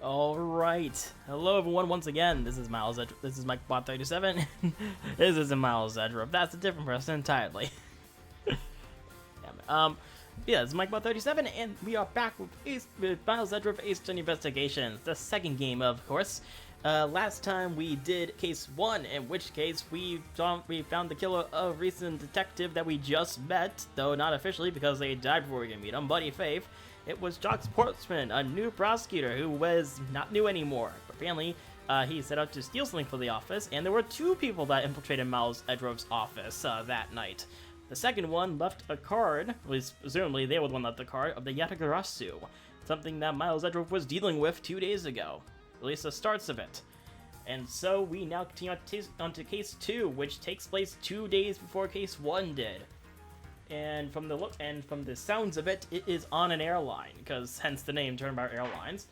Alright, hello everyone once again, this is Miles Edgeworth, this is MikeBot37, this isn't Miles Edgeworth, that's a different person entirely. Yeah, this is MikeBot37, and we are back with Miles Edgeworth Ace Attorney Investigations, the second game of course. Last time we did case 1, in which case we found the killer of a recent detective that we just met, though not officially because they died before we could meet him, Buddy Faith. It was Jock Sportsman, a new prosecutor who was not new anymore. But apparently, he set out to steal something for the office, and there were 2 people that infiltrated Miles Edgeworth's office that night. The second one left a card, at least presumably they were the one that left the card, of the Yatagarasu, something that Miles Edgeworth was dealing with 2 days ago. At least the starts of it. And so we now continue on to case 2, which takes place 2 days before case 1 did. And from the sounds of it, it is on an airline, because hence the name Turnabout Airlines.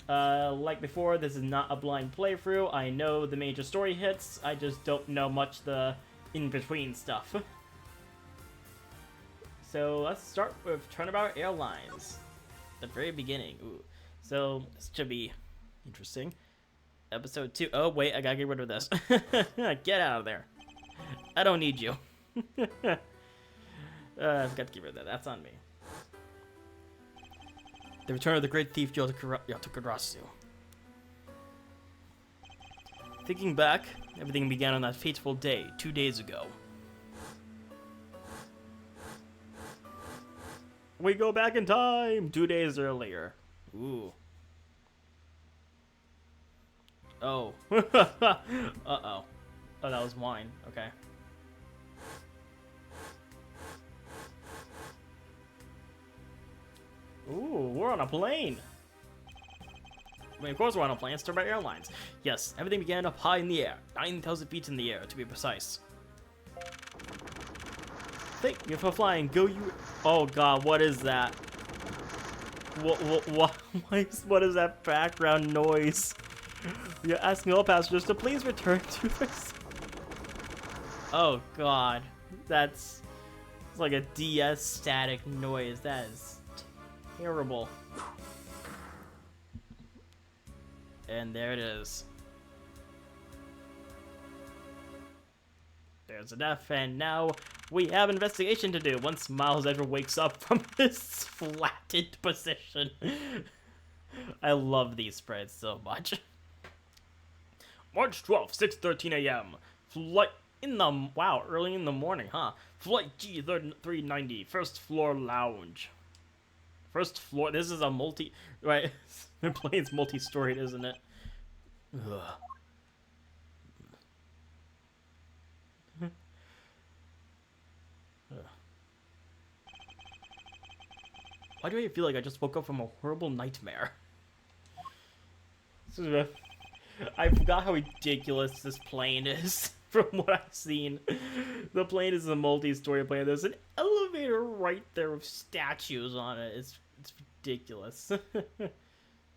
Like before, this is not a blind playthrough. I know the major story hits, I just don't know much the in-between stuff. So let's start with Turnabout Airlines. The very beginning. Ooh. So this should be interesting. Episode 2. Oh wait, I gotta get rid of this. Get out of there. I don't need you. I forgot to get rid of that. That's on me. The return of the great thief Yatagarasu. Thinking back, everything began on that fateful day 2 days ago. We go back in time 2 days earlier. Ooh. Oh. Uh-oh. Oh, that was wine. Okay. Ooh, we're on a plane. I mean, of course we're on a plane. It's Turnabout Airlines. Yes, everything began up high in the air. 9,000 feet in the air, to be precise. Thank you for flying. Go you... Oh god, what is that? What is that background noise? You're asking all passengers to please return to this. Oh god, it's like a DS static noise. That is terrible. And there it is. There's a death, and now we have an investigation to do once Miles Edgeworth wakes up from this flattened position. I love these spreads so much. March 12th, 6:13 a.m. Flight in the... Wow, early in the morning, huh? Flight G390, first floor lounge. First floor... This is a multi... Right, the plane's multi-storied, isn't it? Ugh. Why do I feel like I just woke up from a horrible nightmare? I forgot how ridiculous this plane is from what I've seen. The plane is a multi-story plane. There's an elevator right there with statues on it. It's ridiculous.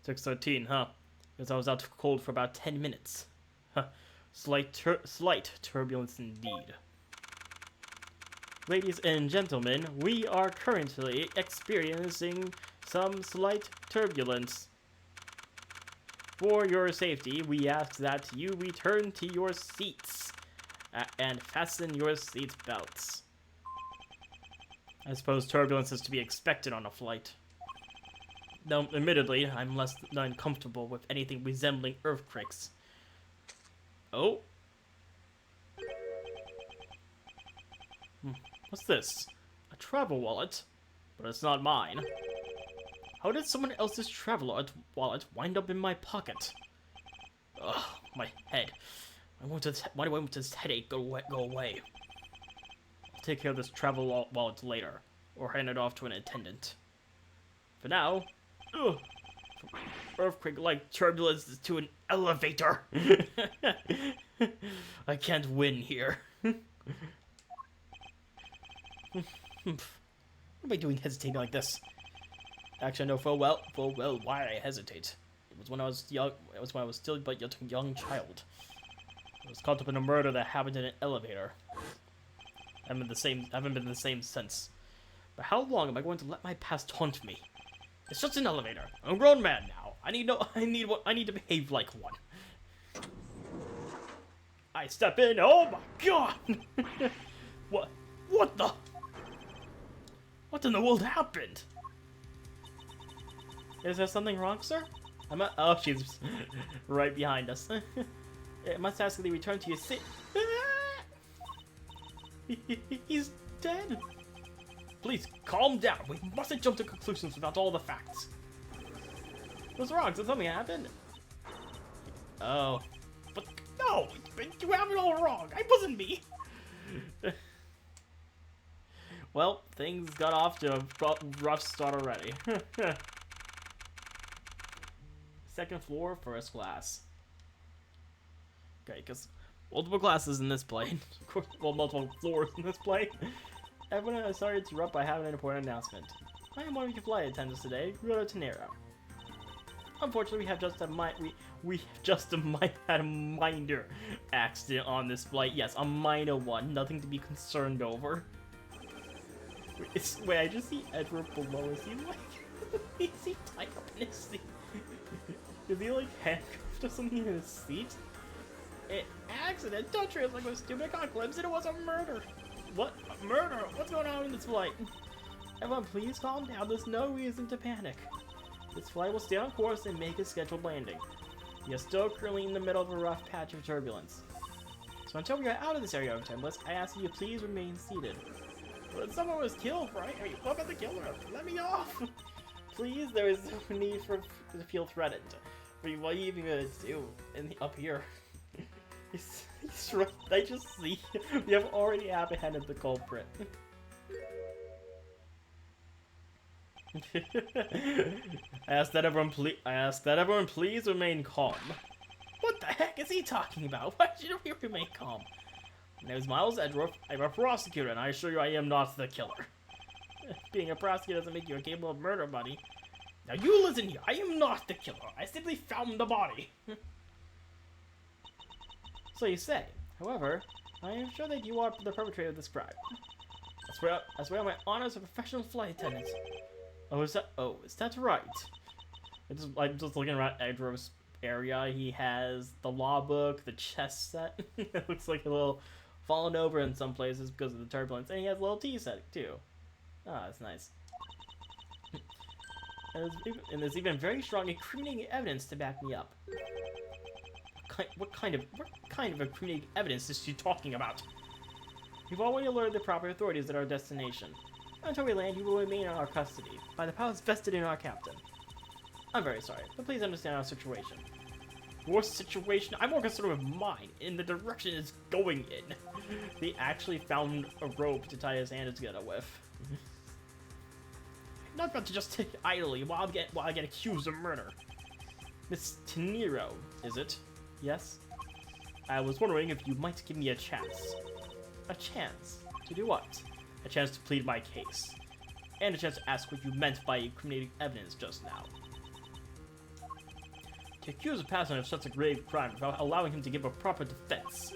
6:13, huh? Because I was out cold for about 10 minutes. Huh. Slight turbulence indeed. Ladies and gentlemen, we are currently experiencing some slight turbulence. For your safety, we ask that you return to your seats and fasten your seat belts. I suppose turbulence is to be expected on a flight. Though, admittedly, I'm less than comfortable with anything resembling earthquakes. Oh. What's this? A travel wallet? But it's not mine. How did someone else's travel wallet wind up in my pocket? Ugh, my head. Why do I want this headache go away? I'll take care of this travel wallet later, or hand it off to an attendant. For now, ugh, from earthquake-like turbulence to an elevator. I can't win here. What am I doing hesitating like this? Actually, I know full well why I hesitate. It was when I was young. It was when I was still but a young child. I was caught up in a murder that happened in an elevator. I haven't been the same since. But how long am I going to let my past haunt me? It's just an elevator. I'm a grown man now. I need to behave like one. I step in. Oh my god! What the? What in the world happened? Is there something wrong, sir? Oh, she's right behind us. It must ask that he return to your seat. He's dead. Please, calm down. We mustn't jump to conclusions without all the facts. What's wrong? Did something happen? Oh. But no! You have it all wrong. I wasn't me. Well, things got off to a rough start already. Second floor, first class. Okay, because multiple classes in this plane. Well, multiple floors in this plane. Everyone, I'm sorry to interrupt, but I have an important announcement. I am one of your flight attendants today, Rhoda Tenero. Unfortunately, we have just had a minor accident on this flight. Yes, a minor one. Nothing to be concerned over. Wait, I just see Edgeworth below. Is he like... is he tied up in his seat? Is he like handcuffed or something in his seat? An accident? Don't treat us like a stupid conclaves. It was a murder. What? A murder? What's going on in this flight? Everyone, please calm down. There's no reason to panic. This flight will stay on course and make a scheduled landing. We are still currently in the middle of a rough patch of turbulence. So until we are out of this area of time list, I ask that you please remain seated. But someone was killed, right? I mean, what about the killer? Let me off! Please, there is no need to feel threatened. What are you even gonna do up here? He's right. I just see. We have already apprehended the culprit. I ask that everyone please remain calm. What the heck is he talking about? Why should we remain calm? My name is Miles Edgeworth. I'm a prosecutor, and I assure you I am not the killer. Being a prosecutor doesn't make you capable of murder, buddy. Now you listen here. I am not the killer. I simply found the body. So you say. However, I am sure that you are the perpetrator of this crime. I swear on my honor as a professional flight attendant. Is that right? I'm just looking around Edgeworth's area. He has the law book, the chess set. It looks like a little fallen over in some places because of the turbulence. And he has a little tea set too. Ah, that's nice. And there's even very strong incriminating evidence to back me up. What kind of incriminating evidence is she talking about? We've already alerted the proper authorities at our destination. Until we land, you will remain in our custody, by the powers vested in our captain. I'm very sorry, but please understand our situation. Your situation? I'm more concerned with mine, in the direction it's going in. They actually found a rope to tie his hands together with. Not about to just take it idly while I get accused of murder. Miss Tenero, is it? Yes? I was wondering if you might give me a chance. A chance? To do what? A chance to plead my case. And a chance to ask what you meant by incriminating evidence just now. To accuse a passenger of such a grave crime without allowing him to give a proper defense.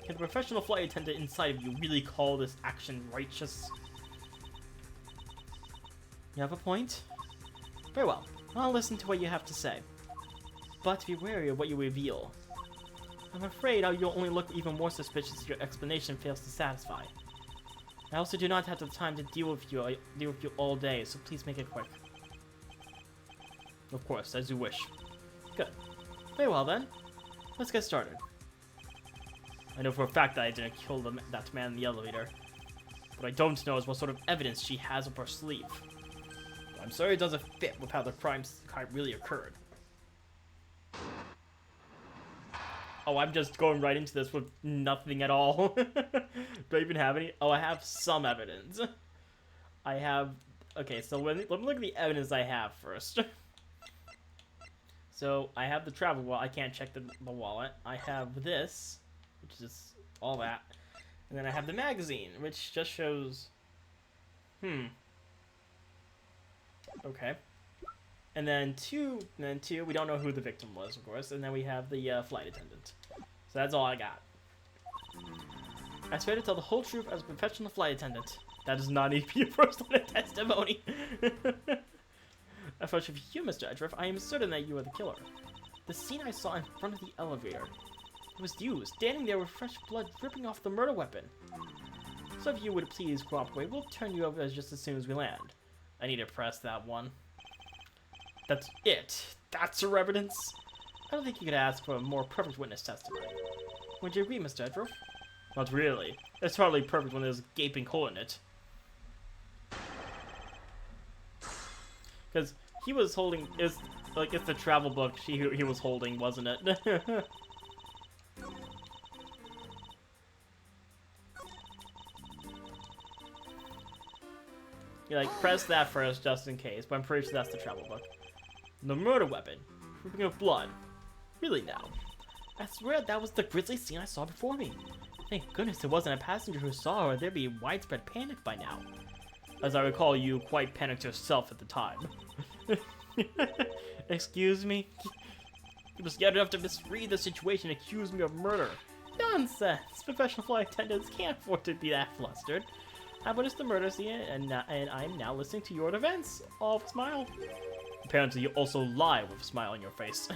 Can the professional flight attendant inside of you really call this action righteous? You have a point? Very well. I'll listen to what you have to say. But be wary of what you reveal. I'm afraid you'll only look even more suspicious if your explanation fails to satisfy. I also do not have the time to deal with you all day, so please make it quick. Of course, as you wish. Good. Very well then. Let's get started. I know for a fact that I didn't kill that man in the elevator. What I don't know is what sort of evidence she has up her sleeve. I'm sorry it doesn't fit with how the crime really occurred. Oh, I'm just going right into this with nothing at all. Do I even have any? Oh, I have some evidence. I have... Okay, so let me look at the evidence I have first. So, I have the travel wallet. I can't check the wallet. I have this, which is all that. And then I have the magazine, which just shows... Okay. And then two, we don't know who the victim was, of course. And then we have the flight attendant. So that's all I got. I swear to tell the whole truth as a professional flight attendant. That does not need to be a personal testimony. Unfortunately for you, Mr. Edgeworth, I am certain that you are the killer. The scene I saw in front of the elevator. It was you, standing there with fresh blood dripping off the murder weapon. So if you would please cooperate, we'll turn you over just as soon as we land. I need to press that one. That's it. That's your evidence. I don't think you could ask for a more perfect witness testimony. Would you agree, Mr. Edgeworth? Not really. It's hardly perfect when there's a gaping hole in it. Because he was holding, it's the travel book he was holding, wasn't it? You press that first just in case, but I'm pretty sure that's the travel book. The murder weapon. Dripping of blood. Really now? I swear that was the grisly scene I saw before me. Thank goodness it wasn't a passenger who saw her, or there'd be widespread panic by now. As I recall, you quite panicked yourself at the time. Excuse me? You were scared enough to misread the situation and accuse me of murder. Nonsense! Professional flight attendants can't afford to be that flustered. I witnessed the murder scene, and I'm now listening to your defense. All with a smile. Apparently, you also lie with a smile on your face.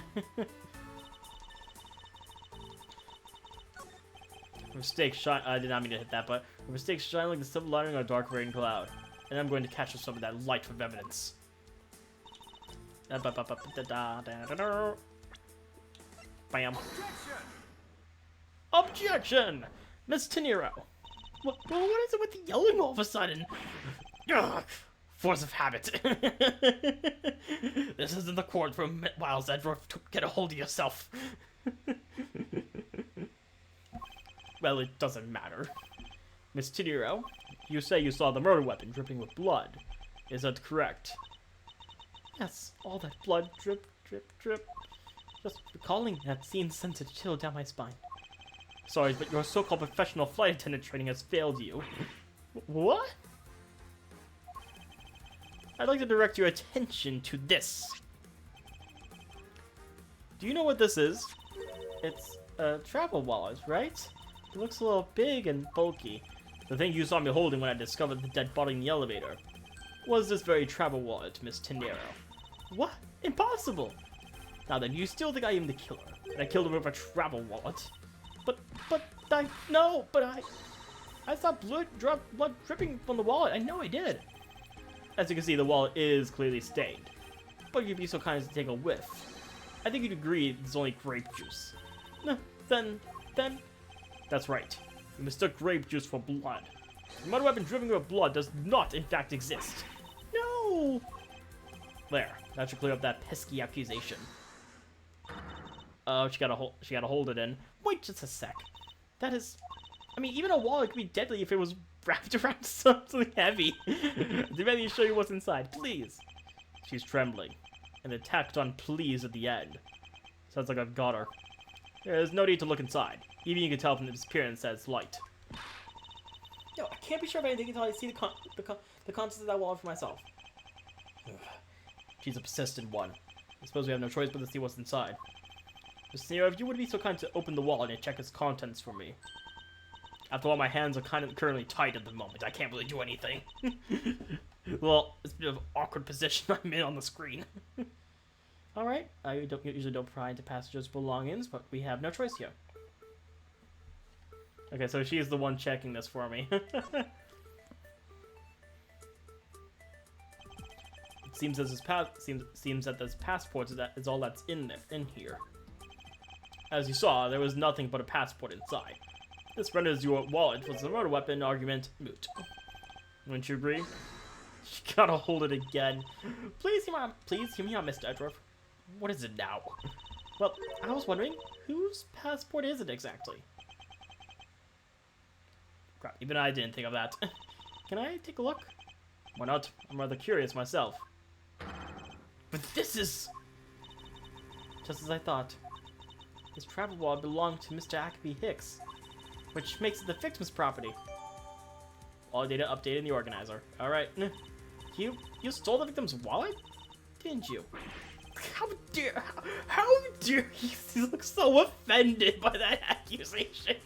Mistake shine. I did not mean to hit that, but mistakes shine like the silver lining on a dark rain cloud, and I'm going to catch some of that light from evidence. Bam. Objection! Miss Tenero. What is it with the yelling all of a sudden? Ugh, force of habit. This isn't the courtroom, Miles Edgeworth. Get a hold of yourself. Well, it doesn't matter. Miss Tenero, you say you saw the murder weapon dripping with blood. Is that correct? Yes, all that blood drip, drip, drip. Just recalling that scene sent a chill down my spine. Sorry, but your so-called professional flight attendant training has failed you. What? I'd like to direct your attention to this. Do you know what this is? It's a travel wallet, right? It looks a little big and bulky. The thing you saw me holding when I discovered the dead body in the elevator was this very travel wallet, Miss Tenero. What? Impossible! Now then, you still think I am the killer, and I killed him with a travel wallet? I saw blood dripping from the wallet. I know I did. As you can see, the wallet is clearly stained. But you'd be so kind as to take a whiff. I think you'd agree it's only grape juice. No, then... That's right. You mistook grape juice for blood. The murder weapon dripping with blood does not, in fact, exist. No! There. That should clear up that pesky accusation. Oh, she gotta hold it in. Wait just a sec. That is... I mean, even a wallet could be deadly if it was wrapped around something heavy. Let me show you what's inside, please. She's trembling. And it tacked on please at the end. Sounds like I've got her. There's no need to look inside. Even you can tell from the appearance that it's light. No, I can't be sure of anything until I see the contents of that wallet for myself. Ugh. She's a persistent one. I suppose we have no choice but to see what's inside. Miss Tenero, if you would be so kind to open the wallet and check its contents for me. After all, my hands are currently tied at the moment. I can't really do anything. Well, it's a bit of an awkward position I'm in on the screen. Alright, I usually don't pry into passengers' belongings, but we have no choice here. Okay, so she's the one checking this for me. It seems that this passport is all that's in here. As you saw, there was nothing but a passport inside. This renders your wallet was the murder weapon argument moot. Wouldn't you agree? You gotta hold it again. Please hear me out, Mr. Edgeworth. What is it now? Well, I was wondering, whose passport is it exactly? Crap, even I didn't think of that. Can I take a look? Why not? I'm rather curious myself. But this is... just as I thought. This travel wallet belonged to Mr. Ackley Hicks, which makes it the victim's property. All data updated in the organizer. Alright. You stole the victim's wallet? Didn't you? How dare he looks so offended by that accusation.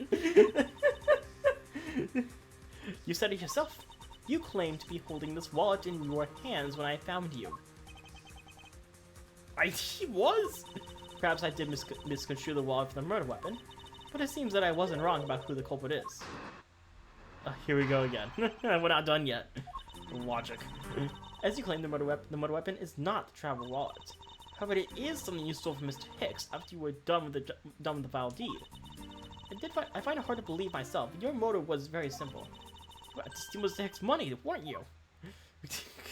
You said it yourself. You claimed to be holding this wallet in your hands when I found you. He was! Perhaps I did misconstrue the wallet for the murder weapon, but it seems that I wasn't wrong about who the culprit is. Here we go again. We're not done yet. Logic. As you claim, the murder weapon is not the travel wallet. However, it is something you stole from Mr. Hicks after you were done with the vile deed. I find it hard to believe myself. Your motive was very simple. You had to steal Mr. Hicks' money, weren't you?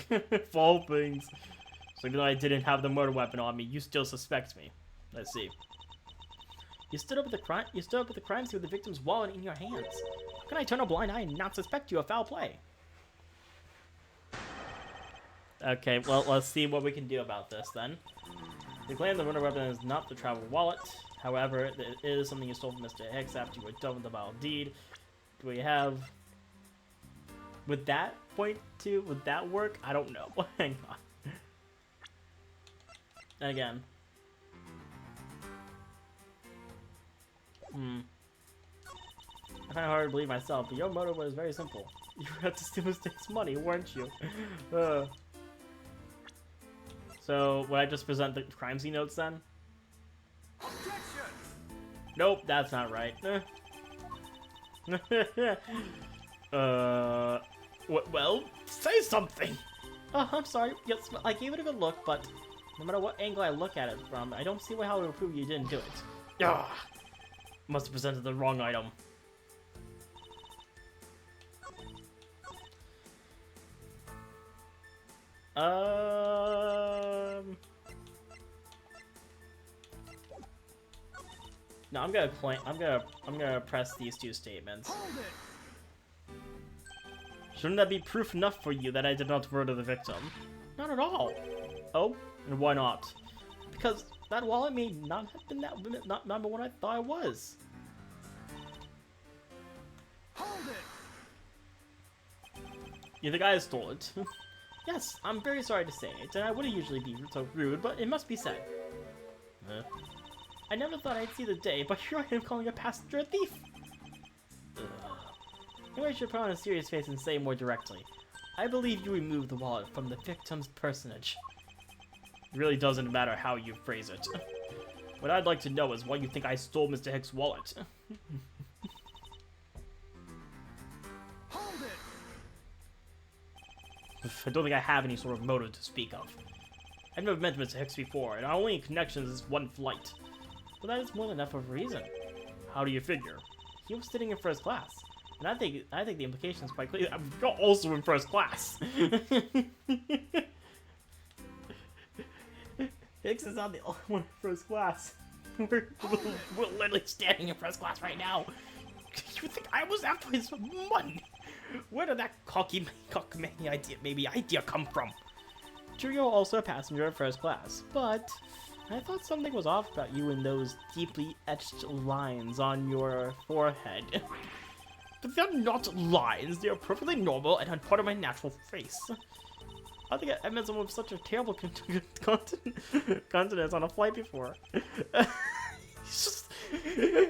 Of all things. So even though I didn't have the murder weapon on me, you still suspect me. Let's see. You stood up at the crime scene with the victim's wallet in your hands. How can I turn a blind eye and not suspect you of foul play? Okay, well, let's see what we can do about this then. You claim the murder weapon is not the travel wallet. However, it is something you stole from Mr. Hicks after you were done with the vile deed. Do we have... Would that work? I don't know. Hang on. And again. I find it hard to believe myself, but your motive was very simple. You had to steal Mr. Hicks' money, weren't you? So, would I just present the crime scene notes then? Objection! Nope, that's not right. Well, say something! Oh, I'm sorry. Yes, I gave it a good look, but no matter what angle I look at it from, I don't see how it would prove you didn't do it. Ugh. Must have presented the wrong item. No, I'm gonna press these two statements. Shouldn't that be proof enough for you that I did not murder the victim? Not at all. Oh, and why not? Because that wallet may not have been not what I thought it was. Hold it. You think I stole it? Yes, I'm very sorry to say it, and I wouldn't usually be so rude, but it must be said. I never thought I'd see the day, but here I am calling a passenger a thief! Maybe I should put on a serious face and say more directly. I believe you removed the wallet from the victim's personage. It really doesn't matter how you phrase it. What I'd like to know is why you think I stole Mr. Hicks' wallet. Hold it! I don't think I have any sort of motive to speak of. I've never met Mr. Hicks before, and our only connection is one flight. But that is more than enough of a reason. How do you figure? He was sitting in first class, and I think the implication is quite clear. You're also in first class. Hicks is not the only one in first class. We're literally standing in first class right now. You think I was after his money? Where did that cockamamie idea come from? True, you're also a passenger in first class, but I thought something was off about you in those deeply etched lines on your forehead. But they're not lines, they are perfectly normal and part of my natural face. I think I met someone with such a terrible continence on a flight before.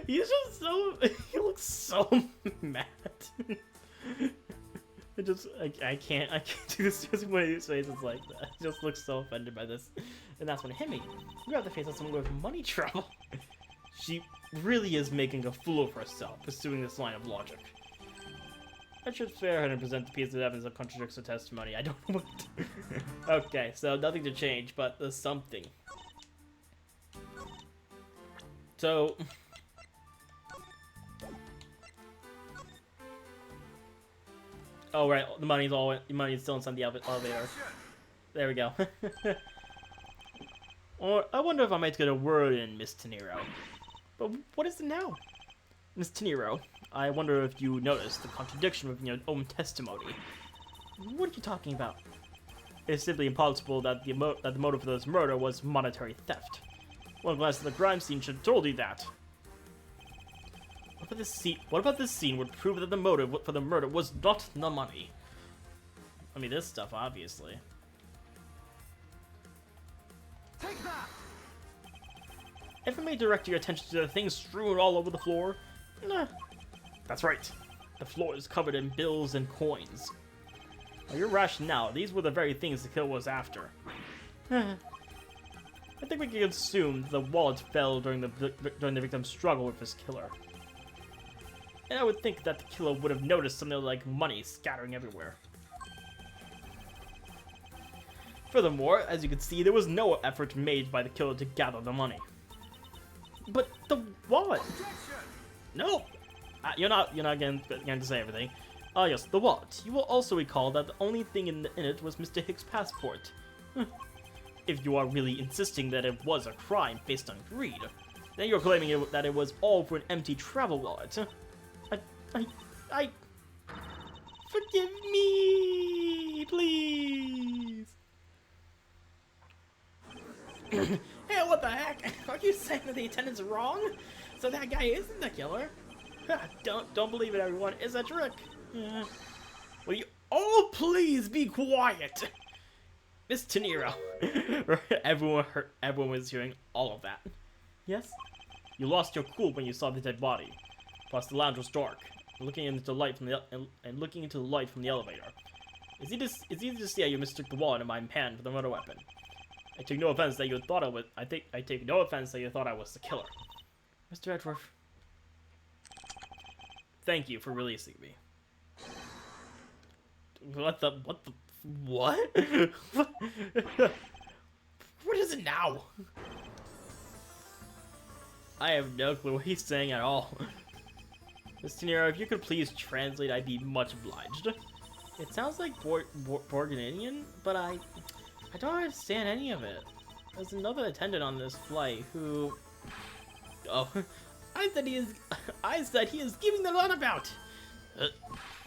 He looks so mad. I can't do this just when his face is like that. He just looks so offended by this. And that's when it hit me. You have the face of someone with money trouble. She really is making a fool of herself, pursuing this line of logic. I should spare her and present the piece of evidence that contradicts her testimony. I don't know what Okay, so nothing to change, but there's something. So... Oh right, the money's still inside the elevator. There we go. Or I wonder if I might get a word in, Miss Tenero. But what is it now? Miss Tenero, I wonder if you noticed the contradiction within your own testimony. What are you talking about? It's simply impossible that the motive for this murder was monetary theft. One glance at the crime scene should have told you that. What about this scene would prove that the motive for the murder was not the money? I mean, this stuff, obviously. Take that! If I may direct your attention to the things strewn all over the floor, nah. That's right. The floor is covered in bills and coins. By your rationale, these were the very things the killer was after. I think we can assume the wallet fell during the victim's struggle with his killer. And I would think that the killer would have noticed something like money scattering everywhere. Furthermore, as you can see, there was no effort made by the killer to gather the money. But the wallet! No! You're not going to say everything. Ah yes, the wallet. You will also recall that the only thing in it was Mr. Hicks' passport. If you are really insisting that it was a crime based on greed, then you're claiming that it was all for an empty travel wallet. I... Forgive me, please! Hey, what the heck? Are you saying that the attendant's wrong? So that guy isn't the killer? Don't believe it, everyone. It's a trick. Will you all please be quiet? Miss Tenero. Everyone was hearing all of that. Yes? You lost your cool when you saw the dead body. Plus the lounge was dark. Looking into the light from the elevator. It's easy to see how you mistook the wallet in my hand for the murder weapon. I take no offense that you thought I was. I take no offense that you thought I was the killer, Mr. Edgeworth. Thank you for releasing me. What? What is it now? I have no clue what he's saying at all. Miss Tenero, if you could please translate, I'd be much obliged. It sounds like Borganian, but I don't understand any of it. There's another attendant on this flight who... Oh, I said he is giving the runabout!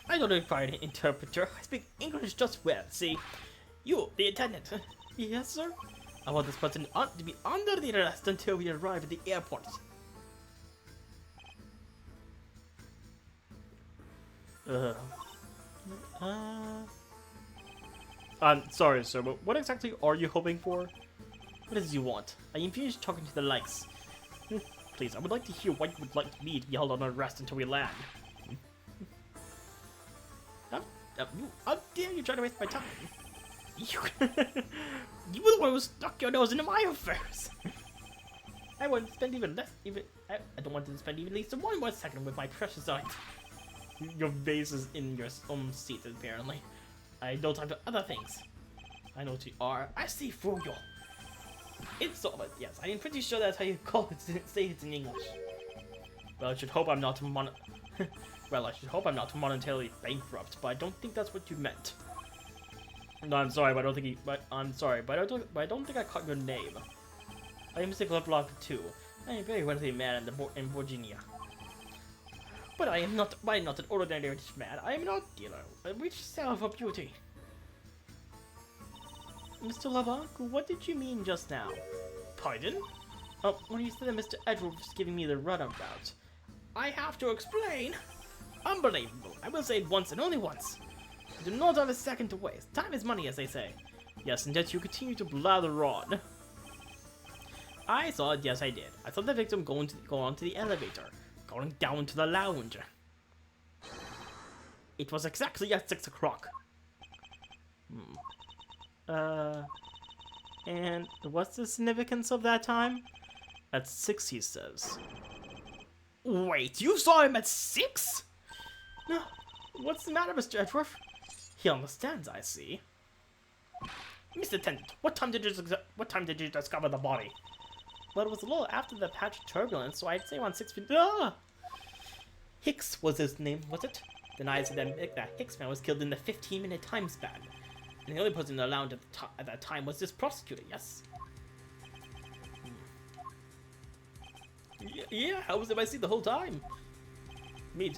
I don't require an interpreter. I speak English just well, see? You, the attendant. Yes, sir? I want this person to be under the arrest until we arrive at the airport. I'm sorry, sir, but what exactly are you hoping for? What is it you want? I am finished talking to the likes. Please, I would like to hear what you would like me to be held on arrest until we land. How dare you try to waste my time? You were the one who stuck your nose into my affairs. I wouldn't spend I don't want to spend even least one more second with my precious eye. Your vase is in your own seat, apparently. I don't have other things. I know what you are. I see through you. It's all, but yes, I am pretty sure that's how you call it. Say it in English. Well, I should hope I'm not monetarily bankrupt, but I don't think that's what you meant. No, I'm sorry, but I don't think I don't think I caught your name. I am Mr. Block 2. I am a very wealthy man in Virginia. But I am not an ordinary rich man. I am an art dealer, a rich seller for beauty. Mr. LeBlanc, what did you mean just now? Pardon? Oh, when you said that Mr. Edgeworth was giving me the runabout. I have to explain. Unbelievable. I will say it once and only once. I do not have a second to waste. Time is money, as they say. Yes, and yet you continue to blather on. I saw it, yes I did. I saw the victim go onto the elevator, going down to the lounge. It was exactly at 6 o'clock. And what's the significance of that time? At 6, he says. Wait, you saw him at 6? No. What's the matter, Mr. Edgeworth? He understands, I see. Mr. Attendant, what time did you discover the body? Well, it was a little after the patch of turbulence, so I'd say around 6 feet. Ah! Hicks was his name, was it? Then I said that Hicks man was killed in the 15-minute time span. And the only person allowed at that time was this prosecutor, yes? Yeah, how was it my seat the whole time? Me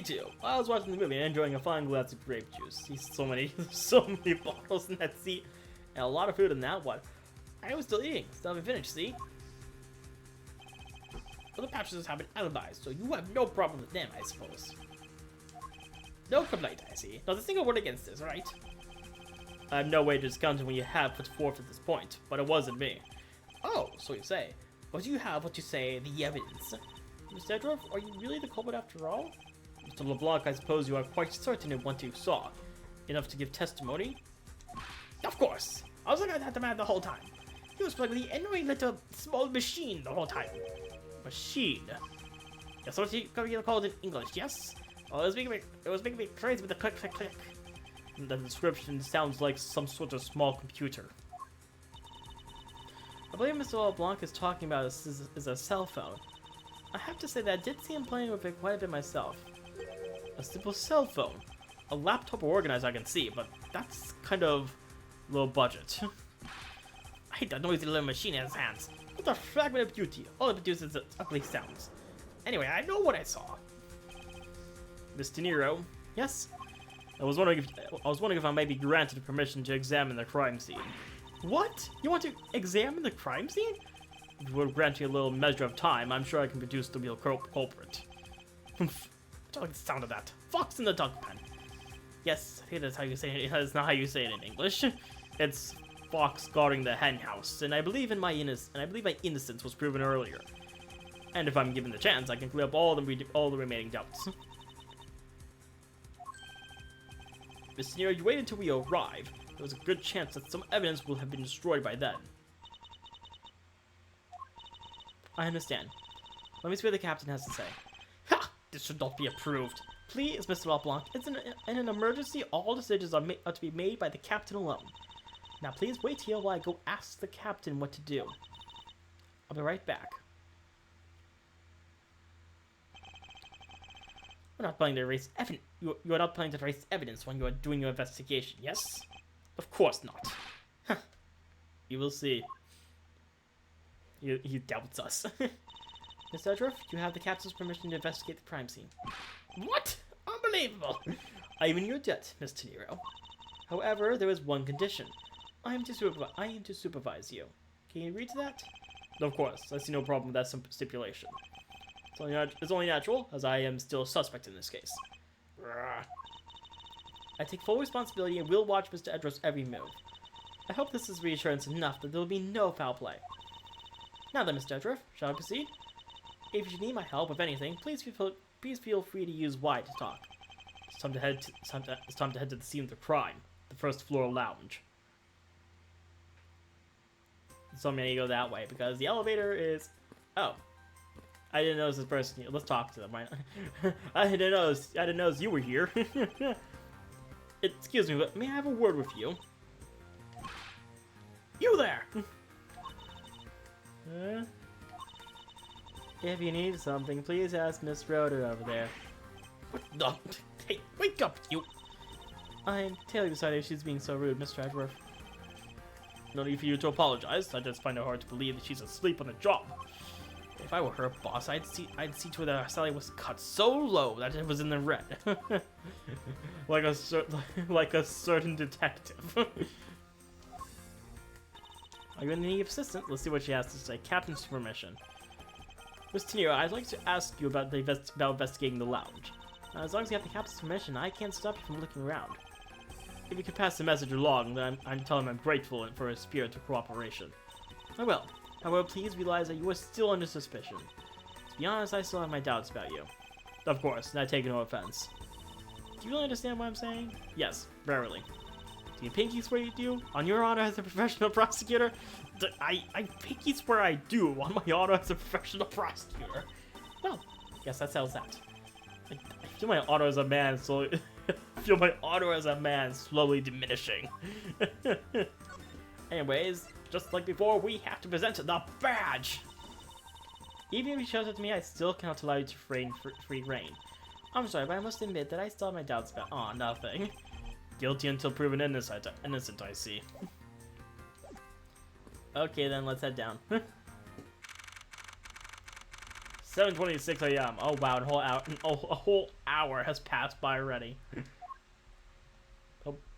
too. I was watching the movie and enjoying a fine glass of grape juice. So many bottles in that seat, and a lot of food in that one. I was still eating, still haven't finished, see? Other passengers have an alibi, so you have no problem with them, I suppose. No complaint, I see. Not a single word against this, right? I have no way to discount it when you have put forth at this point, but it wasn't me. Oh, so you say. But you have what you say, the evidence. Mr. Edgeworth, are you really the culprit after all? Mr. LeBlanc, I suppose you are quite certain of what you saw. Enough to give testimony? Of course! I was looking at that man the whole time. He was playing with the annoying little small machine the whole time. Machine? That's what you call it in English, yes? Oh, it was making me crazy with the click, click, click. The description sounds like some sort of small computer. I believe Mr. LeBlanc is talking about is a cell phone. I have to say that I did see him playing with it quite a bit myself. A simple cell phone. A laptop or organizer I can see, but that's kind of low budget. I hate that noisy little machine in his hands. What a fragment of beauty. All it produces is ugly sounds. Anyway, I know what I saw. Mr. Nero, yes? I was wondering if I might be granted permission to examine the crime scene. What? You want to examine the crime scene? If you will grant me a little measure of time, I'm sure I can produce the real culprit. I don't like the sound of that. Fox in the dog pen. Yes, I think that's how you say it. That's not how you say it in English. It's fox guarding the hen house, and I believe my innocence was proven earlier. And if I'm given the chance, I can clear up all the remaining doubts. Mr. Nero, you wait until we arrive. There was a good chance that some evidence will have been destroyed by then. I understand. Let me see what the captain has to say. Ha! This should not be approved. Please, Mr. LeBlanc, in an emergency, all decisions are to be made by the captain alone. Now please wait here while I go ask the captain what to do. I'll be right back. We're not planning to erase evidence. You are not planning to erase evidence when you are doing your investigation, yes? Of course not. Huh. You will see. He doubts us. Mr. Edgeworth, you have the captain's permission to investigate the crime scene. What? Unbelievable! I am in your debt, Mr. Nero. However, there is one condition. I am to supervise you. Can you agree to that? Of course, I see no problem with that stipulation. It's only natural, as I am still a suspect in this case. I take full responsibility and will watch Mr. Edgeworth's every move. I hope this is reassurance enough that there will be no foul play. Now then, Mr. Edgeworth, shall I proceed? If you need my help with anything, please feel free to use Y to talk. It's time to head to the scene of the crime, the first floor lounge. So I'm gonna go that way because the elevator is. Oh, I didn't notice this person here. Let's talk to them. Right? I didn't notice you were here. Excuse me, but may I have a word with you? You there! If you need something, please ask Miss Rhoda over there. What the? Hey, wake up, you! I'm terribly sorry she's being so rude, Mr. Edgeworth. No need for you to apologize. I just find it hard to believe that she's asleep on the job. If I were her boss, I'd see to it that our salary was cut so low that it was in the red, like a certain detective. Are you in need of assistance? Let's see what she has to say. Captain's permission. Mr. Nero, I'd like to ask you about investigating the lounge. As long as you have the captain's permission, I can't stop you from looking around. If you could pass the message along, then I'm telling him I'm grateful for his spirit of cooperation. I will. However, please realize that you are still under suspicion. To be honest, I still have my doubts about you. Of course, and I take no offense. Do you really understand what I'm saying? Yes, rarely. Do you pinky swear you do? On your honor as a professional prosecutor? I pinky swear I do on my honor as a professional prosecutor. Well, yes, that settles that. I feel my honor as a man slowly. Slowly diminishing. Anyways, just like before, we have to present the badge. Even if he shows it to me, I still cannot allow you to free reign. I'm sorry, but I must admit that I still have my doubts about. Aw, nothing. Guilty until proven innocent, I see. Okay, then let's head down. 7:26 a.m. Oh wow, a whole hour has passed by already.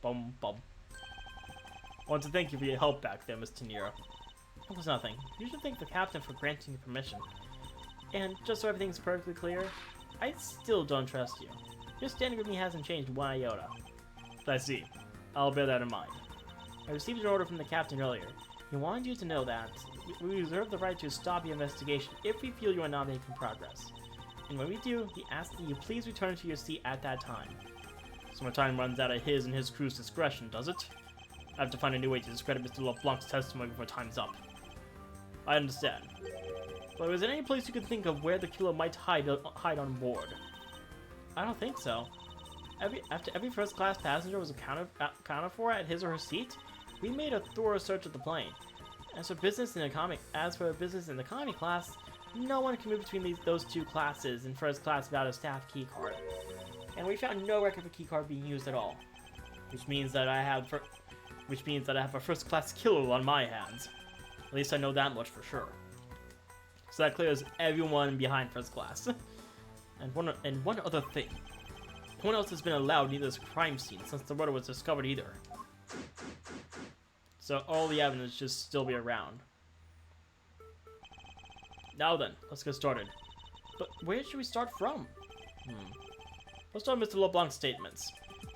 Bum. I want to thank you for your help back there, Mr. Nero. It was nothing. You should thank the captain for granting you permission. And just so everything's perfectly clear, I still don't trust you. Your standing with me hasn't changed one iota. I see. I'll bear that in mind. I received an order from the captain earlier. He wanted you to know that we reserve the right to stop your investigation if we feel you are not making progress. And when we do, he asks that you please return to your seat at that time. So my time runs out at his and his crew's discretion, does it? I have to find a new way to discredit Mr. LeBlanc's testimony before time's up. I understand. But is there any place you can think of where the killer might hide on board? I don't think so. After every first-class passenger was accounted for at his or her seat, we made a thorough search of the plane. As for business in economy class, no one can move between those two classes in first class without a staff keycard. And we found no record of a keycard being used at all, which means that I have a first-class killer on my hands. At least I know that much for sure. So that clears everyone behind first class. And one other thing. No one else has been allowed near this crime scene since the murder was discovered either. So all the evidence should still be around. Now then, let's get started. But where should we start from? Let's start with Mr. LeBlanc's statements.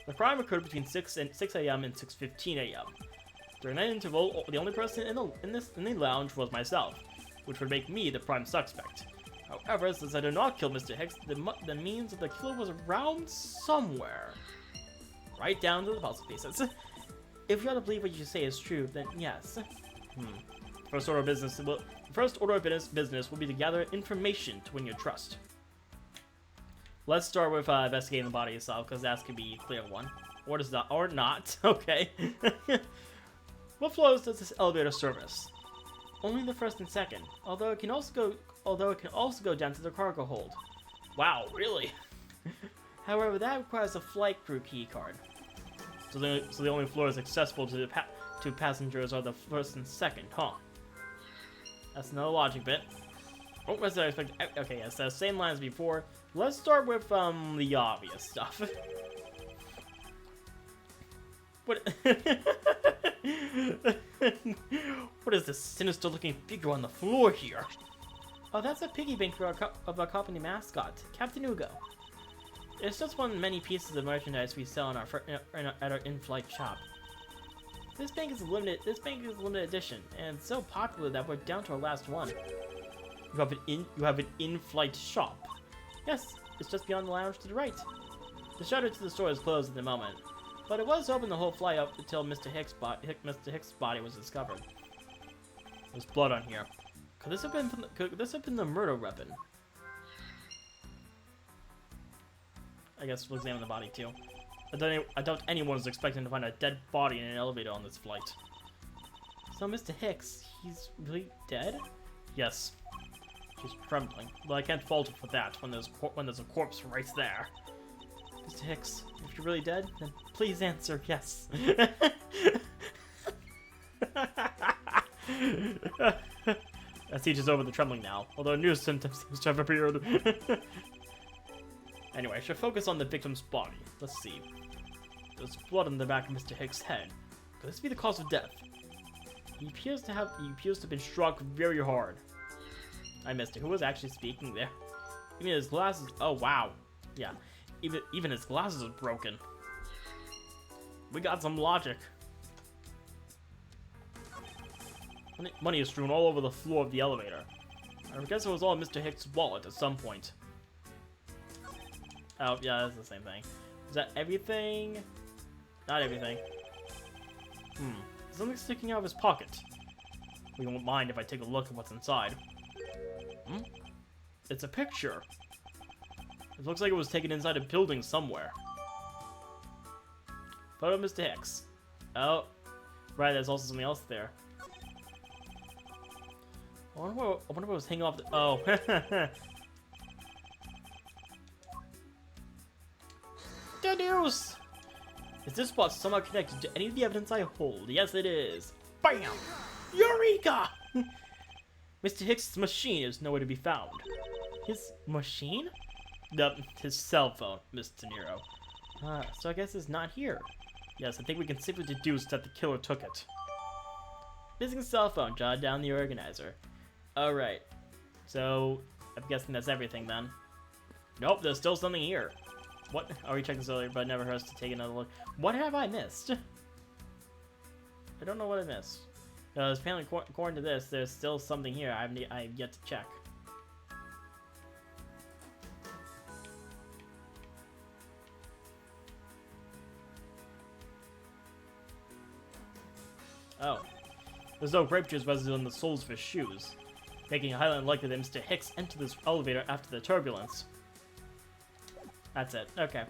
The crime occurred between 6 a.m. and 6:15 a.m. During that interval, the only person in the lounge was myself, which would make me the prime suspect. However, since I did not kill Mr. Hicks, the means of the killer was around somewhere. Right down to the puzzle pieces. If you are to believe what you say is true, then yes. First order of business will be to gather information to win your trust. Let's start with investigating the body itself, because that could be a clear one. Or does that, or not? Okay. What floors does this elevator service? Only the first and second, although it can also go down to the cargo hold. Wow, really? However, that requires a flight crew key card. So the only floors accessible to passengers are the first and second, huh? That's another logic bit. Oh, what did I expect? Okay, yes, same lines before. Let's start with the obvious stuff. What? What is this sinister-looking figure on the floor here? Oh, that's a piggy bank of our company mascot, Captain Ugo. It's just one of many pieces of merchandise we sell at our in-flight shop. This bank is limited edition, and it's so popular that we're down to our last one. You have an in-flight shop. Yes, it's just beyond the lounge to the right. The shutter to the store is closed at the moment, but it was open the whole flight up until Mr. Hicks' body was discovered. There's blood on here. Could this have been the murder weapon? I guess we'll examine the body too. I doubt anyone is expecting to find a dead body in an elevator on this flight. So Mr. Hicks, he's really dead? Yes. She's trembling, but I can't fault her for that when there's a corpse right there. Mr. Hicks, if you're really dead, then please answer yes. As teaches over the trembling now, although a new symptom seems to have appeared. Anyway, I should focus on the victim's body. Let's see. There's blood on the back of Mr. Hicks' head. Could this be the cause of death? He appears to have been struck very hard. I missed it. Who was actually speaking there? Even his glasses. Oh wow. Yeah. Even his glasses are broken. We got some logic. Money is strewn all over the floor of the elevator. I guess it was all in Mr. Hicks' wallet at some point. Oh, yeah, that's the same thing. Is that everything? Not everything. Something sticking out of his pocket. We won't mind if I take a look at what's inside. It's a picture. It looks like it was taken inside a building somewhere. Photo of Mr. Hicks. Oh, right, there's also something else there. I wonder what was hanging off the... Oh. The news! Is this spot somehow connected to any of the evidence I hold? Yes, it is. BAM! Eureka! Mr. Hicks' machine is nowhere to be found. His machine? His cell phone, Mr. Nero. So I guess it's not here. Yes, I think we can safely deduce that the killer took it. Missing cell phone, jotted down the organizer. Alright. So, I'm guessing that's everything then. Nope, there's still something here. What? I already checked this earlier, but it never hurts to take another look. What have I missed? I don't know what I missed. Apparently, according to this, there's still something here I've yet to check. Oh. There's no grape juice residue on the soles of his shoes, making it highly unlikely that Mr. Hicks entered this elevator after the turbulence. That's it. Okay.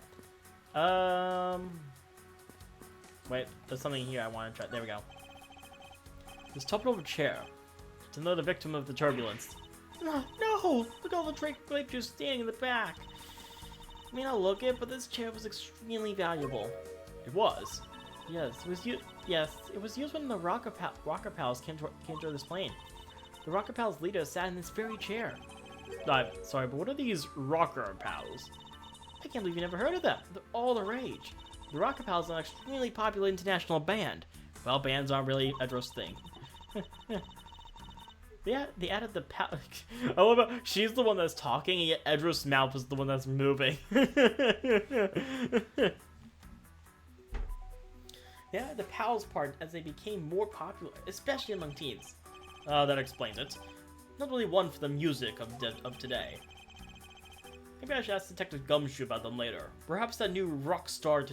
Wait, there's something here I want to try. There we go. This toppled over chair. It's another victim of the turbulence. No! Look at all the grape juice standing in the back. I mean, I'll look it, but this chair was extremely valuable. It was. Yes, it was used when the Rocker Pals came to this plane. The Rocker Pals leader sat in this very chair. I'm sorry, but what are these Rocker Pals? I can't believe you never heard of them. They're all the rage. The Rocker Pals are an extremely popular international band. Well, bands aren't really Edgeworth's thing. Yeah, they added the I love it. She's the one that's talking, and yet Edgeworth's mouth is the one that's moving. Yeah, the pals part as they became more popular, especially among teens. That explains it. Not really one for the music of today. Maybe I should ask Detective Gumshoe about them later. Perhaps that new rockstar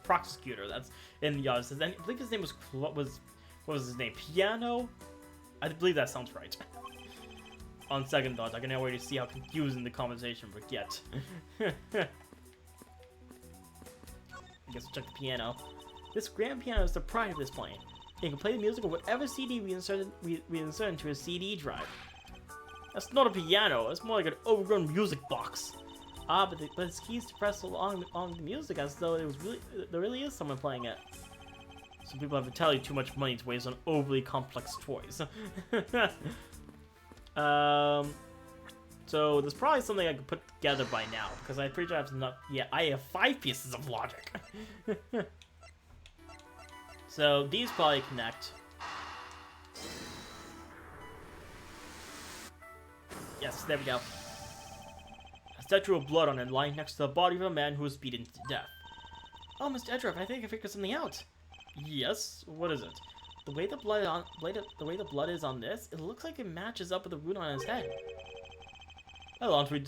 prosecutor that's in the office. I believe his name was what was his name? Piano? I believe that sounds right. On second thought, I can already see how confusing the conversation would get. I guess we'll check the piano. This grand piano is the pride of this plane. It can play the music of whatever CD we insert into a CD drive. That's not a piano, it's more like an overgrown music box. But its keys to press along the music as though there really is someone playing it. Some people have entirely too much money to waste on overly complex toys. So there's probably something I could put together by now, because I'm pretty sure I have enough. Yeah, I have 5 pieces of logic. So these probably connect. Yes, there we go. A statue of blood on it lying next to the body of a man who was beaten to death. Oh, Mr. Edgeworth, I think I figured something out. Yes? What is it? The way the blood is on this, it looks like it matches up with the wound on his head. Well, aren't we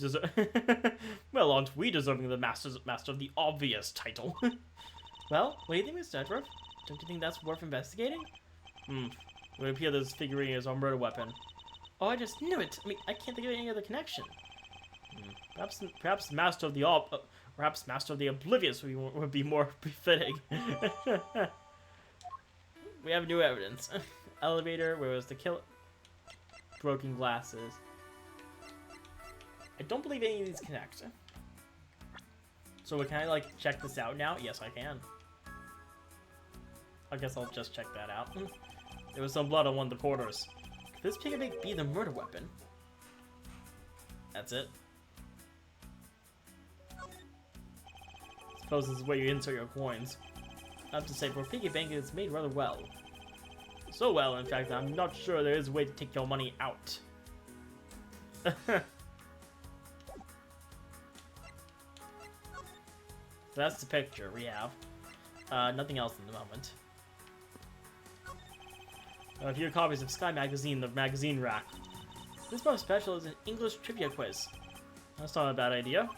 deserving the master of the obvious title? Well, what do you think, Mr. Edgeworth? Don't you think that's worth investigating? It would appear this figurine is our murder weapon. Oh, I just knew it! I mean, I can't think of any other connection. Perhaps Master of the Oblivious would be more befitting. We have new evidence. Elevator, where was the kill? Broken glasses. I don't believe any of these connect. So can I, like, check this out now? Yes, I can. I guess I'll just check that out. There was some blood on one of the porters. Could this piggy be the murder weapon? That's it. Suppose this is where you insert your coins. I have to say, for piggy bank, it's made rather well. So well, in fact, I'm not sure there is a way to take your money out. So that's the picture we have. Nothing else in the moment. A few copies of Sky Magazine, the magazine rack. This month's special is an English trivia quiz. That's not a bad idea.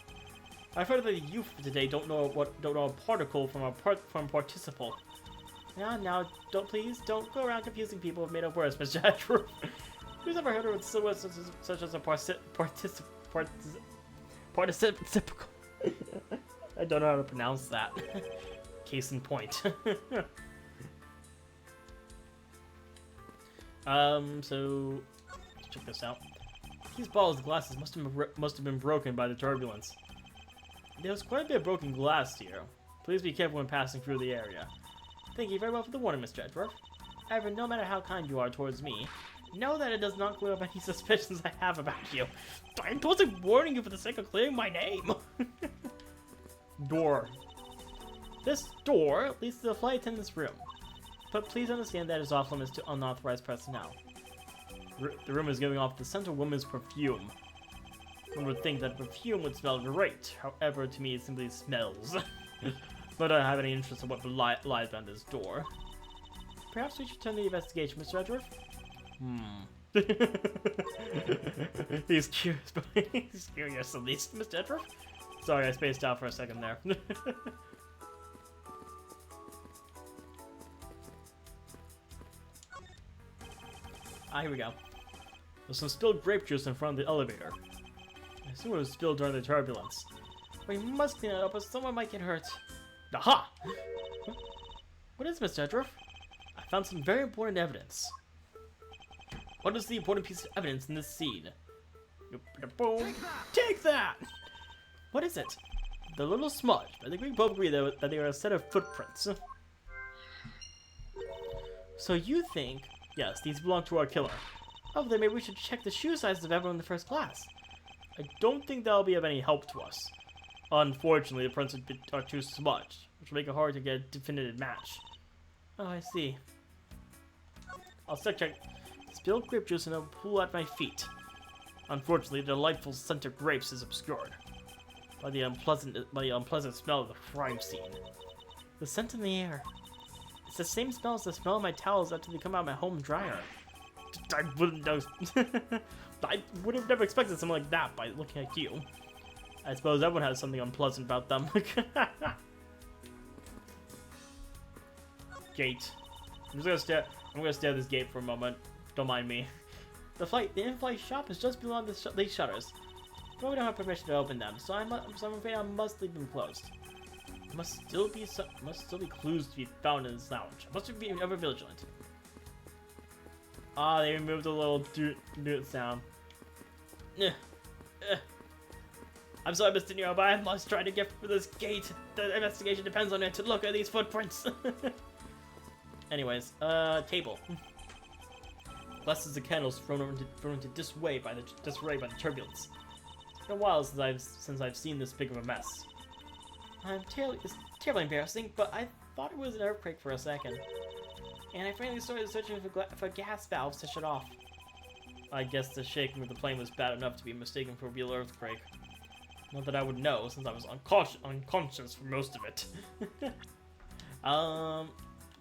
I've heard that the youth today don't know a particle from a participle. Now, please don't go around confusing people with made-up words, Mr. Edgeworth. Who's ever heard of a words such as a participical? I don't know how to pronounce that. Case in point. So let's check this out. These bottles of glasses must have been broken by the turbulence. There was quite a bit of broken glass here. Please be careful when passing through the area. Thank you very much for the warning, Mr. Edgeworth. However, no matter how kind you are towards me, know that it does not clear up any suspicions I have about you. I'm totally warning you for the sake of clearing my name. Door. This door leads to the flight attendant's room. But please understand that it's off limits to unauthorized personnel. The room is giving off the scent of woman's perfume. One would think that perfume would smell great, however, to me it simply smells. But I don't have any interest in what lies behind this door. Perhaps we should turn the investigation, Mr. Edgeworth? He's curious, but he's curious at least, Mr. Edgeworth? Sorry, I spaced out for a second there. Ah, here we go. There's some spilled grape juice in front of the elevator. I assume it was spilled during the turbulence. We must clean it up, or someone might get hurt. Aha! What is Mr. Edgeworth? I found some very important evidence. What is the important piece of evidence in this scene? Boom! Take that! What is it? The little smudge. I think we both agree that they are a set of footprints. So you think, yes, these belong to our killer. Oh, then maybe we should check the shoe sizes of everyone in the first class. I don't think that'll be of any help to us. Unfortunately, the prints are too smudged, which will make it hard to get a definitive match. Oh, I see. I'll start checking. Spilled grape juice in a pool at my feet. Unfortunately, the delightful scent of grapes is obscured by the unpleasant smell of the crime scene. The scent in the air. It's the same smell as the smell of my towels after they come out of my home dryer. I wouldn't know. I would have never expected something like that by looking at you. I suppose everyone has something unpleasant about them. Gate. I'm gonna stare at this gate for a moment. Don't mind me. The in-flight shop is just beyond these shutters. But we don't have permission to open them, so I'm afraid I must leave them closed. There must still be clues to be found in this lounge. I must be ever vigilant. Ah, they removed the little doot sound. I'm sorry, Mr. Nero, but I must try to get through this gate. The investigation depends on it to look at these footprints. Anyways, table. Blessed as the candles thrown into disarray by the turbulence. It's been a while since I've seen this big of a mess. It's terribly embarrassing, but I thought it was an earthquake for a second. And I finally started searching for gas valves to shut off. I guess the shaking of the plane was bad enough to be mistaken for a real earthquake. Not that I would know, since I was unconscious for most of it.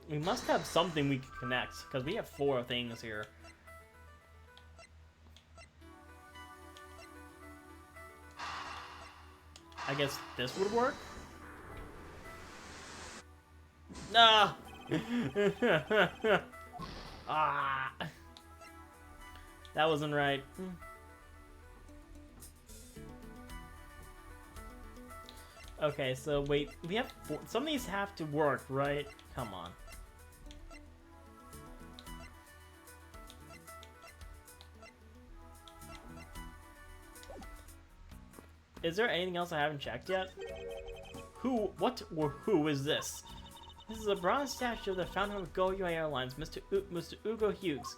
We must have something we can connect, because we have 4 things here. I guess this would work? No! Ah! That wasn't right. Okay, so wait, we have 4. Some of these have to work, right? Come on. Is there anything else I haven't checked yet? What or who is this? This is a bronze statue of the founder of Go Airlines, Mr. Ugo Hughes.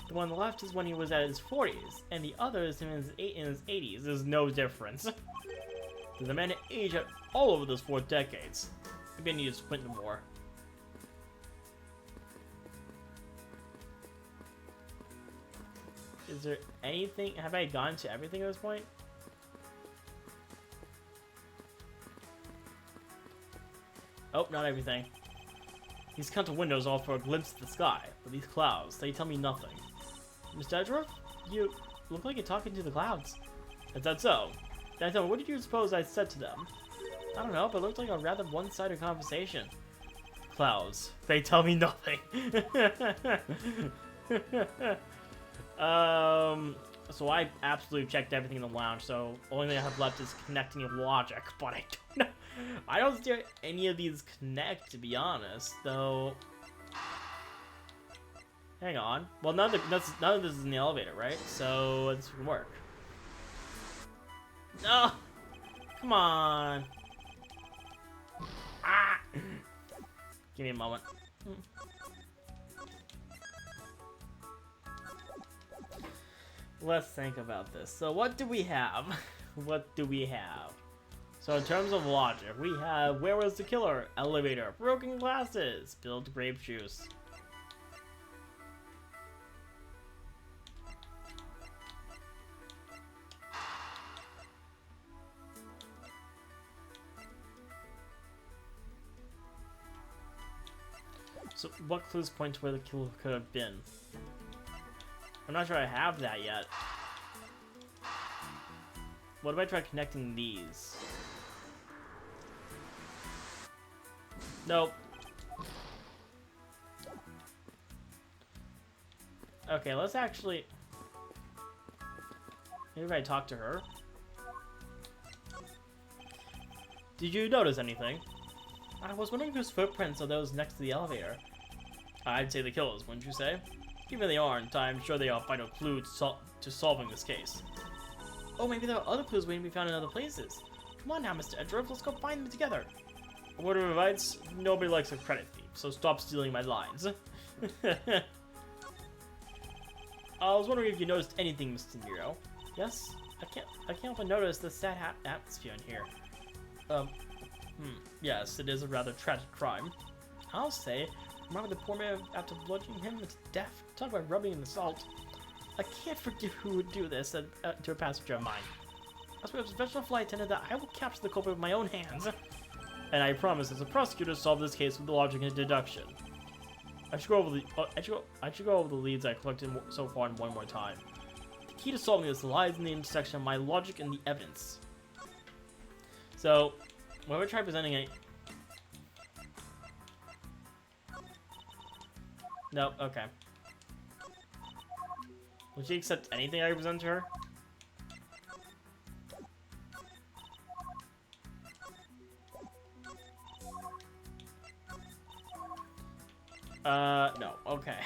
The one on the left is when he was at his 40s, and the other is in his 80s. There's no difference. There's a man age at all over those 4 decades. Maybe I need to squint more. Is there anything? Have I gone to everything at this point? Oh, not everything. These counter windows offer a glimpse of the sky, but these clouds, they tell me nothing. Mr. Edgeworth, you look like you're talking to the clouds. Is that so? Then tell me, what did you suppose I said to them? I don't know, but it looked like a rather one-sided conversation. Clouds, they tell me nothing. So I absolutely checked everything in the lounge, so the only thing I have left is connecting logic, but I don't know. I don't see any of these connect, to be honest, though. Hang on. Well, none of this is in the elevator, right? So this can work. No! Come on! Ah! Give me a moment. Let's think about this. So what do we have? What do we have? So in terms of logic, we have where was the killer? Elevator, broken glasses, spilled grape juice. So what clues point to where the killer could have been? I'm not sure I have that yet. What if I try connecting these? Nope. Okay, let's actually... Maybe if I talk to her. Did you notice anything? I was wondering whose footprints are those next to the elevator. I'd say the killers, wouldn't you say? Even if they aren't, I'm sure they are a vital clue to solving this case. Oh, maybe there are other clues waiting to be found in other places. Come on now, Mr. Edgeworth, let's go find them together. A word of advice, nobody likes a credit thief, so stop stealing my lines. I was wondering if you noticed anything, Mr. Nero. Yes? I can't help but notice the sad atmosphere in here. Yes, it is a rather tragic crime. I'll say, remember the poor man after bludgeoning him to death? Talk about rubbing in the salt. I can't forgive who would do this to a passenger of mine. As a professional flight attendant, that I will capture the culprit with my own hands. And I promise, as a prosecutor, to solve this case with logic and deduction. I should go over the leads I collected so far one more time. The key to solving this lies in the intersection of my logic and the evidence. So, when we try presenting a... No, okay. Will she accept anything I present to her? No, okay.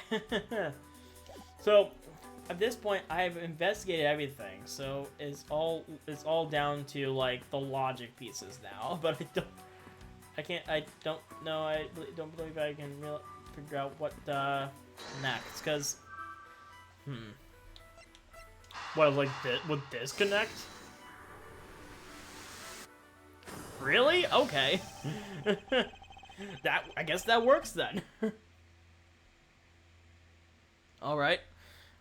So, at this point, I've investigated everything, so it's all down to, like, the logic pieces now, but I don't believe I can really figure out what, next, because, what, like, would this connect? Really? Okay. I guess that works then. Alright.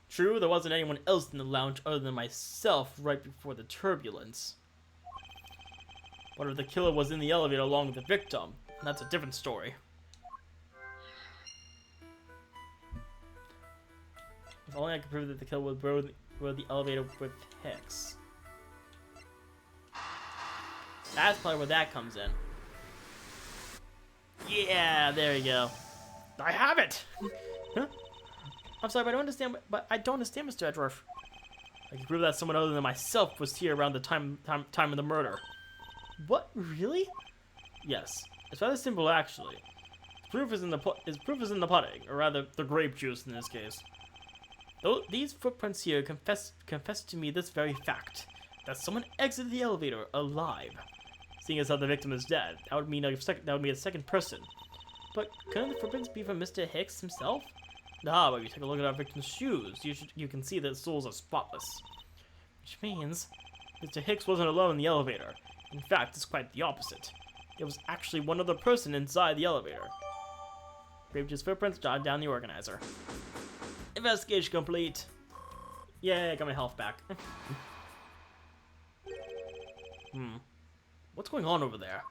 True, there wasn't anyone else in the lounge other than myself right before the turbulence. But if the killer was in the elevator along with the victim, that's a different story. If only I could prove that the killer would rode the elevator with Hicks. That's probably where that comes in. Yeah, there you go. I have it! Huh? I'm sorry, but I don't understand, Mr. Edgeworth. I can prove that someone other than myself was here around the time of the murder. What? Really? Yes. It's rather simple, actually. Proof is in the pudding, or rather, the grape juice in this case. Though these footprints here confess to me this very fact, that someone exited the elevator alive. Seeing as how the victim is dead, that would mean a second person. But couldn't the footprints be from Mr. Hicks himself? Ah, but if you take a look at our victim's shoes, you can see that the soles are spotless. Which means Mr. Hicks wasn't alone in the elevator. In fact, it's quite the opposite. There was actually one other person inside the elevator. Grape juice footprints jotted down the organizer. Investigation complete. Yay, I got my health back. What's going on over there?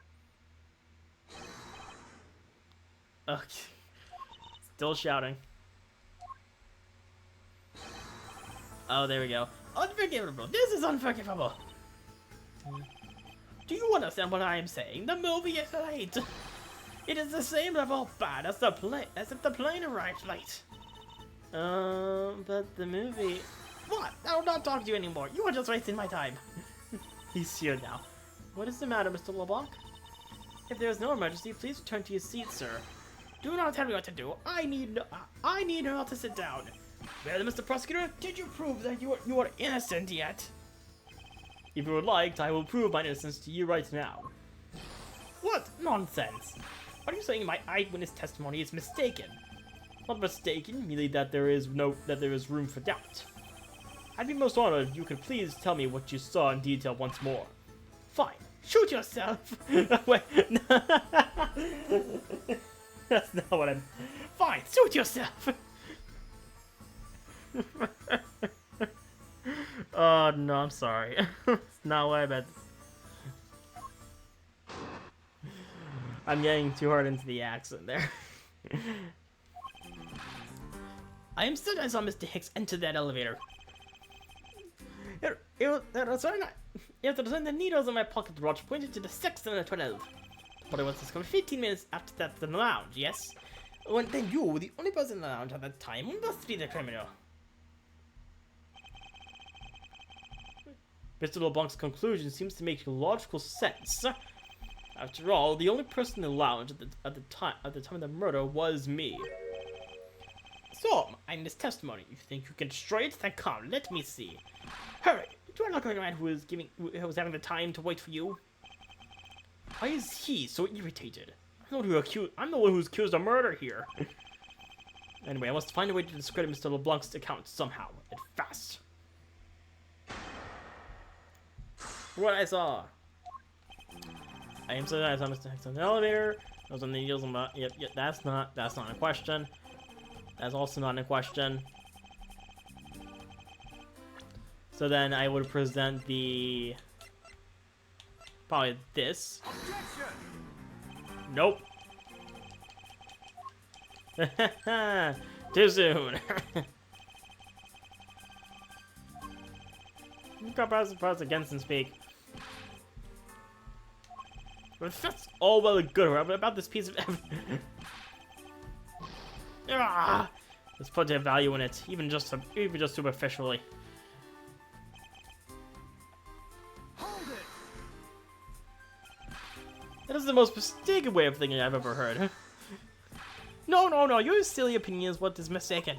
Okay. Still shouting. Oh, there we go. Unforgivable. This is unforgivable. Do you understand what I am saying? The movie is late. It is the same level of bad as if the plane arrived late. But the movie... What? I will not talk to you anymore. You are just wasting my time. He's here now. What is the matter, Mr. LeBlanc? If there is no emergency, please return to your seat, sir. Do not tell me what to do. I need her to sit down. Well, Mr. Prosecutor, did you prove that you are innocent yet? If you would like, I will prove my innocence to you right now. What nonsense! Are you saying my eyewitness testimony is mistaken? Not mistaken, merely that there is room for doubt. I'd be most honored if you could please tell me what you saw in detail once more. Fine. Shoot yourself! Wait. That's not what I'm... Fine, shoot yourself! Oh, no, I'm sorry. It's not what I meant. I'm getting too hard into the accent there. I am certain I saw Mr. Hicks enter that elevator. The needles in my pocket watch pointed to the 6th and the 12th. But it was discovered 15 minutes after that in the lounge, yes? Then you were the only person in the lounge at that time. Must be the criminal. Mr. LeBlanc's conclusion seems to make logical sense. After all, the only person in the lounge at the time of the murder was me. So, I need this testimony. You think you can destroy it? Then come, let me see. Hurry! Do I look like a man who was having the time to wait for you? Why is he so irritated? I'm the one who's accused of murder here. Anyway, I must find a way to discredit Mr. LeBlanc's account somehow, and fast. What I saw. I am certain I saw Mr. Hicks on the elevator. Those on the heels of yep, that's not a question. That's also not a question. So then I would present the probably this. Nope. Too soon. You can press against and speak. But that's all well and good about this piece of evidence. Let's put their value in it, even just superficially. That is the most mistaken way of thinking I've ever heard. No, your silly opinion is what is mistaken.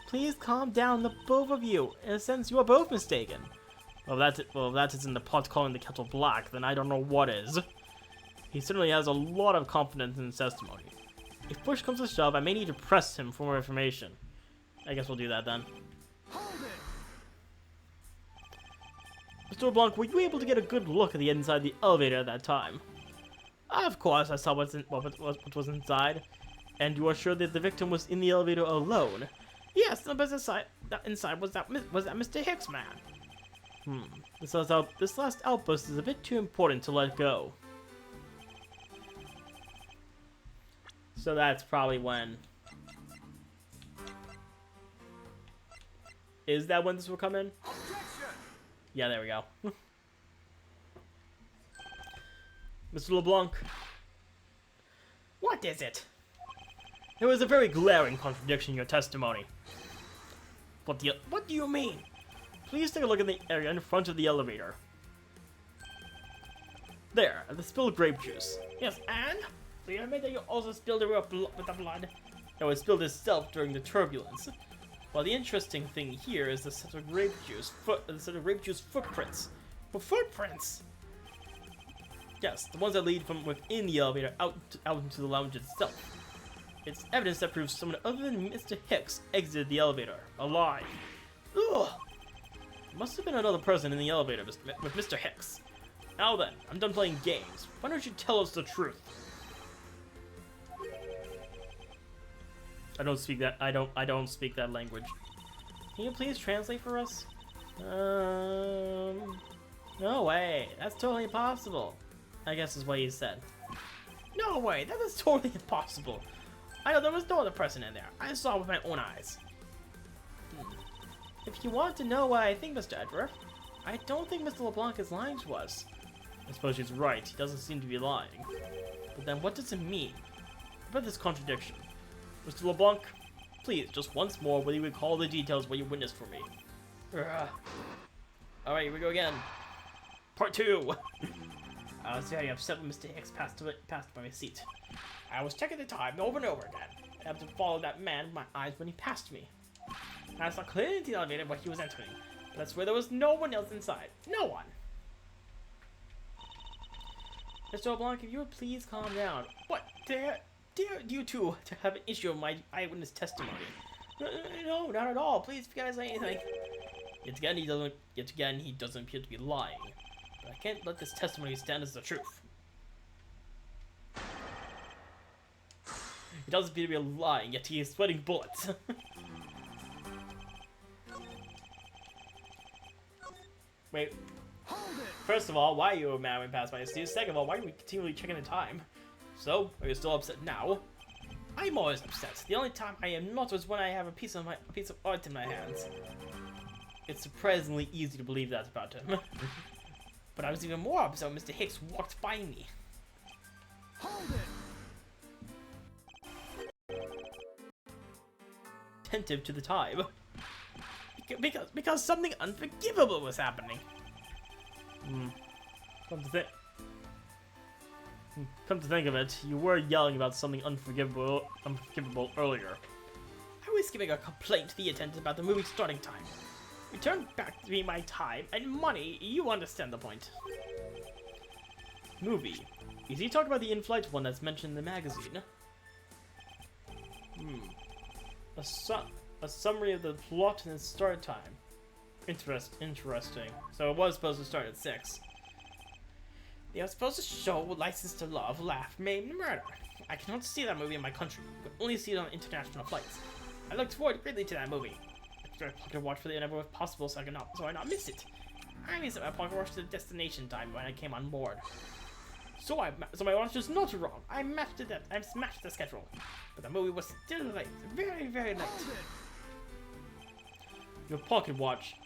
Please calm down, the both of you. In a sense, you are both mistaken. Well, if that isn't the pot calling the kettle black, then I don't know what is. He certainly has a lot of confidence in his testimony. If push comes to shove, I may need to press him for more information. I guess we'll do that then. Mr. LeBlanc, were you able to get a good look at the inside of the elevator at that time? Of course, I saw what was inside. And you are sure that the victim was in the elevator alone? Yes, the business side inside was that Mr. Hicks man. This last outburst is a bit too important to let go. So that's probably when. Is that when this will come in? Yeah, there we go. Mr. LeBlanc. What is it? There was a very glaring contradiction in your testimony. What do you mean? Please take a look at the area in front of the elevator. There, the spilled grape juice. Yes, and? So you admit that you also spilled it with the blood that was spilled itself during the turbulence. Well, the interesting thing here is the set of grape juice footprints. Well, footprints? Yes, the ones that lead from within the elevator out into the lounge itself. It's evidence that proves someone other than Mr. Hicks exited the elevator alive. Ugh! Must have been another person in the elevator with Mr. Hicks. Now then, I'm done playing games. Why don't you tell us the truth? I don't speak that language. Can you please translate for us? No way. That's totally impossible. I guess is what he said. No way. That is totally impossible. I know there was no other person in there. I saw it with my own eyes. If you want to know what I think, Mr. Edgeworth, I don't think Mr. LeBlanc is lying to us. I suppose she's right. He doesn't seem to be lying. But then what does it mean? What about this contradiction? Mr. LeBlanc, please, just once more, will you recall the details of what you witnessed for me? Alright, here we go again. Part 2! I was very upset when Mr. Hicks passed by my seat. I was checking the time over and over again. I had to follow that man with my eyes when he passed me. I saw clearly into the elevator where he was entering, but that's where there was no one else inside. No one! Mr. LeBlanc, if you would please calm down. What? Dare you two to have an issue with my eyewitness testimony? No, not at all. Please, if you guys say anything. Yet again, he doesn't appear to be lying. But I can't let this testimony stand as the truth. He doesn't appear to be lying, yet he is sweating bullets. Wait. First of all, why are you mad when passed by his seat? Second of all, why are we continually checking the time? So, are you still upset now? I'm always upset. The only time I am not is when I have a piece of art in my hands. It's surprisingly easy to believe that about him. But I was even more upset when Mr. Hicks walked by me. Attentive to the time. Because something unforgivable was happening. Come to think of it, you were yelling about something unforgivable earlier. I was giving a complaint to the attendant about the movie starting time. Return back to me my time and money, you understand the point. Movie. Is he talking about the in-flight one that's mentioned in the magazine? A summary of the plot and its start time. Interesting. So it was supposed to start at 6. They are supposed to show License to Love, Laugh, Maim, and Murder. I cannot see that movie in my country, but only see it on international flights. I looked forward greatly to that movie. I pocket watch for the whenever possible so I not miss it. I missed my pocket watch to the destination time when I came on board. So my watch was not wrong. I smashed the schedule, but the movie was still late, very, very late. Your pocket watch.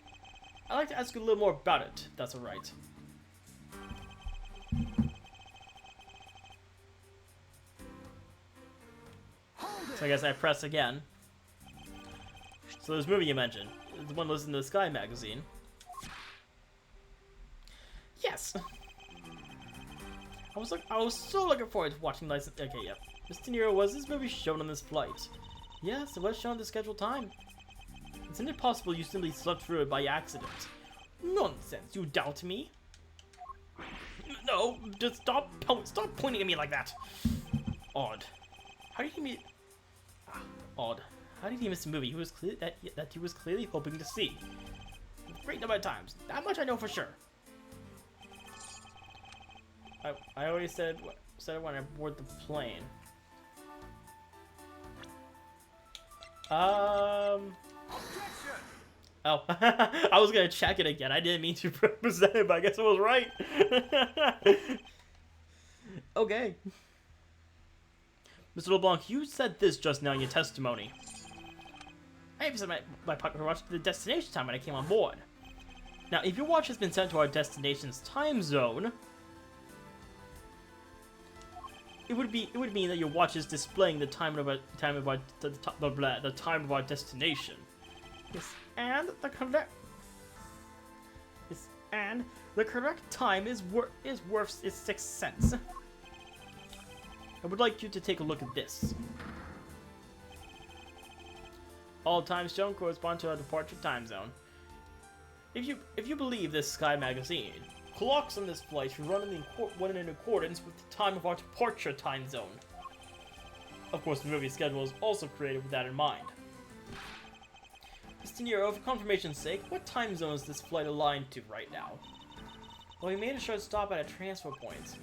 I'd like to ask you a little more about it. If that's alright. So I guess I press again. So this movie you mentioned, the one listed in the Sky magazine. Yes. I was so looking forward to watching License. Okay, yep. Mr. Nero, was this movie shown on this flight? Yes, it was shown at the scheduled time. Isn't it possible you simply slept through it by accident? Nonsense! You doubt me? No, just stop pointing at me like that. Odd. How did he miss? Odd. How did he miss a movie that he was clearly hoping to see? A great number of times. That much I know for sure. I already said it when I board the plane. Oh, I was gonna check it again. I didn't mean to represent it, but I guess I was right. Okay. Mr. LeBlanc, you said this just now in your testimony. I have set my pocket watch to the destination time when I came on board. Now, if your watch has been sent to our destination's time zone, it would mean that your watch is displaying the time of our destination. Yes, and the correct time is worth 6 cents. I would like you to take a look at this. All times shown correspond to our departure time zone. If you believe this Sky magazine, clocks on this flight should run in accordance with the time of our departure time zone. Of course, the movie schedule is also created with that in mind. Mr. Nero, for confirmation's sake, what time zone is this flight aligned to right now? Well, we made a short stop at a transfer point.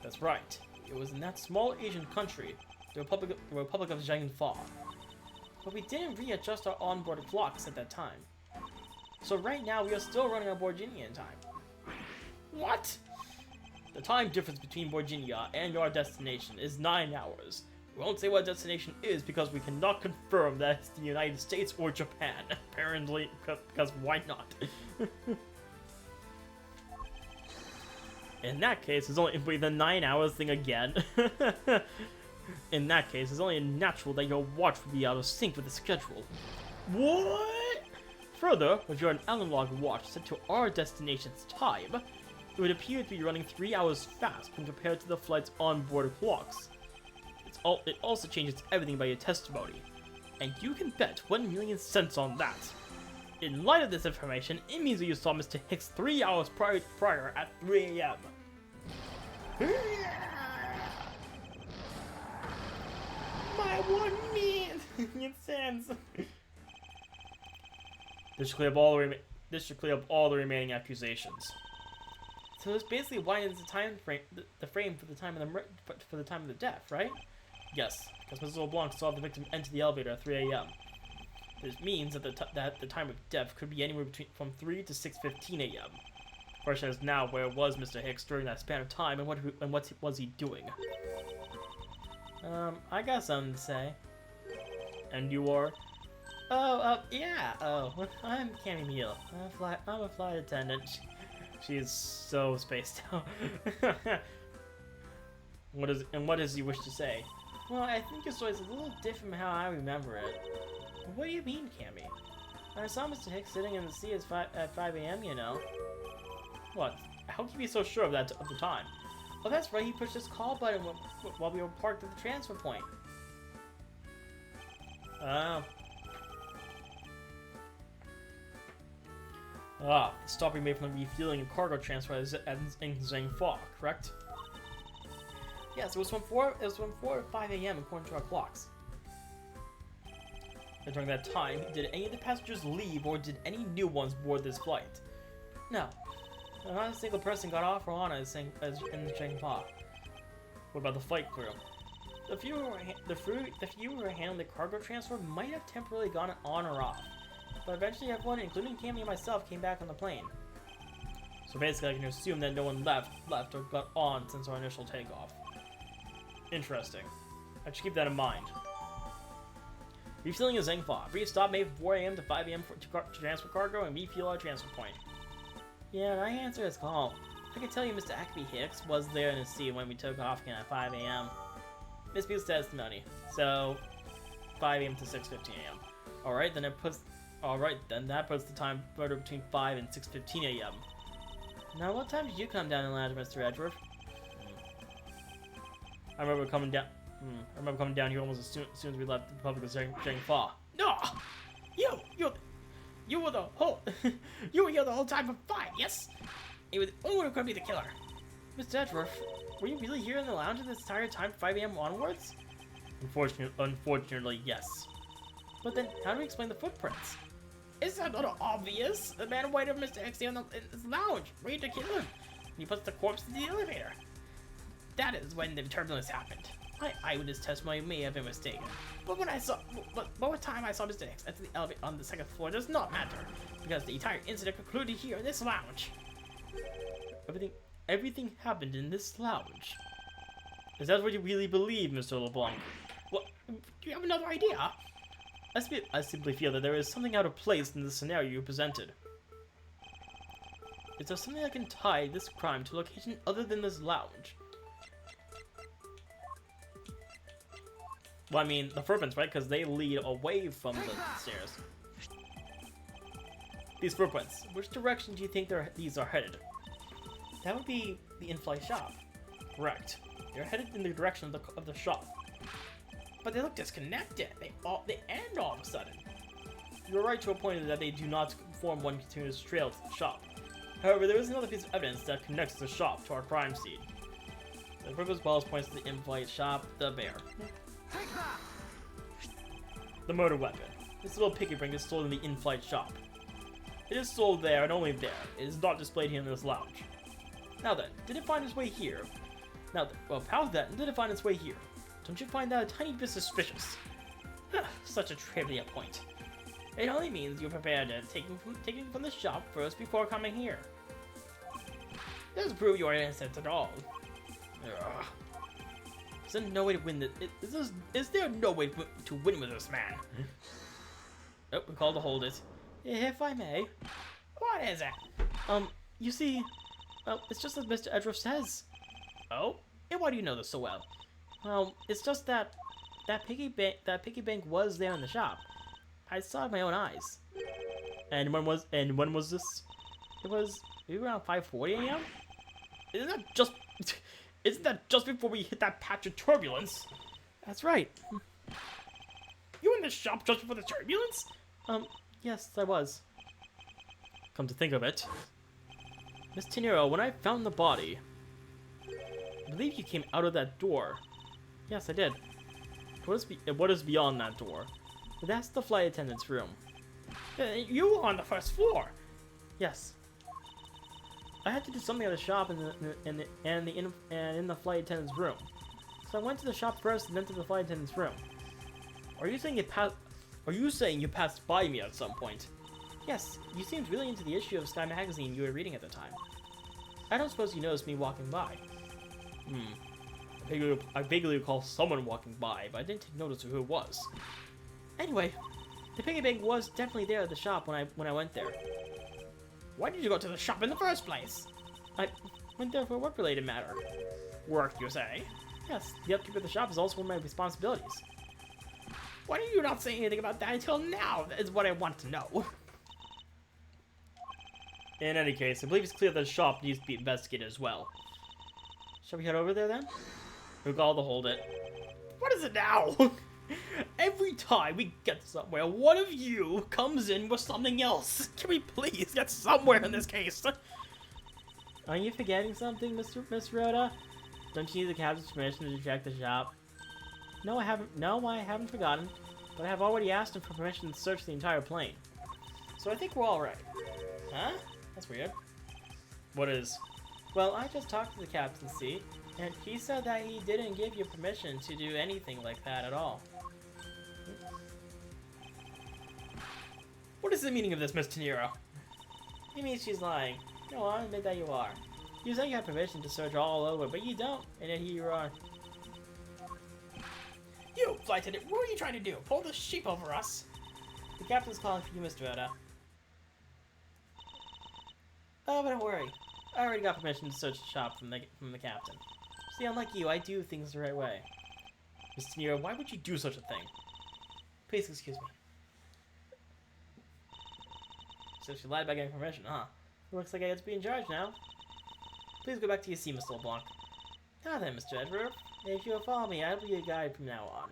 That's right. It was in that small Asian country, the Republic of Jiangfa. But we didn't readjust our onboard clocks at that time. So right now, we are still running on Borginian time. What? The time difference between Borginia and your destination is 9 hours. We won't say what destination is because we cannot confirm that it's the United States or Japan. Apparently, because why not? In that case, it's only the 9 hours thing again. In that case, it's only natural that your watch would be out of sync with the schedule. What? Further, if you're an analog watch set to our destination's time, it would appear to be running 3 hours fast when compared to the flight's onboard clocks. It also changes everything by your testimony, and you can bet 1,000,000 cents on that. In light of this information, it means that you saw Mr. Hicks 3 hours prior at 3 a.m. My 1,000,000 cents. This should clear up all the remaining accusations. So this basically widens the time frame, the frame for the time of the death, right? Yes, because Mrs. LeBlanc saw the victim enter the elevator at 3 a.m. This means that the time of death could be anywhere from 3 to 6:15 a.m. The question is now, where was Mr. Hicks during that span of time, and what was he doing? I got something to say. And you are? Yeah. I'm Cammy Meal. I'm a flight attendant. She's so spaced out. What does he wish to say? Well, I think your story's a little different from how I remember it. What do you mean, Cammy? I saw Mr. Hicks sitting in the sea at 5 a.m., you know. What? how can you be so sure of that at the time? Oh, that's right, he pushed his call button while we were parked at the transfer point. The stop we made from the refueling and cargo transfer is in Zhengfa, correct? Yes, it was from 4 to 5 a.m. according to our clocks. And during that time, did any of the passengers leave or did any new ones board this flight? No. Not a single person got off or on in Zhengfa. What about the flight crew? The few who were handling the cargo transfer might have temporarily gone on or off. But eventually everyone, including Cammy and myself, came back on the plane. So basically I can assume that no one left or got on since our initial takeoff. Interesting. I should keep that in mind. Refueling is Zhengfa. Brief stop made from 4 a.m. to 5 a.m. to transfer cargo and refuel our transfer point. Yeah, I answered his call. I can tell you Mr. Acme Hicks was there in the seat when we took off again at 5 a.m. Miss B's testimony. So, 5 a.m. to 6:15 a.m. Alright, then that puts the time further between 5 and 6:15 a.m. Now, what time did you come down and land, Mr. Edgeworth? I remember coming down here almost as soon as we left the Republic of Zhengfa. No! You were the whole you were here the whole time for 5, yes? It was only could be the killer. Mr. Edgeworth, were you really here in the lounge this entire time, 5 a.m. onwards? Unfortunately, yes. But then, how do we explain the footprints? Is that not obvious? The man waited for Mr. X in his lounge, ready to kill him. He puts the corpse in the elevator. That is when the turbulence happened. My eyewitness testimony may have been mistaken, but what time I saw Mr. X enter the elevator on the 2nd floor does not matter, because the entire incident concluded here in this lounge. Everything happened in this lounge. Is that what you really believe, Mr. LeBlanc? What? Do you have another idea? I simply feel that there is something out of place in the scenario you presented. Is there something that can tie this crime to a location other than this lounge? Well, I mean, the footprints, right? Because they lead away from the stairs. These footprints, which direction do you think these are headed? That would be the in-flight shop. Correct. They're headed in the direction of the shop. But they look disconnected. They end all of a sudden. You're right to a point that they do not form one continuous trail to the shop. However, there is another piece of evidence that connects the shop to our crime scene. The purpose balls points to the in-flight shop, the bear. The motor weapon. This little piggy bank is sold in the in-flight shop. It is sold there and only there. It is not displayed here in this lounge. Now then, did it find its way here? How then did it find its way here? Don't you find that a tiny bit suspicious? Such a trivia point. It only means you're prepared to taking from the shop first before coming here. It doesn't prove you are innocent at all. Is there no way to win this? Is there no way to win with this man? Oh, we called to hold it. If I may. What is it? You see, well, it's just as Mr. Edgeworth says. Oh? And why do you know this so well? Well, it's just that piggy bank was there in the shop. I saw it with my own eyes. And when was this? It was maybe around 5:40 a.m. Isn't that just before we hit that patch of turbulence? That's right. You were in the shop just before the turbulence? Yes, I was. Come to think of it, Miss Tenero, when I found the body, I believe you came out of that door. Yes, I did. What is beyond that door? That's the flight attendant's room. You were on the first floor. Yes. I had to do something at the shop and in the flight attendant's room. So I went to the shop first and then to the flight attendant's room. Are you saying you passed by me at some point? Yes, you seemed really into the issue of Sky Magazine you were reading at the time. I don't suppose you noticed me walking by. I vaguely recall someone walking by, but I didn't take notice of who it was. Anyway, the piggy bank was definitely there at the shop when I went there. Why did you go to the shop in the first place? I went there for a work-related matter. Work, you say? Yes, the upkeep of the shop is also one of my responsibilities. Why did you not say anything about that until now? That is what I want to know. In any case, I believe it's clear that the shop needs to be investigated as well. Shall we head over there then? We'll all to hold it. What is it now? Every time we get somewhere, one of you comes in with something else. Can we please get somewhere in this case? Are you forgetting something, Miss Rhoda? Don't you need the captain's permission to check the shop? No, I haven't. No, I haven't forgotten. But I have already asked him for permission to search the entire plane. So I think we're all right. Huh? That's weird. What is? Well, I just talked to the captain's seat, and he said that he didn't give you permission to do anything like that at all. What is the meaning of this, Miss Teniro? He means she's lying. Go on, admit that you are. You said you had permission to search all over, but you don't, and yet here you are. You, flight attendant, what are you trying to do? Pull the sheep over us? The captain's calling for you, Mr. Oda. Oh, but don't worry. I already got permission to search the shop from the captain. See, unlike you, I do things the right way. Mr. Nero, why would you do such a thing? Please excuse me. So she lied about getting permission, huh? It looks like I get to be in charge now. Please go back to your seat, Mr. LeBlanc. Now then, Mr. Edgeworth, if you'll follow me, I'll be your guide from now on.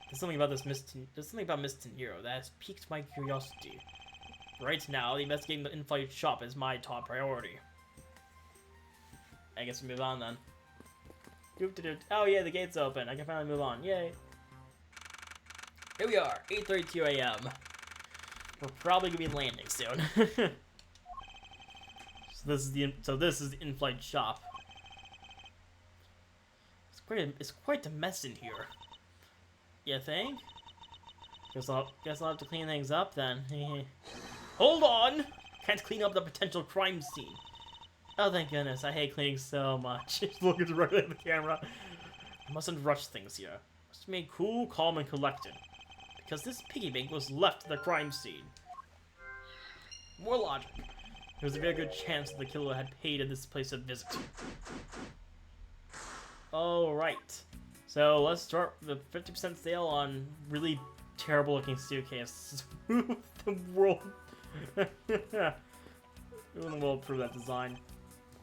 There's something about Miss Teniro that has piqued my curiosity. Right now, investigating the in-flight shop is my top priority. I guess we move on then. Oh yeah, the gate's open. I can finally move on. Yay. Here we are, 8:32 a.m. We're probably gonna be landing soon. So this is the in-flight shop. It's quite a mess in here. You think? Guess I'll have to clean things up then. Hold on! Can't clean up the potential crime scene. Oh, thank goodness. I hate cleaning so much. Just looking directly at the camera. I mustn't rush things here. Must remain cool, calm, and collected. Because this piggy bank was left at the crime scene. More logic. There's a very good chance that the killer had paid in this place a visit. Alright. So let's start the 50% sale on really terrible looking suitcases. The world. Who in the world approved that design?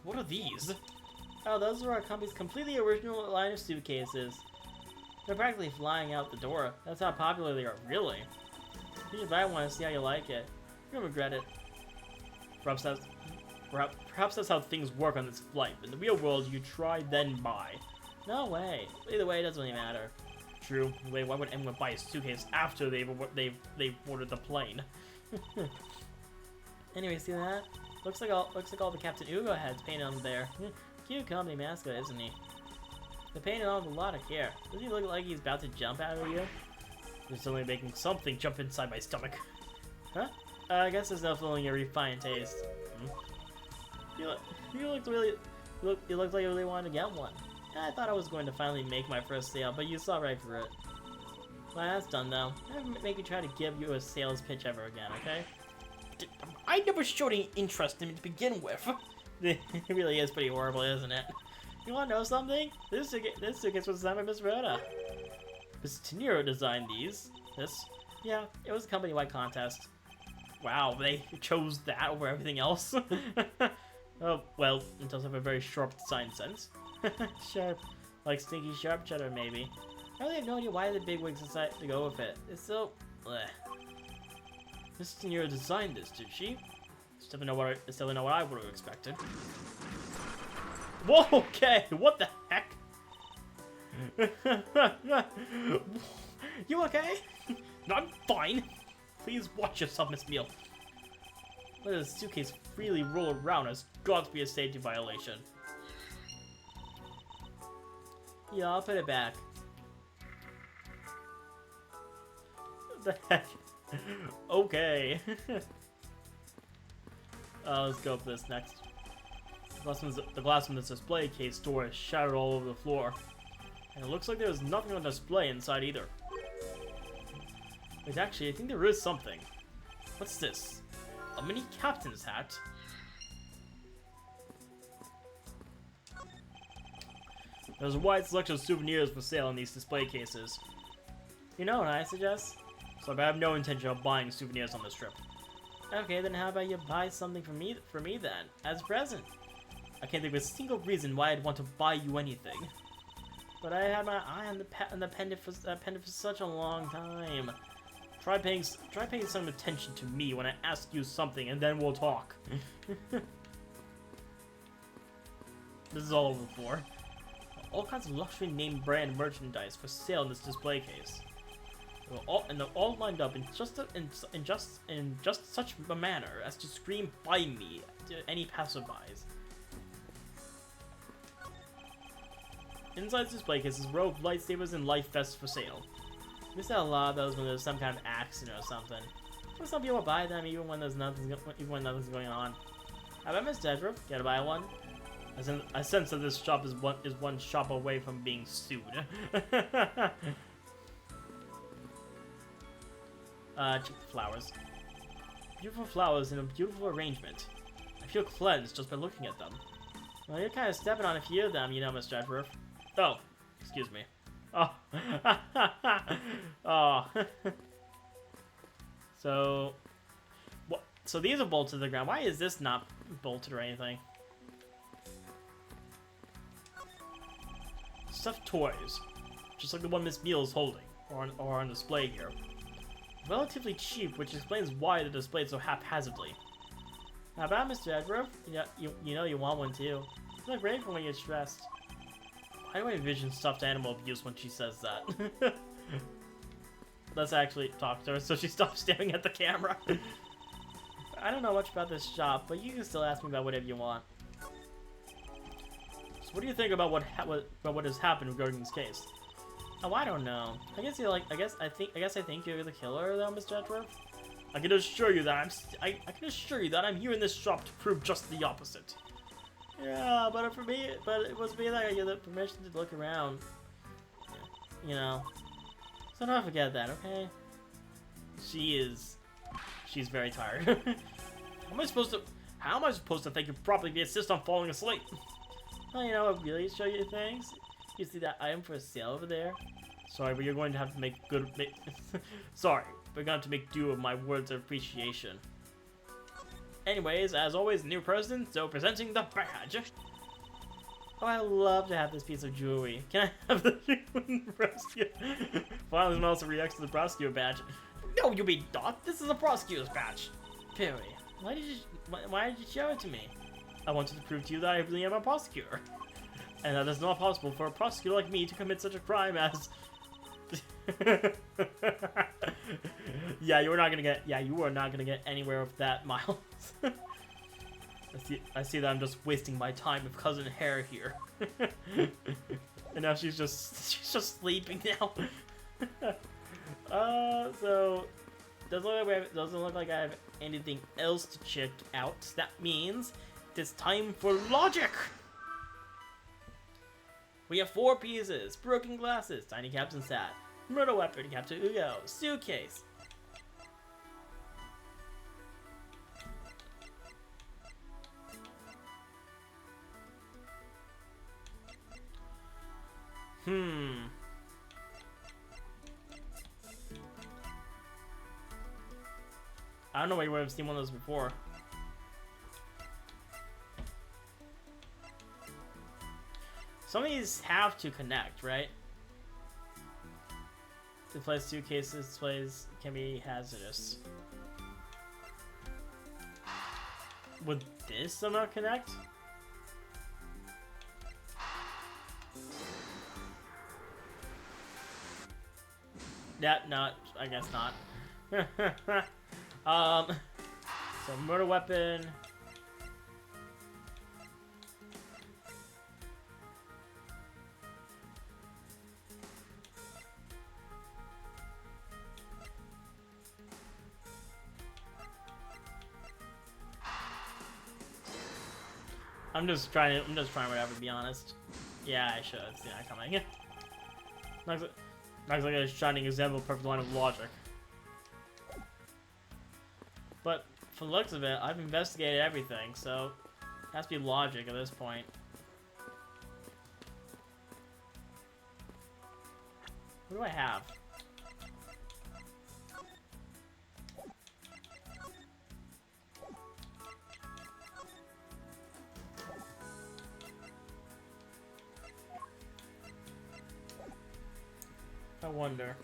What are these? Oh, those are our company's completely original line of suitcases. They're practically flying out the door. That's how popular they are, really. You should buy one to see how you like it. You'll regret it. Perhaps that's how things work on this flight. In the real world, you try, then buy. No way. Either way, it doesn't really matter. True. Wait, why would anyone buy a suitcase after they've boarded the plane? Anyway, see that? Looks like all the Captain Ugo heads painted on there. Cute company mascot, isn't he? They painted on with a lot of care. Does he look like he's about to jump out of you? There's certainly making something jump inside my stomach. Huh? I guess there's no fooling your refined taste. You looked like you really wanted to get one. I thought I was going to finally make my first sale, but you saw right through it. Well, that's done though. Never make me try to give you a sales pitch ever again, okay? I never showed any interest in it to begin with. It really is pretty horrible, isn't it? You want to know something? This suitcase was designed by Miss Rhoda. Miss Teniro designed these. Yeah, it was a company-wide contest. Wow, they chose that over everything else? Oh, well, it does have a very sharp design sense. Sharp. Like stinky sharp cheddar, maybe. I really have no idea why the bigwigs decided to go with it. It's so... bleh. Miss Teniro designed this, did she? Still not what I would have expected. Whoa, okay, what the heck? You okay? No, I'm fine. Please watch yourself, Miss Meal. Let the suitcase freely roll around has got to be a safety violation. Yeah, I'll put it back. What the heck? Okay. Let's go for this next. The glass from this display case door is shattered all over the floor. And it looks like there's nothing on display inside either. Wait, actually, I think there is something. What's this? A mini captain's hat? There's a wide selection of souvenirs for sale in these display cases. You know what I suggest? So I have no intention of buying souvenirs on this trip. Okay, then how about you buy something for me then, as a present? I can't think of a single reason why I'd want to buy you anything. But I had my eye on the pendant for such a long time. Try paying some attention to me when I ask you something, and then we'll talk. This is all over the floor. All kinds of luxury name brand merchandise for sale in this display case. They're all lined up in just such a manner as to scream "Buy me" to any passerbys. Inside this display case is a row of lightsabers and life vests for sale. Missed out a lot of those when there's some kind of accident or something. But some people buy them even when nothing's going on. How about Mr. Edgeworth? Gotta buy one? I sense that this shop is one shop away from being sued. Check the flowers. Beautiful flowers in a beautiful arrangement. I feel cleansed just by looking at them. Well, you're kind of stepping on a few of them, you know, Mr. Edgeworth. Oh, excuse me. Oh. Oh. So, what? So these are bolted to the ground. Why is this not bolted or anything? Stuffed toys, just like the one Miss Meal is holding, or on display here. Relatively cheap, which explains why they're displayed so haphazardly. How about Mr. Edgeworth? Yeah, you know you want one too. You look great for when you're stressed. Why do I envision stuffed animal abuse when she says that? Let's actually talk to her so she stops staring at the camera. I don't know much about this shop, but you can still ask me about whatever you want. So what do you think about what has happened regarding this case? Oh, I don't know. I guess I think you're the killer, though, Mr. Edgeworth. I can assure you that I'm here in this shop to prove just the opposite. Yeah, but it was me that I gave the permission to look around. You know. So don't forget that, okay? She's very tired. How am I supposed to think you properly if you insist on falling asleep? Well, you know what really show you things? You see that item for sale over there? Sorry, but you're going to have to make Sorry, we're going to have to make do of my words of appreciation. Anyways, as always, new president, so presenting the badge. Oh, I love to have this piece of jewelry. Can I have the Prosecutor? Finally, someone also reacts to the Prosecutor badge. No, you mean not. This is a Prosecutor's badge. Perry, why did you show it to me? I wanted to prove to you that I really am a prosecutor. And that it's not possible for a prosecutor like me to commit such a crime as... Yeah, you are not gonna get anywhere with that, Miles. I see that I'm just wasting my time with Cousin Hare here. And now she's just sleeping now. So doesn't look like I have anything else to check out. That means it's time for logic. We have 4 pieces: broken glasses, tiny Captain Sat, murder weapon, Captain Ugo, suitcase. I don't know where you would have seen one of those before. Some of these have to connect, right? Display suitcases, displays can be hazardous. Would this somehow connect? Yeah, no, I guess not. So murder weapon. I'm just trying whatever, to be honest. Yeah, I should see that coming. Looks like a shining example of perfect line of logic. But from the looks of it, I've investigated everything, so it has to be logic at this point. What do I have? I wonder.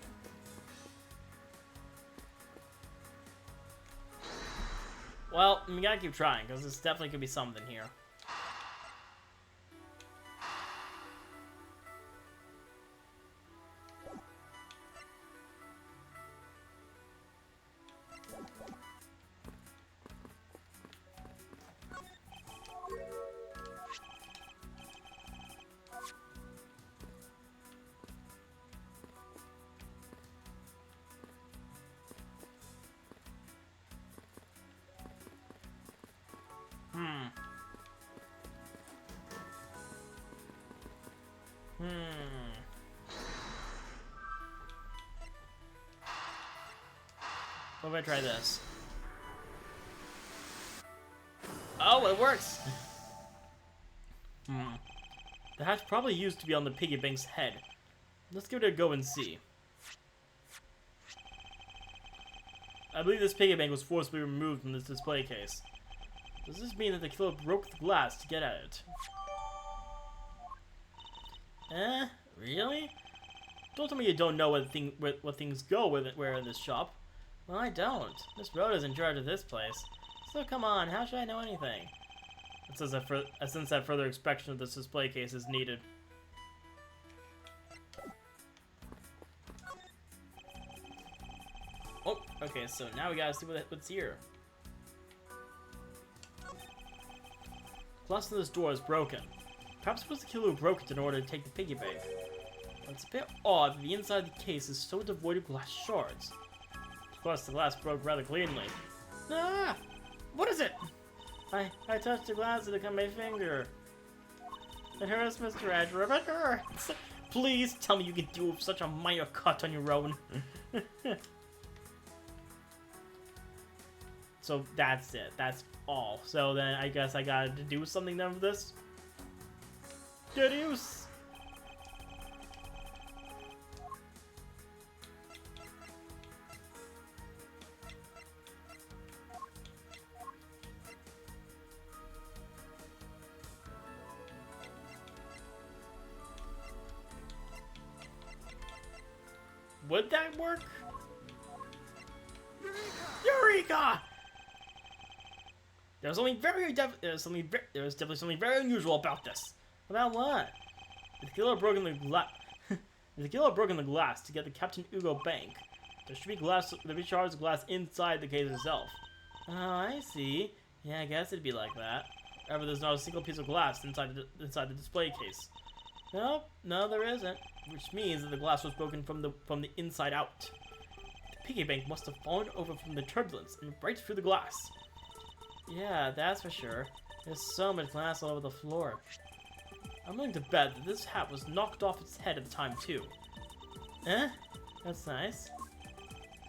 Well, we gotta keep trying, because this definitely could be something here. What if I try this? Oh, it works! The hatch probably used to be on the piggy bank's head. Let's give it a go and see. I believe this piggy bank was forcibly removed from this display case. Does this mean that the killer broke the glass to get at it? Really? Don't tell me you don't know what things go with it where in this shop. Well, I don't. Miss Rhoda's in charge of this place. So come on, how should I know anything? It says that since that further inspection of this display case is needed. Oh, okay, so now we gotta see what's here. Glass in this door is broken. Perhaps it was the killer who broke it in order to take the piggy bank. But it's a bit odd that the inside of the case is so devoid of glass shards. Of course, the glass broke rather cleanly. Ah! What is it? I touched the glass and it cut my finger. It hurts, Mr. Edgeworth. It hurts. Please tell me you can deal with such a minor cut on your own. So that's it. That's all. So then I guess I gotta do something then with this. Deduce. Would that work? Eureka! There was definitely something very unusual about this. About what? The killer broke in the glass to get the Captain Ugo bank. There should be shards of glass inside the case itself. Oh, I see. Yeah, I guess it'd be like that. However, there's not a single piece of glass inside the display case. Nope, no, there isn't. Which means that the glass was broken from the inside out. The piggy bank must have fallen over from the turbulence and right through the glass. Yeah, that's for sure. There's so much glass all over the floor. I'm willing to bet that this hat was knocked off its head at the time too. That's nice.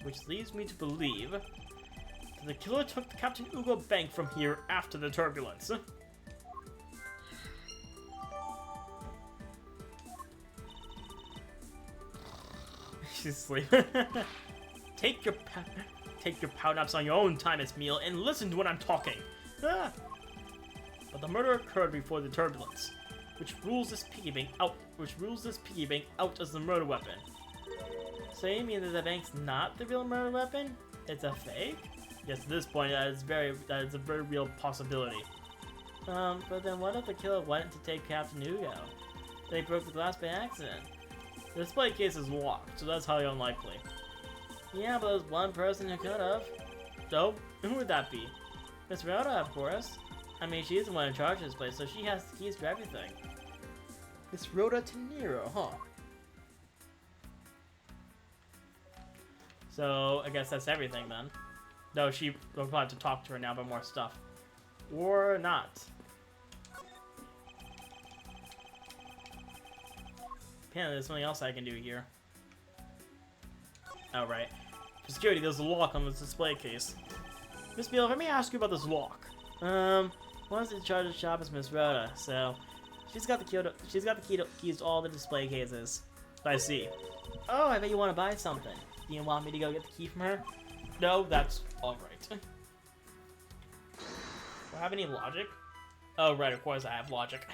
Which leads me to believe that the killer took the Captain Ugo bank from here after the turbulence. She's asleep. Take your power naps on your own time, Miss Meal, and listen to when I'm talking. But the murder occurred before the turbulence, which rules this piggy bank out as the murder weapon. So you mean that the bank's not the real murder weapon? It's a fake? Yes, at this point, that is a very real possibility. But then what if the killer wanted to take Captain Ugo? They broke the glass by accident. The display case is locked, so that's highly unlikely. Yeah, but there's one person who could have. So, who would that be? Miss Rhoda, of course. I mean, she's the one in charge of this place, so she has the keys for everything. Miss Rhoda Tenero, huh? So, I guess that's everything then. No, we'll probably have to talk to her now about more stuff. Or not. Apparently there's something else I can do here. Oh, right. For security, there's a lock on this display case. Miss Beale, let me ask you about this lock. One's in charge of the shop is Miss Rhoda, so she's got the keys to all the display cases. I see. Oh, I bet you want to buy something. Do you want me to go get the key from her? No, that's alright. Do I have any logic? Oh, right, of course I have logic.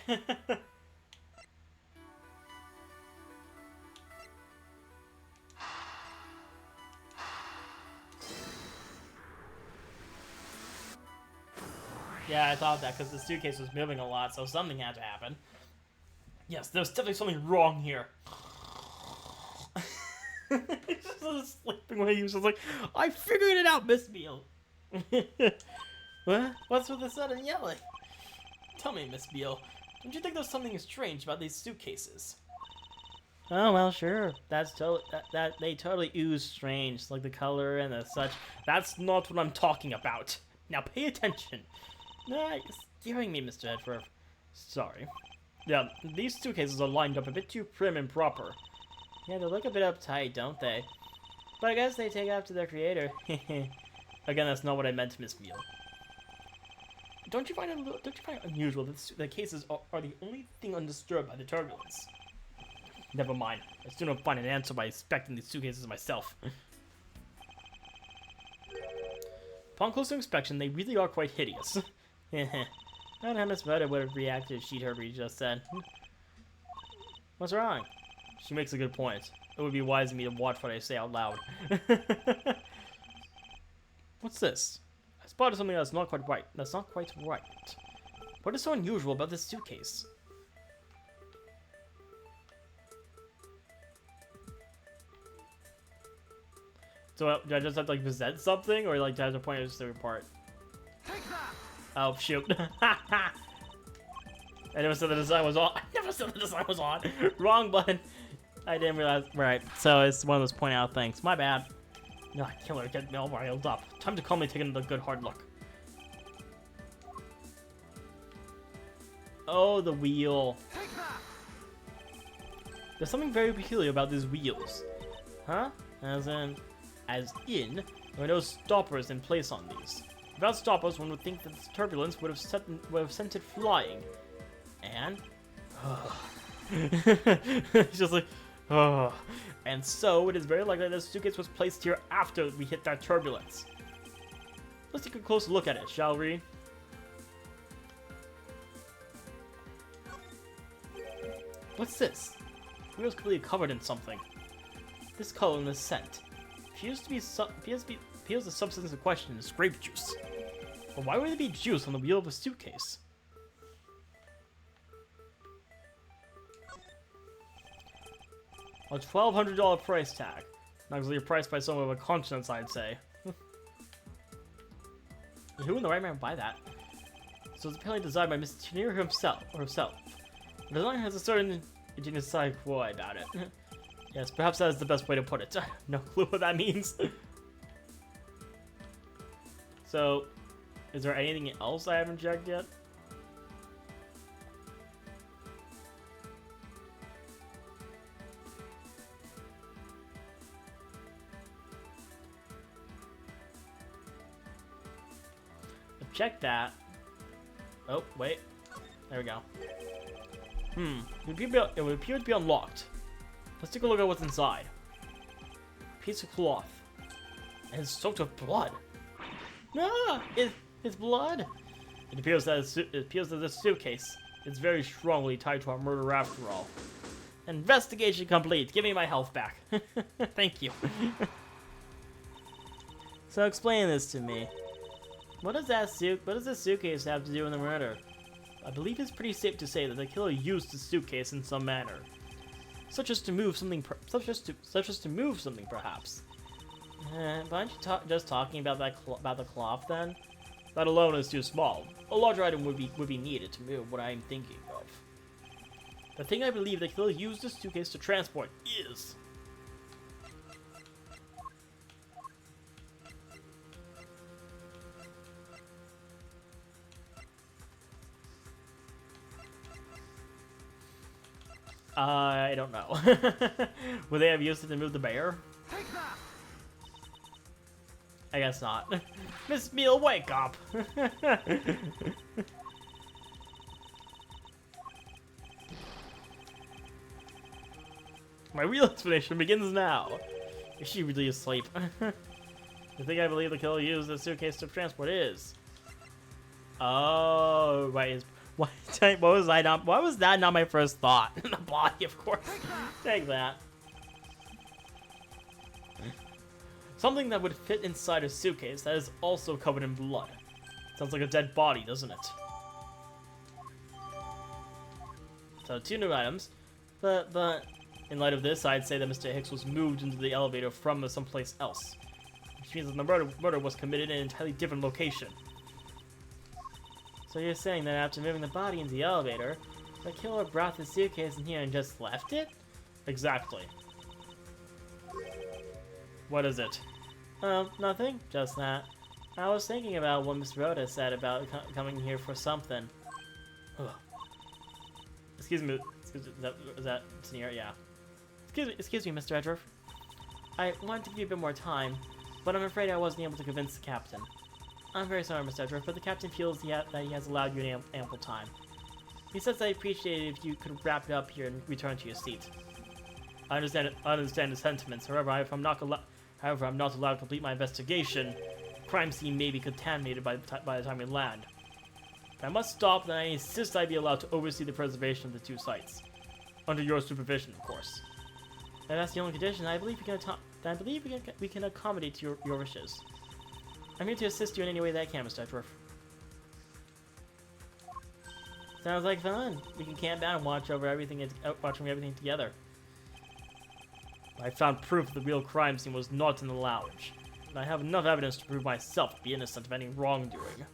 Yeah, I thought that because the suitcase was moving a lot, so something had to happen. Yes, there's definitely something wrong here. He's just sleeping when he was just like, I figured it out, Miss Beale. What? What's with the sudden yelling? Tell me, Miss Beale, don't you think there's something strange about these suitcases? Oh well, sure. That's that they totally ooze strange, like the color and the such. That's not what I'm talking about. Now pay attention. No, you're scaring me, Mr. Edgeworth. Sorry. Yeah, these suitcases are lined up a bit too prim and proper. Yeah, they look a bit uptight, don't they? But I guess they take after their creator. Again, that's not what I meant, Miss Beale. Don't you find it unusual that the cases are the only thing undisturbed by the turbulence? Never mind. I still don't find an answer by inspecting these suitcases myself. Upon closer inspection, they really are quite hideous. I don't know how Miss Murder would have reacted if she'd heard what you just said. What's wrong? She makes a good point. It would be wise of me to watch what I say out loud. What's this? I spotted something that's not quite right. That's not quite right. What is so unusual about this suitcase? So do I just have to like present something, or like do I have to point at just the part? Oh shoot! I never said the design was on. I never said the design was on. Wrong button. I didn't realize. Right. So it's one of those point out things. My bad. No, killer, get me all riled up. Time to calmly take another good hard look. Oh, the wheel. There's something very peculiar about these wheels. Huh? As in, there are no stoppers in place on these. Without stoppers, one would think that this turbulence would have sent it flying. And... It's just like... And so, it is very likely that this suitcase was placed here after we hit that turbulence. Let's take a closer look at it, shall we? What's this? The wheel's completely covered in something. This color and this scent. Appears the substance in question is grape juice. But why would there be juice on the wheel of a suitcase? A $1,200 price tag. Not exactly priced by someone with a conscience, I'd say. Who in the right man would buy that? So it's apparently designed by Mr. Tenier himself. The design has a certain ingenious side quo about it. Yes, perhaps that is the best way to put it. No clue what that means. So, is there anything else I haven't checked yet? I've checked that. Oh, wait. There we go. It would appear to be unlocked. Let's take a look at what's inside. Piece of cloth. And it's soaked with blood. Ah! It's blood! It appears that this suitcase is very strongly tied to our murder after all. Investigation complete. Give me my health back. Thank you. So explain this to me. What does this suitcase have to do with the murder? I believe it's pretty safe to say that the killer used the suitcase in some manner. Such as to move something, perhaps. But aren't you just talking about the cloth then? That alone is too small. A larger item would be needed to move what I am thinking of. The thing I believe the killer used the suitcase to transport is... I don't know. Would they have used it to move the bear? I guess not. Miss Beale, wake up! My real explanation begins now. Is she really asleep? The thing I believe the killer used the suitcase to transport is... Oh, right. Why was that not my first thought? The body, of course. Take that. Something that would fit inside a suitcase that is also covered in blood. Sounds like a dead body, doesn't it? So 2 new items, but in light of this, I'd say that Mr. Hicks was moved into the elevator from someplace else, which means that the murder was committed in an entirely different location. So you're saying that after moving the body into the elevator, the killer brought the suitcase in here and just left it? Exactly. What is it? Nothing. Just that. I was thinking about what Miss Rhoda said about coming here for something. Ugh. Excuse me. Is that Senior? Yeah. Excuse me, Mr. Edgeworth. I wanted to give you a bit more time, but I'm afraid I wasn't able to convince the captain. I'm very sorry, Mr. Edgeworth, but the captain feels that he has allowed you ample time. He says I'd appreciate it if you could wrap it up here and return to your seat. I understand his sentiments. However, if I'm not allowed to complete my investigation, the crime scene may be contaminated by the time we land. If I must stop, then I insist I be allowed to oversee the preservation of the 2 sites, under your supervision, of course. If that's the only condition, I believe we can accommodate your wishes. I'm here to assist you in any way that I can, Mr. Edgeworth. Sounds like fun. We can camp out and watching everything together. I found proof the real crime scene was not in the lounge, and I have enough evidence to prove myself to be innocent of any wrongdoing.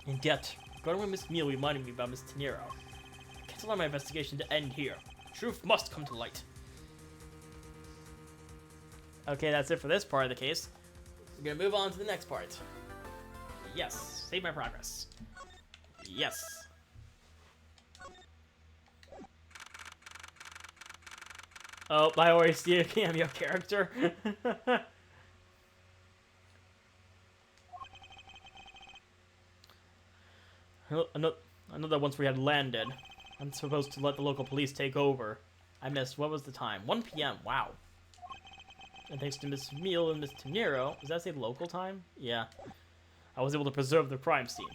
And yet, regarding what Miss Meal reminded me about Miss Tenero, I can't allow my investigation to end here. Truth must come to light. Okay, that's it for this part of the case. We're gonna move on to the next part. Yes, save my progress. Yes. Oh, I already see a cameo character. I know that once we had landed, I'm supposed to let the local police take over. I missed, what was the time? 1 p.m., wow. And thanks to Miss Meal and Miss Tenero, does that say local time? Yeah. I was able to preserve the crime scene.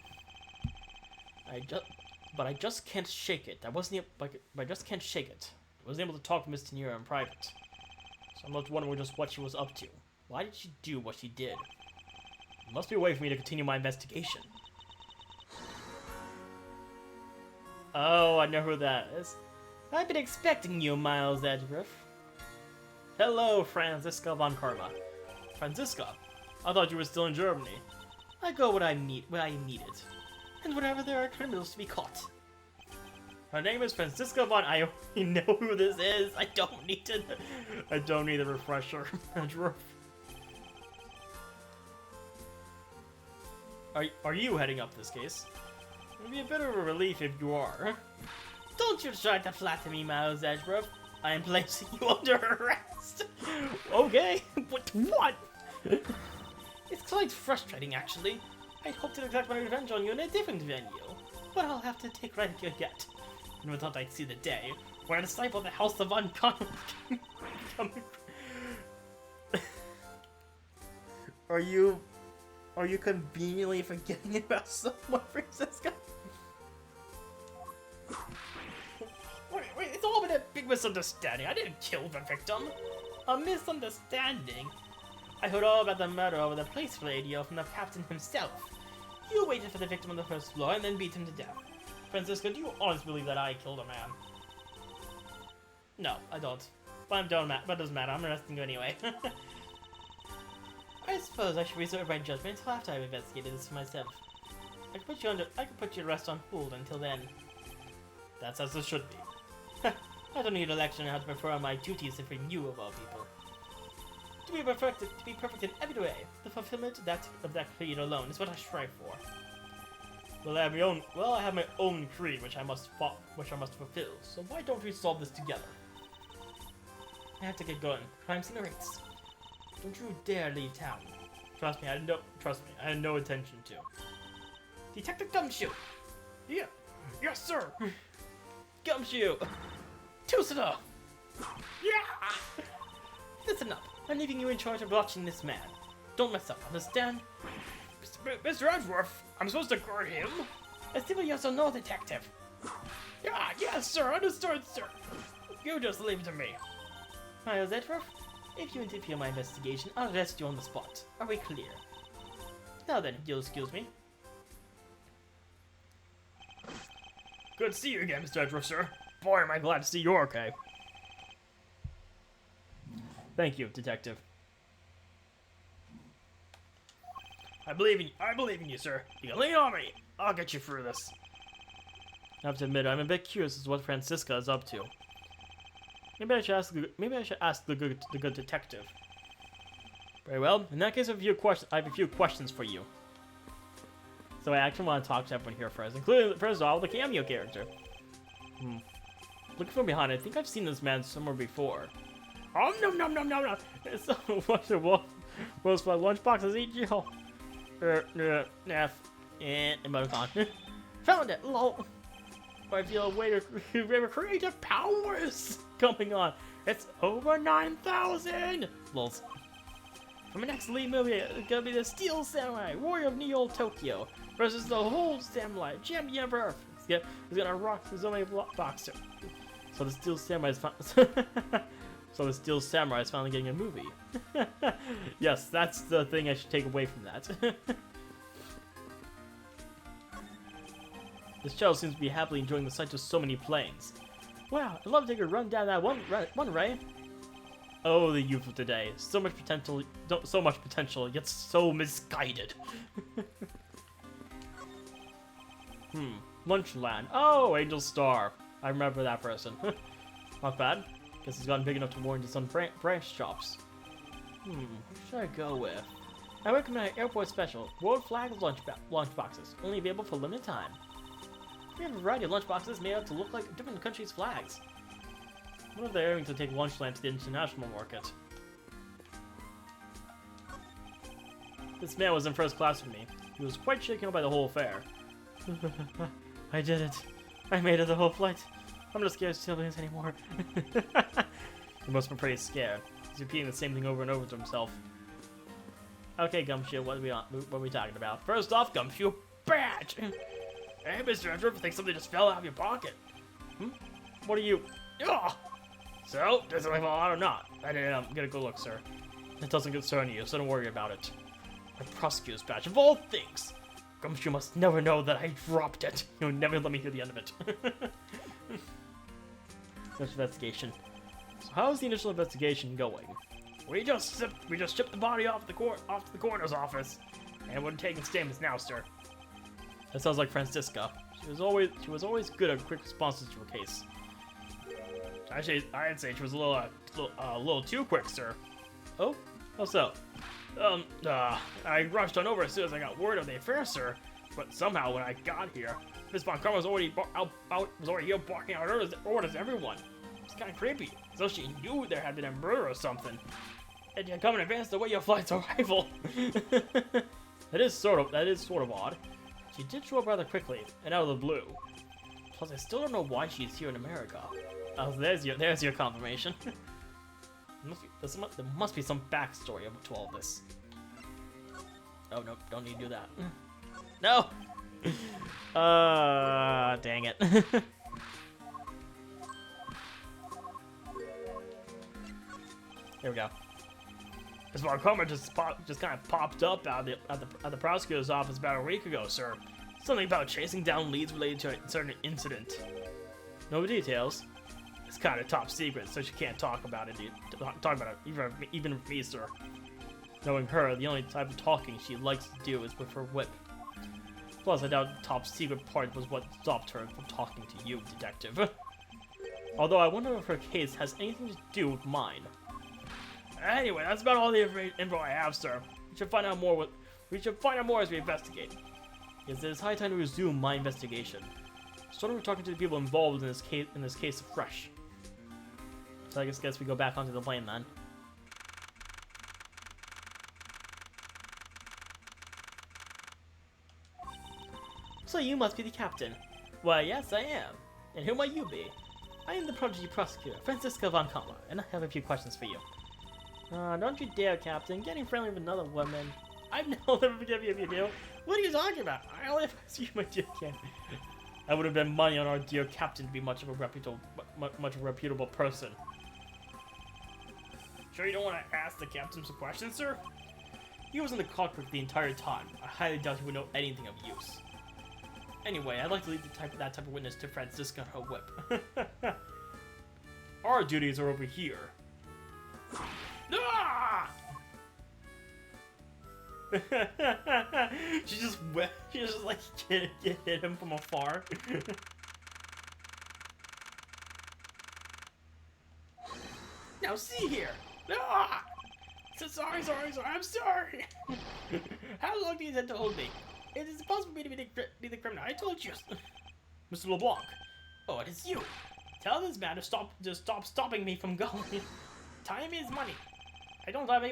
But I just can't shake it. I just can't shake it. I wasn't able to talk to Miss Tenero in private. So I'm left wondering just what she was up to. Why did she do what she did? It must be a way for me to continue my investigation. Oh, I know who that is. I've been expecting you, Miles Edgeworth. Hello, Franziska von Karma. Franziska, I thought you were still in Germany. I go when I needed, and whenever there are criminals to be caught. Her name is Franziska von. I already know who this is. I don't need a refresher. Edgeworth. Are you heading up this case? It'd be a bit of a relief if you are. Don't you try to flatter me, Miles Edgeworth. I am placing you under arrest. Okay. What? It's quite frustrating, actually. I'd hoped to exact my revenge on you in a different venue, but I'll have to take right at your gut. Never thought I'd see the day where a disciple of the House of Uncommon. Are you conveniently forgetting about someone, Francisca? Wait, it's all been a big misunderstanding. I didn't kill the victim. A misunderstanding? I heard all about the murder over the police radio from the captain himself. You waited for the victim on the first floor and then beat him to death. Francisco, do you honestly believe that I killed a man? No, I don't. But that doesn't matter. I'm arresting you anyway. I suppose I should reserve my judgment until after I've investigated this for myself. I could put your arrest on hold until then. That's as it should be. I don't need a lecture on how to perform my duties if I knew of all people. To be perfect in every way, the fulfillment of that creed alone is what I strive for. Well, I have my own creed which I must fulfill. So why don't we solve this together? I have to get going. Crime scene awaits. Don't you dare leave town. Trust me, I had no intention to. Detective Gumshoe! Yeah. Yes, sir! Gumshoe! Tusada! Yeah! Listen up. I'm leaving you in charge of watching this man. Don't mess up, understand? Mr. Edgeworth, I'm supposed to guard him? I still yes or no, detective. Yeah, yes, sir, understood, sir. You just leave it to me. Miles Edgeworth? If you interfere in my investigation, I'll arrest you on the spot. Are we clear? Now then, you'll excuse me. Good to see you again, Mr. Edgeworth, sir. Boy, am I glad to see you're okay. Thank you, Detective. I believe in you, sir. You can lean on me. I'll get you through this. I have to admit, I'm a bit curious as to what Francisca is up to. Maybe I should ask the good detective. Very well. In that case, I have a few questions for you. So I actually want to talk to everyone here first, including, first of all, the cameo character. Looking from behind, I think I've seen this man somewhere before. Oh, no. It's what the wolf's my lunchbox eat you. Emoticon. Found it, lol. I feel a way to creative powers coming on. It's over 9,000! Lols. For my next lead movie, it's gonna be the Steel Samurai, Warrior of Neo Tokyo, versus the whole Samurai, Champion of Earth. He's gonna rock his only boxer. So the Steel Samurai is finally getting a movie. Yes, that's the thing I should take away from that. This child seems to be happily enjoying the sight of so many planes. Wow, I'd love to take a run down that one, Ray. Oh, the youth of today. So much potential, yet so misguided. Lunchland. Oh, Angel Star. I remember that person. Not bad. Guess he's gotten big enough to warrant his own branch shops. What should I go with? I recommend an airport special. World flag lunch boxes. Only available for limited time. We have a variety of lunchboxes made out to look like different countries' flags. I wonder if they're aiming to take Lunchland to the international market. This man was in first class with me. He was quite shaken up by the whole affair. I did it. I made it the whole flight. I'm not scared of siblings anymore. He must have been pretty scared. He's repeating the same thing over and over to himself. Okay, Gumshoe, what are we talking about? First off, Gumshoe badge! Hey, Mr. Edgeworth, I think something just fell out of your pocket. What are you? Ugh. So, does it fall out or not? I didn't get a good look, sir. It doesn't concern you, so don't worry about it. My prosecutor's badge, of all things! Gumshoe must never know that I dropped it. He'll never let me hear the end of it. Investigation. So how's the initial investigation going? We just shipped the body off to the coroner's office, and we're taking statements now, sir. That sounds like Francisca. She was always good at quick responses to her case. Actually, I'd say she was a little too quick, sir. Oh? How so? I rushed on over as soon as I got word of the affair, sir. But somehow, when I got here, Miss Von Karma was already here barking out orders to everyone. It's kind of creepy, as though she knew there had been a murder or something. And you come in advance to wait your flight's arrival. That is sort of odd. She did show up rather quickly and out of the blue. Plus, I still don't know why she's here in America. Oh, there's your confirmation. There must be some backstory to all this. Oh no, don't need to do that. No. Dang it. Here we go. Miss Von Karma just kind of popped up at the prosecutor's office about a week ago, sir. Something about chasing down leads related to a certain incident. No details. It's kind of top secret, so she can't talk about it. Even with me, sir. Knowing her, the only type of talking she likes to do is with her whip. Plus, I doubt the top secret part was what stopped her from talking to you, detective. Although I wonder if her case has anything to do with mine. Anyway, that's about all the info I have, sir. We should find out more as we investigate. Yes, it is high time to resume my investigation. So we're talking to the people involved in this case afresh. So I guess we go back onto the plane then. So you must be the captain. Why, yes, I am. And who might you be? I am the prodigy prosecutor, Francisca Von Karma, and I have a few questions for you. Don't you dare, Captain. Getting friendly with another woman. I'd never forgive you if you do. What are you talking about? I only asked you, my dear Captain. I would have been money on our dear Captain to be much of a reputable person. Sure you don't want to ask the captain some questions, sir? He was in the cockpit the entire time. I highly doubt he would know anything of use. Anyway, I'd like to leave that type of witness to Francisca and her whip. Our duties are over here. Ah! She just like hit him from afar. Now see here. Ah! So sorry, I'm sorry. How long do you intend to hold me? It is impossible for me to be the criminal. I told you. Mr. LeBlanc. Oh, it is you. Tell this man to stop stopping me from going. Time is money. I don't have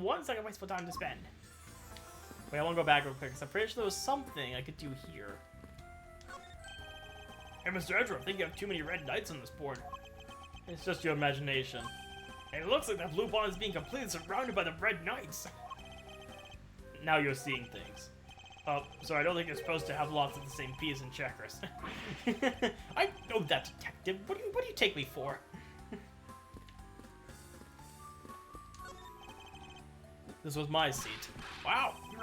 1 second wasteful time to spend. Wait, I want to go back real quick, because I'm pretty sure there was something I could do here. Hey, Mr. Edgeworth, I think you have too many red knights on this board. It's just your imagination. And it looks like that blue pawn is being completely surrounded by the red knights. Now you're seeing things. Oh, sorry, I don't think you're supposed to have lots of the same peas and checkers. I know that, detective. What do you take me for? This was my seat. Wow, you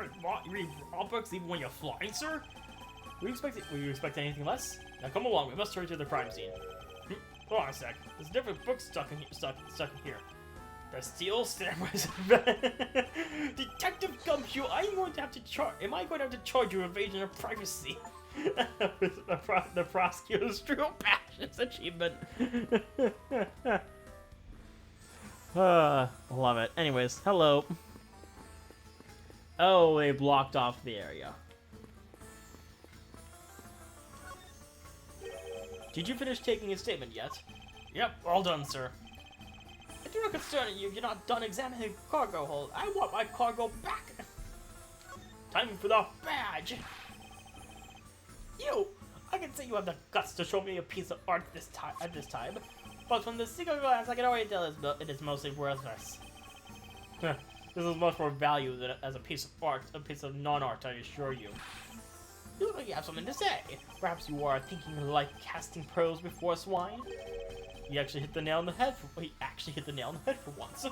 read law books even when you're flying, sir? Were you expecting anything less? Now come along, we must hurry to the crime scene. Hold on a sec. There's different books stuck in here. Bastille, Stammers. Detective Gumshoe, am I going to have to charge you evasion of privacy? the prosecutor's true passions achievement. Love it. Anyways, hello. Oh, they blocked off the area. Did you finish taking his statement yet? Yep, all done, sir. I do not concern you if you're not done examining the cargo hold. I want my cargo back. Time for the badge. I can say you have the guts to show me a piece of art at this time, but from the single glance, I can already tell it is mostly worthless. This is much more value than as a piece of art, a piece of non-art, I assure you. You look like you have something to say. Perhaps you are thinking like casting pearls before swine? He actually hit the nail on the head for once.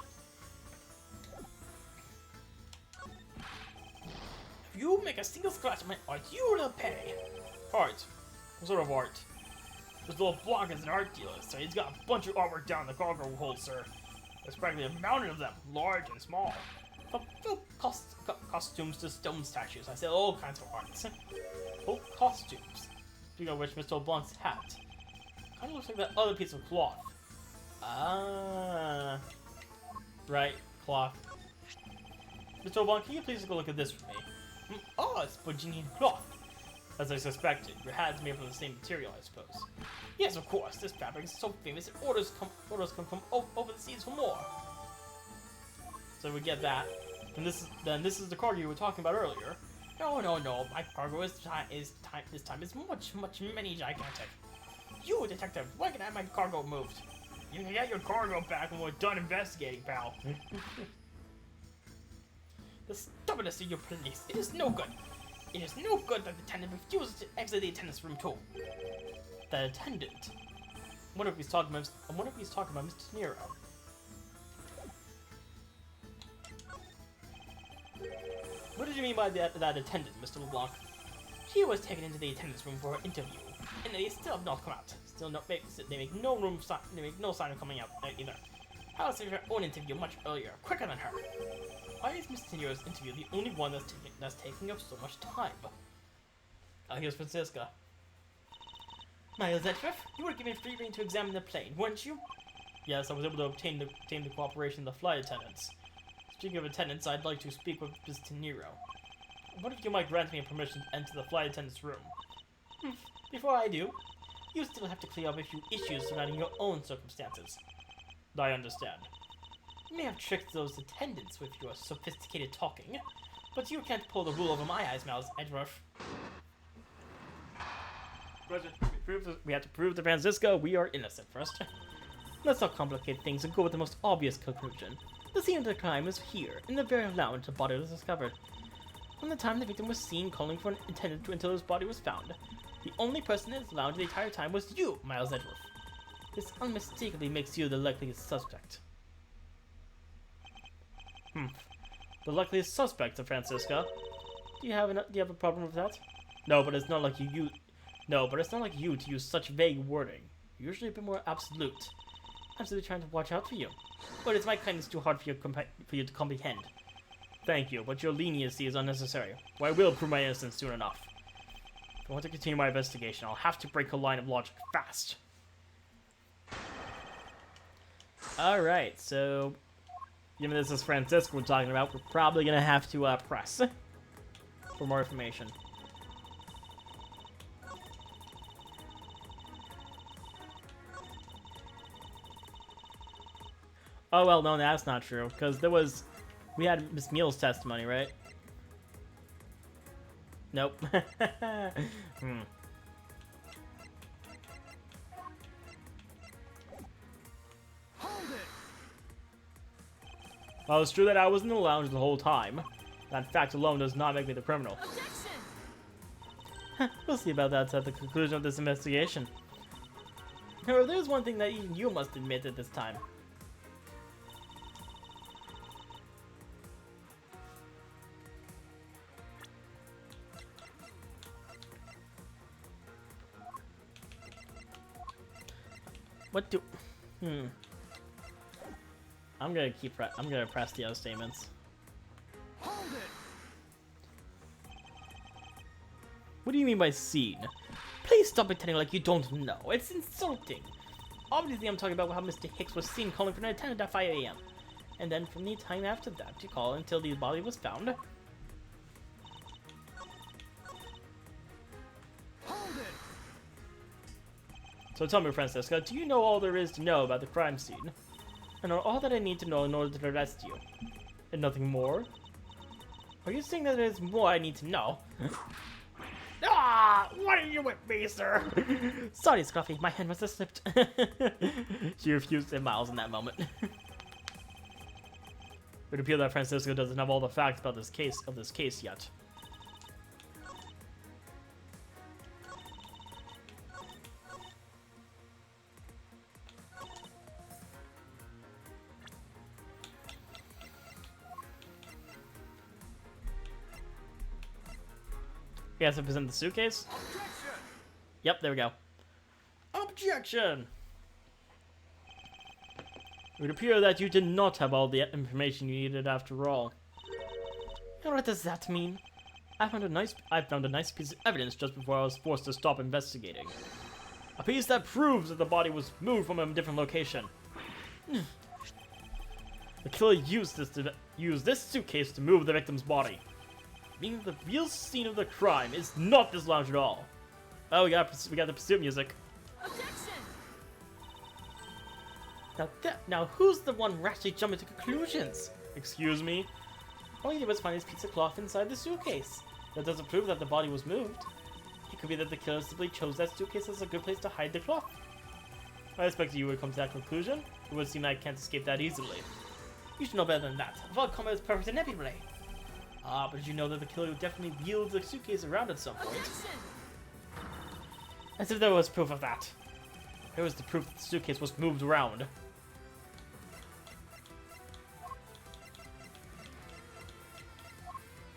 If you make a single scratch on my art, you will pay. Art? What sort of art? This little block is an art dealer, so he's got a bunch of artwork down the cargo hold, sir. There's practically a mountain of them, large and small. From costumes to stone statues, I sell all kinds of arts. Oh, costumes. Speaking of which, Mr. LeBlanc's hat kind of looks like that other piece of cloth. Ah. Right, cloth. Mr. LeBlanc, can you please take a look at this for me? Oh, it's Virginian cloth. As I suspected, your hat's made from the same material, I suppose. Yes, of course. This fabric is so famous that orders come from over the seas for more. So we get that. And this is the cargo you were talking about earlier. No. My cargo this time is many gigantic. You, detective, why can I have my cargo moved? You can get your cargo back when we're done investigating, pal. The stubbornness of your police. It is no good. It is no good that the attendant refuses to exit the attendance room too. The attendant? I wonder if he's talking about Mr. Nero. What did you mean by that attendant, Mr. LeBlanc? She was taken into the attendance room for her interview, and they still have not come out. They make no sign of coming out either. I was her own interview much earlier, quicker than her. Why is Mr. Nero's interview the only one that's taking up so much time? Here's Francisca. Miles Edgeworth, you were given free rein to examine the plane, weren't you? Yes, I was able to obtain the cooperation of the flight attendants. Speaking of attendants, I'd like to speak with Mr. Nero. What if you might grant me permission to enter the flight attendant's room? Before I do, you still have to clear up a few issues surrounding your own circumstances. I understand. You may have tricked those attendants with your sophisticated talking, but you can't pull the wool over my eyes, Miles Edgeworth. We have to prove to Francisco we are innocent first. Let's not complicate things and go with the most obvious conclusion. The scene of the crime is here, in the very lounge the body was discovered. From the time the victim was seen calling for an attendant until his body was found, the only person in this lounge the entire time was you, Miles Edgeworth. This unmistakably makes you the likeliest suspect. The luckiest suspect, Francisca. Do you have a problem with that? No, but it's not like you. No, but it's not like you to use such vague wording. You're usually a bit more absolute. I'm simply trying to watch out for you. But it's my kindness too hard for you to comprehend. Thank you, but your leniency is unnecessary. Well, I will prove my innocence soon enough. If I want to continue my investigation, I'll have to break a line of logic fast. Alright, so given this is Francisco we're talking about, we're probably gonna have to press for more information. Oh well, no, that's not true, because we had Miss Meal's testimony, right? Nope. Well, it's true that I was in the lounge the whole time. That fact alone does not make me the criminal. We'll see about that at the conclusion of this investigation. However, there's one thing that even you must admit at this time. What do... I'm gonna press the other statements. Hold it. What do you mean by seen? Please stop pretending like you don't know. It's insulting. Obviously, I'm talking about how Mr. Hicks was seen calling for an attendant at 5 a.m. And then from the time after that to call until the body was found. Hold it. So tell me, Francisca, do you know all there is to know about the crime scene? And are all that I need to know in order to arrest you? And nothing more? Are you saying that there's more I need to know? Ah! Why are you with me, sir? Sorry, Scruffy, my hand must have slipped. She refused to Miles in that moment. It would appear that Francisco doesn't have all the facts about this case yet. He has to present the suitcase? Objection. Yep, there we go. Objection! It would appear that you did not have all the information you needed after all. And what does that mean? I found a nice piece of evidence just before I was forced to stop investigating. A piece that proves that the body was moved from a different location. The killer used this suitcase to move the victim's body. Meaning the real scene of the crime is not this lounge at all. Oh, we got the pursuit music. Objection. Now who's the one rashly jumping to conclusions? Excuse me? All he did was find this piece of cloth inside the suitcase. That doesn't prove that the body was moved. It could be that the killer simply chose that suitcase as a good place to hide the cloth. I expected you would come to that conclusion. It would seem like I can't escape that easily. You should know better than that. Vault combat is perfect in every way. Ah, but did you know that the killer definitely wheeled the suitcase around at some point? As if there was proof of that. There was the proof that the suitcase was moved around.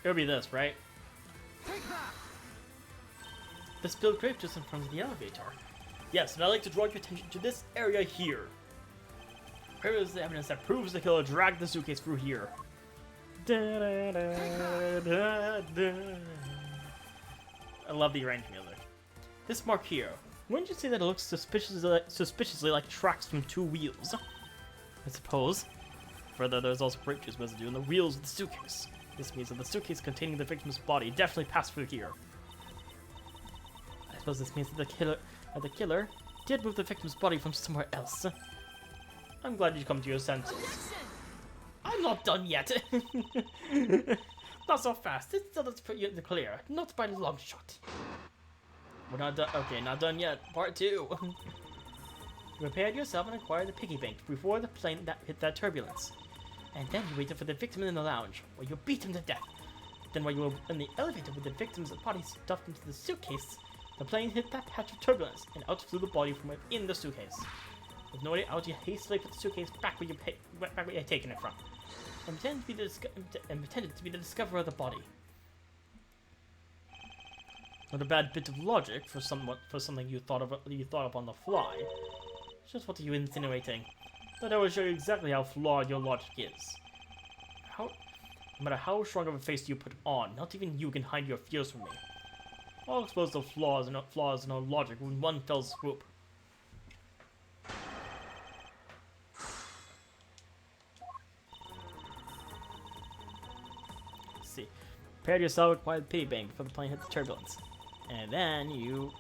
It'll be this, right? Take that. The spilled grape just in front of the elevator. Yes, and I'd like to draw your attention to this area here. Here is the evidence that proves the killer dragged the suitcase through here. I love the arranged music. This mark here. Wouldn't you say that it looks suspiciously like tracks from two wheels? I suppose. Further, there's also grape juice residue in the wheels of the suitcase. This means that the suitcase containing the victim's body definitely passed through here. I suppose this means that the killer did move the victim's body from somewhere else. I'm glad you come to your senses. I'm not done yet. Not so fast. It still does put you in the clear. Not by a long shot. We're not done. Okay, not done yet. Part 2. You prepared yourself and acquired the piggy bank before the plane that hit that turbulence. And then you waited for the victim in the lounge, where you beat him to death. Then while you were in the elevator with the victim's body stuffed into the suitcase, the plane hit that patch of turbulence, and out flew the body from within the suitcase. With no way out, you hastily put the suitcase back where you had taken it from. and pretended to be the discoverer of the body. Not a bad bit of logic for something you thought of on the fly. Just what are you insinuating? That I will show you exactly how flawed your logic is. No matter how strong of a face you put on, not even you can hide your fears from me. I'll expose the flaws in our logic with one fell swoop. Let's see. Prepare yourself with quiet piggy bank before the plane hits the turbulence. And then you...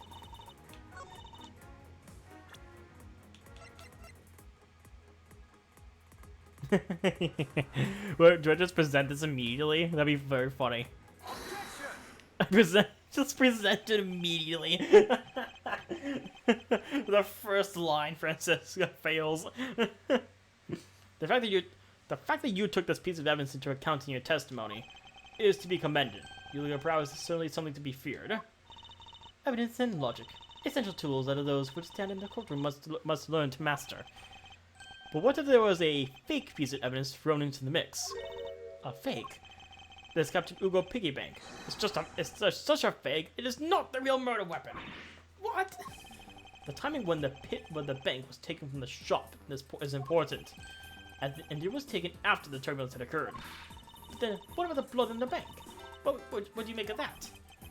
Wait, do I just present this immediately? That'd be very funny. Just present it immediately. The first line, Francisca fails. The fact that you took this piece of evidence into account in your testimony is to be commended. Your prowess is certainly something to be feared. Evidence and logic, essential tools that are those which stand in the courtroom must learn to master. But what if there was a fake piece of evidence thrown into the mix? A fake? There's Captain Ugo Piggy Bank. It's such a fake. It is not the real murder weapon. What? The timing when the bank was taken from the shop is important, and it was taken after the turbulence had occurred. But then, what about the blood in the bank? What do you make of that?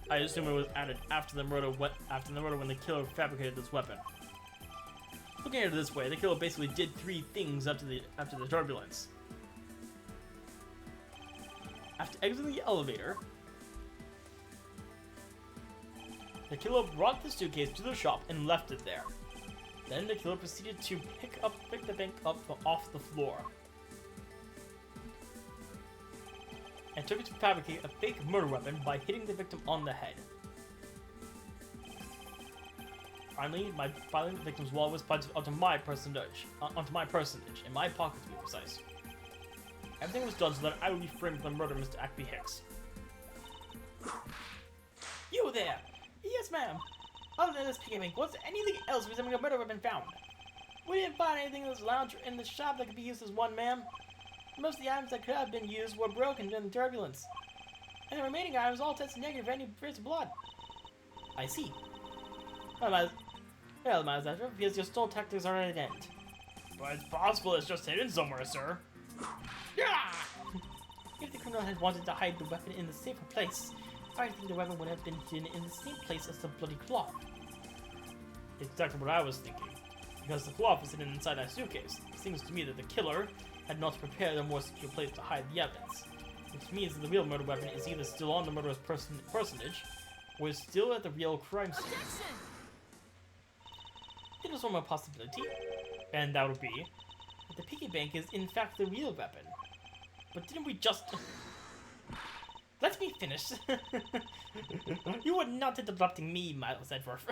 I assume it was added after the murder when the killer fabricated this weapon. Looking at it this way, the killer basically did three things after the turbulence. After exiting the elevator, the killer brought the suitcase to the shop and left it there. Then the killer proceeded to pick the bank up off the floor and took it to fabricate a fake murder weapon by hitting the victim on the head. Finally, the victim's wallet was planted onto my personage, in my pocket to be precise. Everything was done so that I would be framed for the murder of Mr. Ackby Hicks. You there! Yes, ma'am! Other than this piggy bank, was there anything else resembling a murder weapon found? We didn't find anything in this lounge or in the shop that could be used as one, ma'am. Most of the items that could have been used were broken during the turbulence. And the remaining items all tested negative for any trace of blood. I see. Well, Miles, it appears your stole tactics are at an end. But it's possible it's just hidden somewhere, sir. Yeah! If the criminal had wanted to hide the weapon in a safer place, I think the weapon would have been hidden in the same place as the bloody cloth. Exactly what I was thinking. Because the cloth was hidden inside that suitcase. It seems to me that the killer had not prepared a more secure place to hide the evidence. Which means that the real murder weapon is either still on the murderous personage, or is still at the real crime scene. Objection! There is one more possibility, and that would be that the piggy bank is in fact the real weapon. But didn't we just... Let me finish. You are not interrupting me, Miles Edgeworth.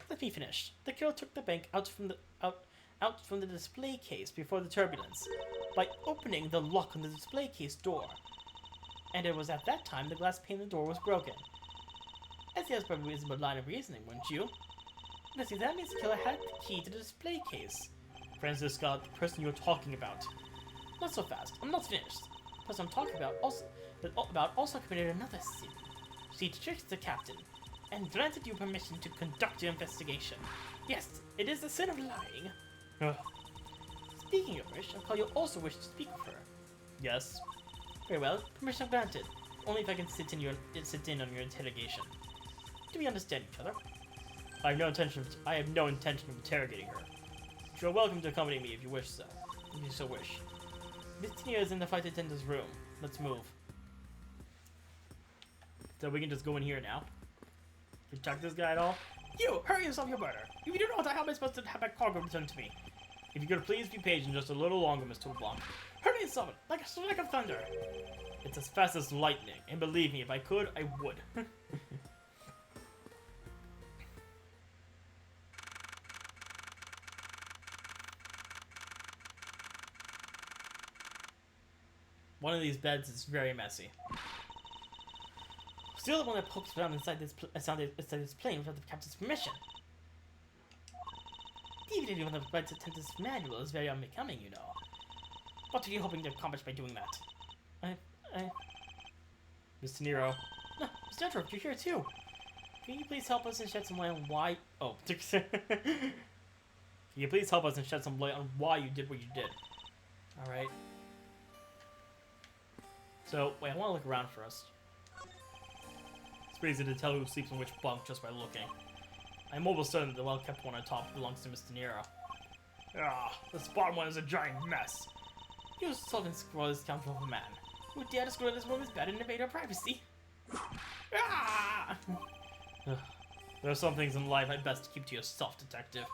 Let me finish. The killer took the bank out from the display case before the turbulence by opening the lock on the display case door. And it was at that time the glass pane in the door was broken. As the probably reasonable line of reasoning, wouldn't you? Let's see, that means the killer had the key to the display case. Francisca, the person you're talking about. Not so fast. I'm not finished. The person I'm talking about also committed another sin. She tricked the captain and granted you permission to conduct your investigation. Yes, it is the sin of lying. Ugh. Speaking of which, I'll call you also wish to speak with her. Yes. Very well, permission granted. Only if I can sit in on your interrogation. Do we understand each other? I have no intention of interrogating her. You are welcome to accompany me if you wish so. If you so wish. Miss Tina is in the flight attendant's room. Let's move. So we can just go in here now. Can you check this guy at all? You! Hurry yourself, your murder! If you don't know how am I supposed to have my cargo returned to me? If you could please be patient just a little longer, Mr. LeBlanc. Hurry yourself, like a strike of thunder! It's as fast as lightning, and believe me, if I could, I would. One of these beds is very messy. Still the one that pokes around inside this plane without the captain's permission. Deviating from the flight attendant's manual is very unbecoming, you know. What are you hoping to accomplish by doing that? Mr. Nero. No, Mr. Edgeworth, you're here too. Can you please help us and shed some light on why... Oh. Can you please help us and shed some light on why you did what you did? Alright. So, wait, I want to look around first. It's pretty easy to tell who sleeps in which bunk just by looking. I'm almost certain that the well-kept one on top belongs to Mr. Nero. Ah, this bottom one is a giant mess. You sullen scroll scoundrel of a man. You would dare to screw in this woman's bed and invade her privacy. Ah! There are some things in life I'd best keep to yourself, detective.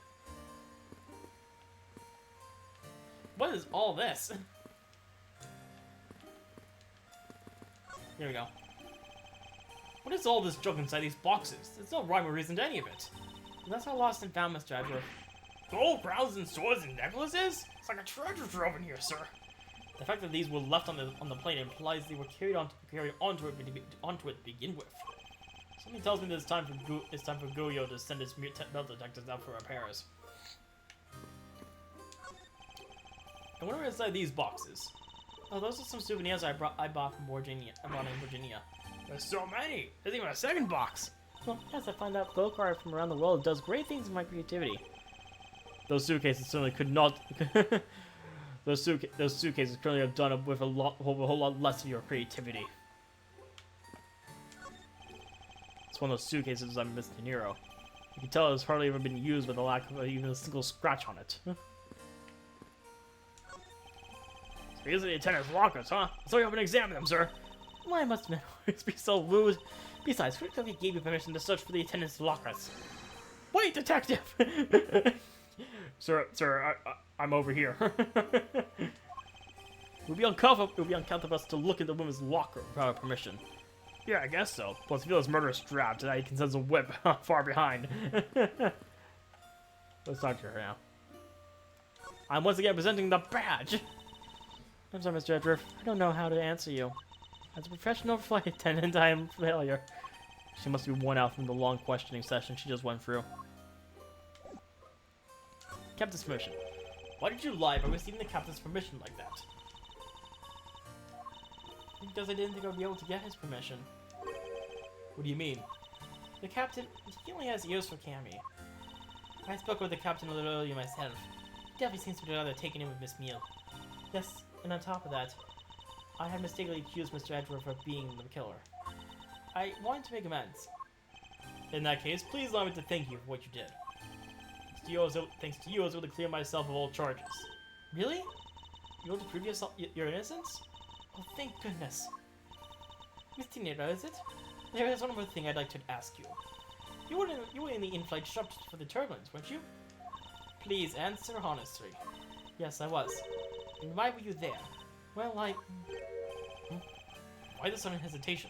What is all this? Here we go. What is all this junk inside these boxes? There's no rhyme or reason to any of it. That's how lost and found, Mr. Edgeworth. Gold, crowns, and swords and necklaces? It's like a treasure trove in here, sir. The fact that these were left on the plane implies they were carried onto it to begin with. Something tells me that it's time for Goyo to send his metal detectors out for repairs. I wonder what's inside these boxes. Oh, those are some souvenirs I bought from Virginia. I bought in Virginia. There's so many. There's even a second box. Well, as I find out, folk art from around the world does great things with my creativity. Those suitcases certainly could not. Those suitcases currently have done with a whole lot less of your creativity. It's one of those suitcases designed by Mr. Nero. You can tell it's hardly ever been used with a lack of even a single scratch on it. So these are the attendant's lockers, huh? So you have an examine them, sir. Why must men always be so rude? Besides, who exactly gave you permission to search for the attendant's lockers? Wait, detective! Sir, I'm over here. It would be uncomfortable for us to look at the woman's locker without our permission. Yeah, I guess so. Plus, if he was murder strapped, he can sense a whip far behind. Let's talk to her now. I'm once again presenting the badge! I'm sorry, Mr. Edgeworth. I don't know how to answer you. As a professional flight attendant, I am a failure. She must be worn out from the long questioning session she just went through. Captain's permission. Why did you lie by receiving the captain's permission like that? Because I didn't think I would be able to get his permission. What do you mean? The captain, he only has ears for Cammy. I spoke with the captain a little earlier myself. He definitely seems to be rather taken in with Miss Meal. Yes, and on top of that, I had mistakenly accused Mr. Edgeworth of being the killer. I wanted to make amends. In that case, please allow me to thank you for what you did. Thanks to you, I was able to clear myself of all charges. Really? You want to prove your innocence? Oh, thank goodness. Mr. Nero, is it? There is one more thing I'd like to ask you. You were in the in-flight shop for the turbulence, weren't you? Please answer honestly. Yes, I was. And why were you there? Well, Why the sudden hesitation?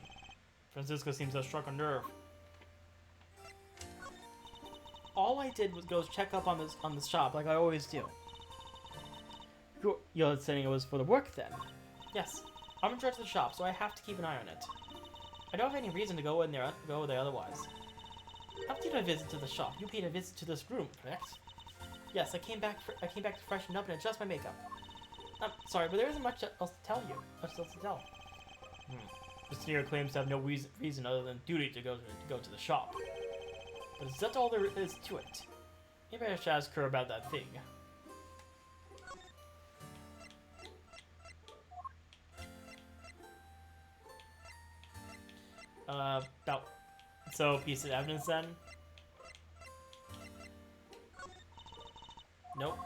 Francisco seems to have struck a nerve. All I did was go check up on the shop like I always do. You're saying it was for the work then? Yes. I'm in charge of the shop, so I have to keep an eye on it. I don't have any reason to go there otherwise. After you did a visit to the shop, you paid a visit to this room, correct? Yes, I came back to freshen up and adjust my makeup. I'm sorry, but there isn't much else to tell you. Mr. Nero claims to have no reason other than duty to go to the shop. But is that all there is to it? Maybe I should ask her about that thing. So, piece of evidence then? Nope.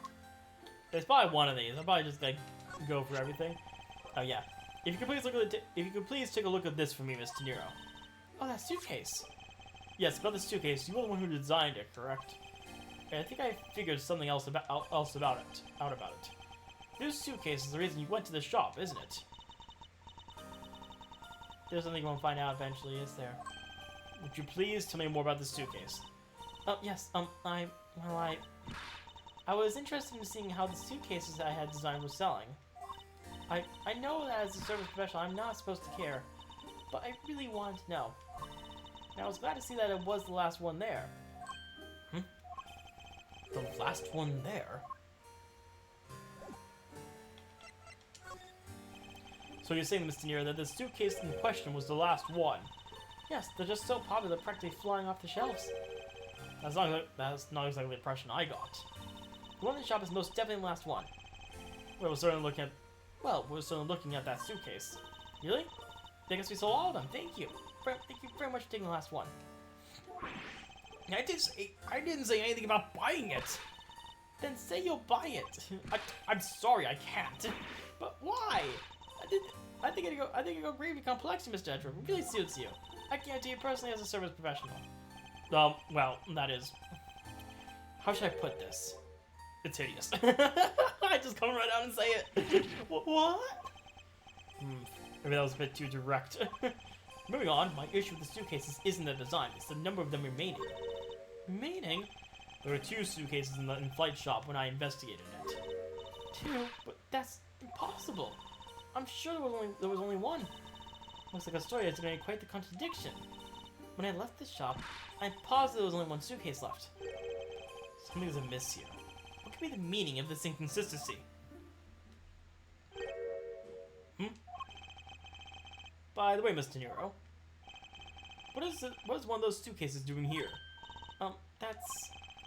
There's probably one of these. I'll probably just like go for everything. Oh yeah. If you could please take a look at this for me, Mr. Nero. Oh, that suitcase. Yes, about the suitcase. You were the one who designed it, correct? And I think I figured something else about it. This suitcase is the reason you went to the shop, isn't it? There's something you won't find out eventually, is there? Would you please tell me more about the suitcase? Oh, yes, I was interested in seeing how the suitcases I had designed were selling. I know that as a service professional, I'm not supposed to care, but I really wanted to know. And I was glad to see that it was the last one there. The last one there? So you're saying, Mr. Nero, that the suitcase in question was the last one? Yes, they're just so popular, practically flying off the shelves. That's not exactly the impression I got. The one in the shop is most definitely the last one. Well, we're certainly looking at that suitcase. Really? I guess we sold all of them. Thank you. Thank you very much for taking the last one. I didn't say anything about buying it. Then say you'll buy it. I'm sorry, I can't. But why? I think it'd go gravy complex, Mr. Edgeworth. It really suits you. I guarantee you personally as a service professional. Well, that is... How should I put this? It's hideous. I just come right out and say it. What? Maybe that was a bit too direct. Moving on, my issue with the suitcases isn't the design, it's the number of them remaining. Remaining? There were 2 suitcases in the in-flight shop when I investigated it. 2? But that's impossible. I'm sure there was only 1. Looks like a story has made quite the contradiction. When I left the shop, I'm positive there was only 1 suitcase left. Something's amiss here. What could be the meaning of this inconsistency? By the way, Mr. Nero, what is one of those suitcases doing here? I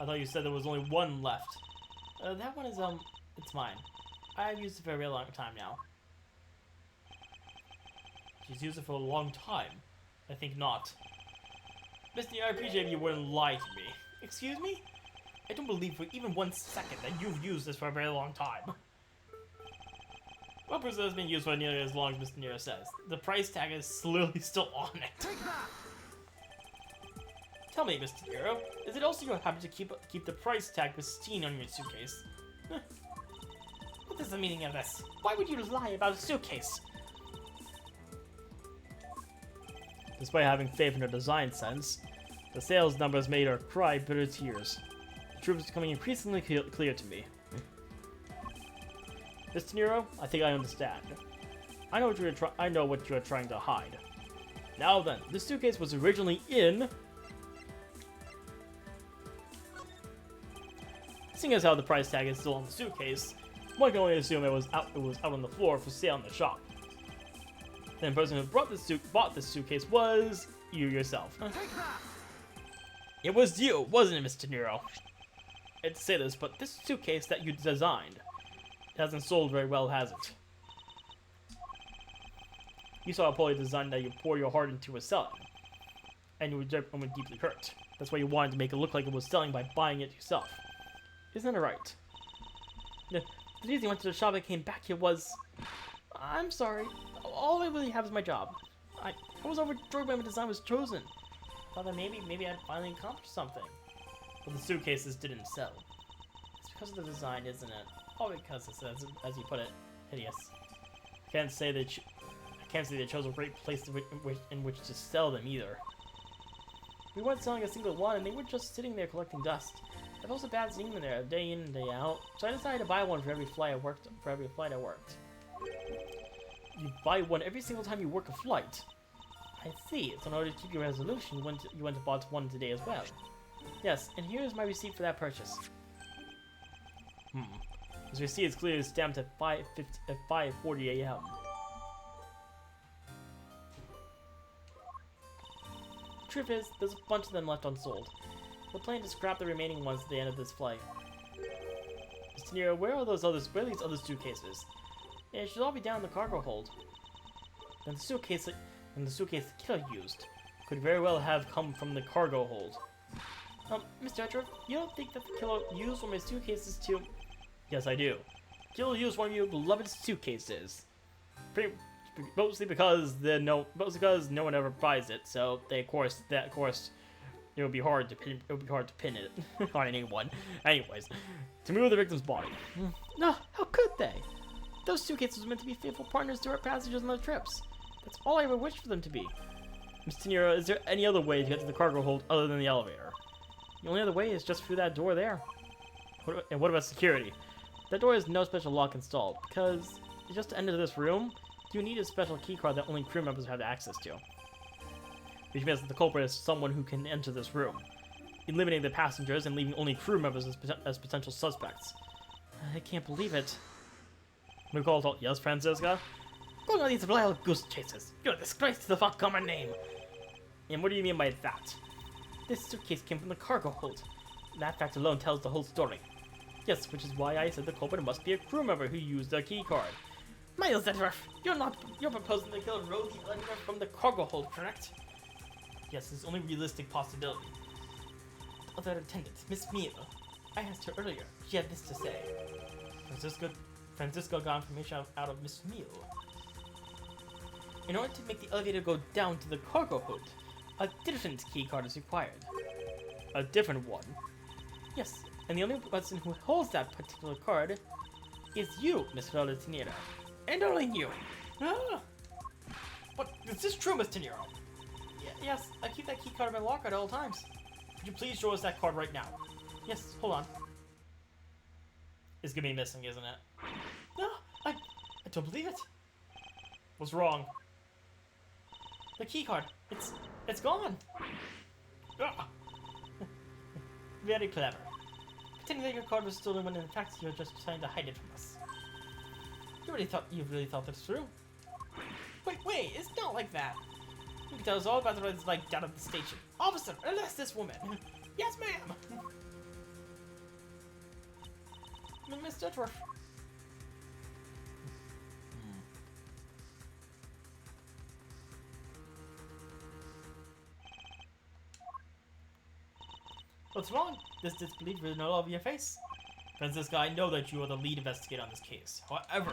thought you said there was only 1 left. That one is, it's mine. I've used it for a very long time now. She's used it for a long time? I think not. Mr. Nero, I appreciate if you wouldn't lie to me. Excuse me? I don't believe for even 1 second that you've used this for a very long time. Well, Bruce has been used for nearly as long as Mr. Nero says. The price tag is literally still on it. Take that! Tell me, Mr. Nero, is it also your habit to keep the price tag pristine on your suitcase? What is the meaning of this? Why would you lie about a suitcase? Despite having faith in her design sense, the sales numbers made her cry bitter tears. The truth is becoming increasingly clear to me. Mr. Nero, I think I understand. I know what you are trying to hide. Now then, this suitcase was originally in... Seeing as how the price tag is still on the suitcase, one can only assume it was out on the floor for sale in the shop. Then the person who bought this suitcase was you yourself. Take that! It was you, wasn't it, Mr. Nero? I hate to say this, but this suitcase that you designed hasn't sold very well, has it? You saw a poorly design that you pour your heart into was selling, and you were deeply hurt. That's why you wanted to make it look like it was selling by buying it yourself. Isn't that right? The reason you went to the shop and came back here was... I'm sorry. All I really have is my job. I was overjoyed when my design was chosen. Thought that maybe I'd finally accomplished something. But the suitcases didn't sell. It's because of the design, isn't it? All because it's, as you put it, hideous. I can't say they chose a great place in which to sell them either. We weren't selling a single one, and they were just sitting there collecting dust. I felt so bad seeing them there, day in and day out. So I decided to buy one for every flight I worked. You buy one every single time you work a flight. I see. So in order to keep your resolution, you went to buy one today as well. Yes, and here is my receipt for that purchase. This receipt is clearly stamped at 5:40 a.m. Truth is, there's a bunch of them left unsold. We're planning to scrap the remaining ones at the end of this flight. Mr. Nero, where are these other suitcases? It should all be down in the cargo hold. And the suitcase the killer used could very well have come from the cargo hold. Mr. Edgeworth, you don't think that the killer used one of my suitcases to... Yes, I do. The killer used one of your beloved suitcases. Mostly because no one ever buys it, so of course it would be hard to pin it on anyone. Anyways, to move the victim's body. No, how could they? Those suitcases were meant to be faithful partners to our passengers on their trips. That's all I ever wished for them to be. Mr. Nero, is there any other way to get to the cargo hold other than the elevator? The only other way is just through that door there. And what about security? That door has no special lock installed, because just to enter this room, you need a special keycard that only crew members have access to. Which means that the culprit is someone who can enter this room, eliminating the passengers and leaving only crew members as potential suspects. I can't believe it. We call it all. Yes, Francisca? Going on these wild goose chases. You're a disgrace to the Von Karma name. And what do you mean by that? This suitcase came from the cargo hold. That fact alone tells the whole story. Yes, which is why I said the culprit must be a crew member who used the key card. Miles Edgeworth, you're proposing to kill Rosie Edgeworth from the cargo hold, correct? Yes, it's the only realistic possibility. The other attendant, Miss Meal. I asked her earlier. She had this to say. Francisco got information out of Miss Meal. In order to make the elevator go down to the cargo hold, a different key card is required. A different one? Yes, and the only person who holds that particular card is you, Miss Tenero. And only you. Ah! But is this true, Miss Tenero? Yes, I keep that key card in my locker at all times. Could you please show us that card right now? Yes, hold on. It's gonna be missing, isn't it? No, I don't believe it. What's wrong? The key card. It's gone. Ah. Very clever. Pretending that your card was stolen when in fact you're just trying to hide it from us. You really thought that's true? Wait, it's not like that. You can tell us all about the roads like down at the station. Officer, arrest this woman. Yes, ma'am. Miss Edgeworth. What's wrong? This disbelief written all over your face. Francisco, I know that you are the lead investigator on this case. However,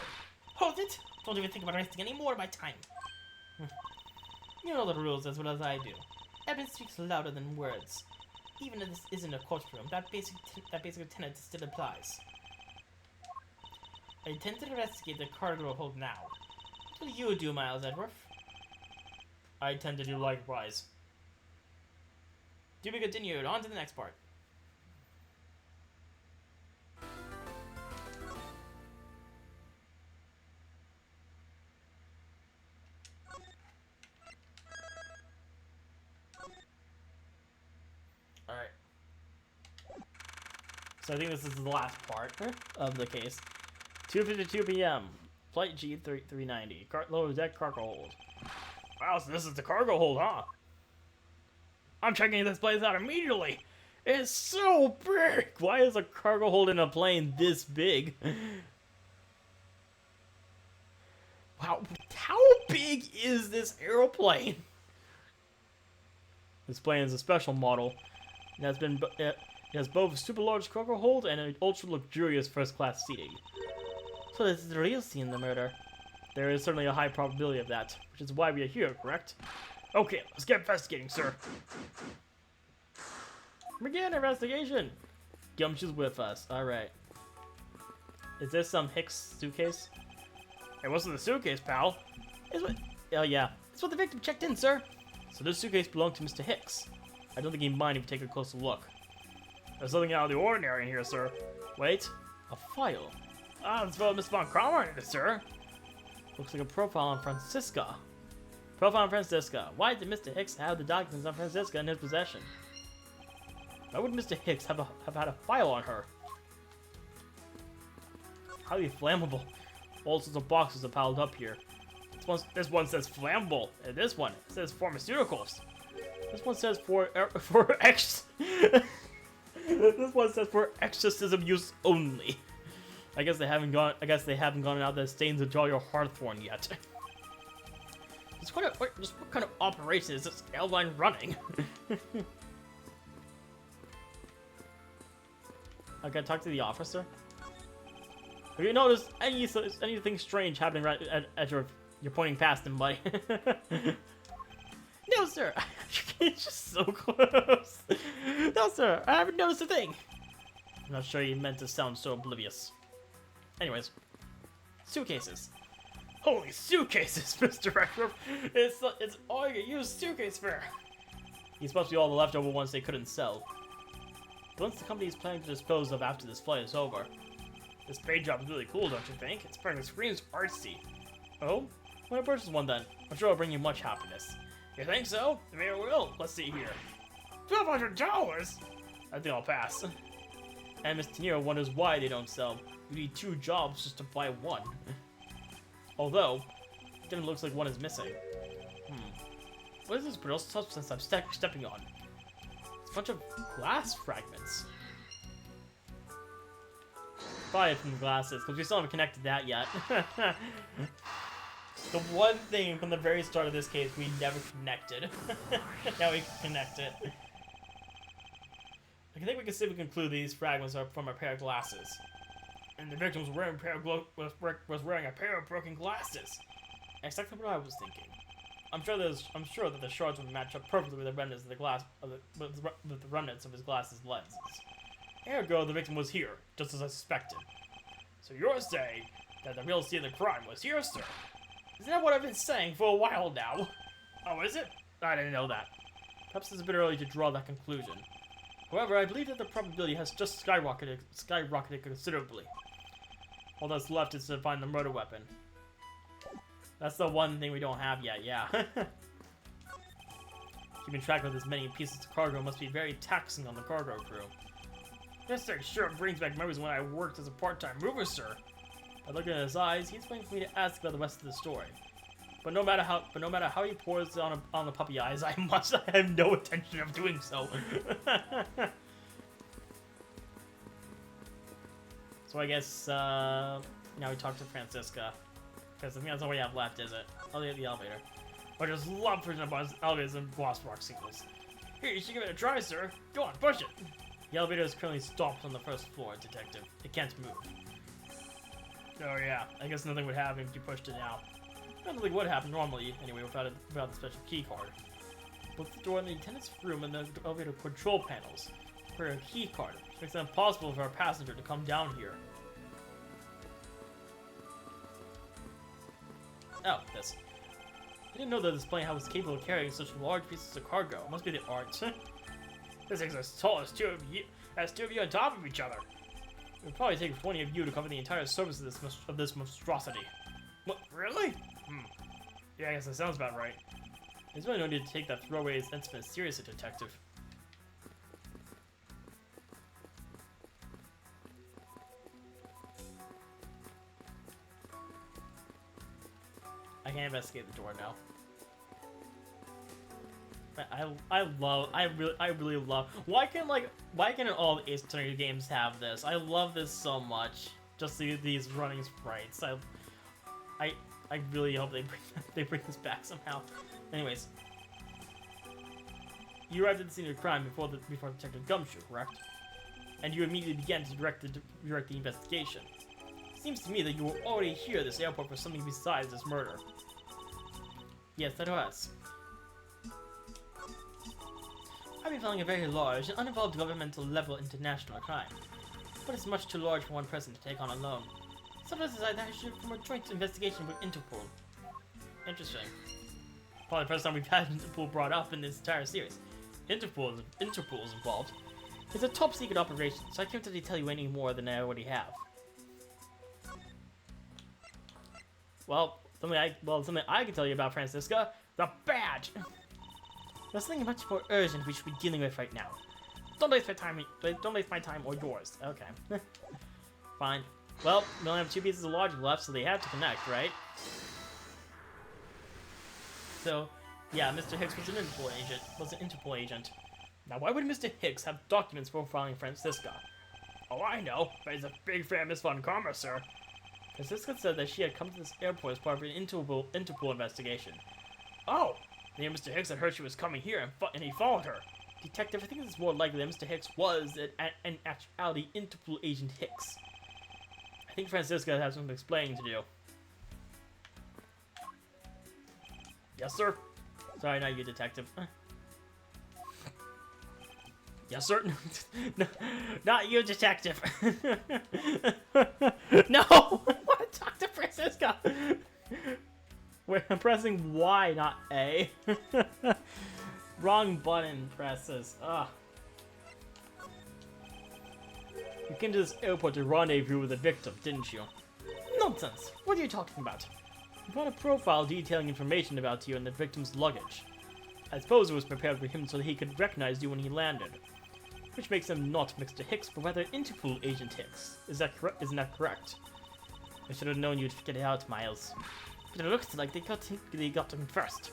hold it! Don't even think about wasting any more of my time. You know the rules as well as I do. Evidence speaks louder than words. Even if this isn't a courtroom, that basic tenet still applies. I intend to investigate the cargo hold now. What will you do, Miles Edgeworth? I intend to do likewise. To be continued. On to the next part. Alright. So I think this is the last part of the case. 2:52 p.m. Flight G390. Lower deck cargo hold. Wow, so this is the cargo hold, huh? I'm checking this place out immediately. It's so big. Why is a cargo hold in a plane this big? Wow, how big is this airplane? This plane is a special model. It has both a super large cargo hold and an ultra luxurious first class seating. So this is the real scene of the murder. There is certainly a high probability of that, which is why we are here, correct? Okay, let's get investigating, sir. Begin investigation. Gumshoe's with us. Alright. Is this some Hicks suitcase? Hey, what's in the suitcase, pal? Oh yeah. It's what the victim checked in, sir. So this suitcase belonged to Mr. Hicks. I don't think he'd mind if you take a closer look. There's something out of the ordinary in here, sir. Wait. A file. Ah, let's follow Miss Von Karma in it, sir. Looks like a profile on Francisca. Profile on Francisca. Why did Mr. Hicks have the documents on Francisca in his possession? Why would Mr. Hicks have had a file on her? Highly flammable. All sorts of boxes are piled up here. This one says flammable, and this one says pharmaceuticals. This one says This one says for exorcism use only. I guess they haven't gone out the stains to draw your Hawthorne yet. What kind of operation is this airline running? I gotta talk to the officer. Have you noticed anything strange happening right at Edgeworth? You're pointing past him, buddy. No, sir. It's just so close. No, sir. I haven't noticed a thing. I'm not sure you meant to sound so oblivious. Anyways, suitcases. Holy suitcases, Mr. Edgeworth. It's all you use suitcase for. These must be all the leftover ones they couldn't sell. The ones the company is planning to dispose of after this flight is over. This paint job is really cool, don't you think? It's practically screams artsy. Oh? Well, I purchased one then. I'm sure it'll bring you much happiness. You think so? Maybe it will. Let's see here. $1,200? I think I'll pass. And Miss Tenero wonders why they don't sell. You need 2 jobs just to buy one. Although, definitely looks like one is missing. What is this brittle substance I'm stepping on? It's a bunch of glass fragments. Probably from glasses, because we still haven't connected that yet. The one thing from the very start of this case we never connected. Now we can connect it. I think we can see we can conclude these fragments are from a pair of glasses. And the victim was wearing a pair of broken glasses. Exactly what I was thinking. I'm sure that the shards would match up perfectly with the remnants of the glass with the remnants of his glasses lenses. Ergo, the victim was here, just as I suspected. So you're saying that the real scene of the crime was here, sir? Isn't that what I've been saying for a while now? Oh, is it? I didn't know that. Perhaps it's a bit early to draw that conclusion. However, I believe that the probability has just skyrocketed considerably. All that's left is to find the murder weapon. That's the one thing we don't have yet, yeah. Keeping track of this many pieces of cargo must be very taxing on the cargo crew. This thing sure brings back memories when I worked as a part-time mover, sir. By looking at his eyes, he's waiting for me to ask about the rest of the story. But no matter how he pours on the puppy eyes, I have no intention of doing so. So I guess now we talk to Francisca. Because I think that's all we have left, is it? Oh, the elevator. I just love pushing up on elevators and boss rock sequels. Here, you should give it a try, sir. Go on, push it. The elevator is currently stopped on the first floor, detective. It can't move. Oh yeah, I guess nothing would happen if you pushed it now. Nothing would happen normally, anyway, without the special key card. Both the door in the attendant's room and the elevator control panels require a key card, which makes it impossible for a passenger to come down here. Oh, this. I didn't know that this plane was capable of carrying such large pieces of cargo. It must be the art. This thing's as tall as two of you on top of each other. It would probably take 20 of you to cover the entire surface of this monstrosity. What, really? Yeah, I guess that sounds about right. There's really no need to take that throwaway incident seriously, detective. I can't investigate the door now. I really love. Why can all the Ace Attorney games have this? I love this so much. Just these running sprites. I really hope they bring this back somehow. Anyways, you arrived at the scene of the crime before Detective Gumshoe, correct? And you immediately began to direct the investigation. It seems to me that you were already here at this airport for something besides this murder. Yes, that was. I've been following a very large and uninvolved governmental level international crime, but it's much too large for one person to take on alone. Sometimes I decided that I should form a joint investigation with Interpol. Interesting. Probably the first time we've had Interpol brought up in this entire series. Interpol is involved. It's a top secret operation, so I can't really tell you any more than I already have. Well, something I can tell you about Francisca, the badge. There's something much more urgent we should be dealing with right now. Don't waste my time or yours. Okay. Fine. Well, we only have 2 pieces of logic left, so they have to connect, right? So, yeah, Mr. Hicks was an Interpol agent. Now, why would Mr. Hicks have documents profiling Francisca? Oh, I know, but he's a big fan of Miss Von Karma, sir. Francisca said that she had come to this airport as part of an Interpol investigation. Oh, then Mr. Hicks had heard she was coming here and he followed her. Detective, I think it's more likely that Mr. Hicks was, in actuality, Interpol agent Hicks. I think Francisca has some explaining to do. Yes, sir. Sorry, not you, detective. Yes, sir. No, not you, detective. No! I want to talk to Francisca! Wait, I'm pressing Y, not A. Wrong button presses. Ugh. You came to this airport to rendezvous with the victim, didn't you? Nonsense! What are you talking about? You found a profile detailing information about you and the victim's luggage. I suppose it was prepared for him so that he could recognize you when he landed. Which makes him not Mr. Hicks, but rather Interpol agent Hicks. Isn't that correct? I should have known you'd figure it out, Miles. But it looks like they got him first.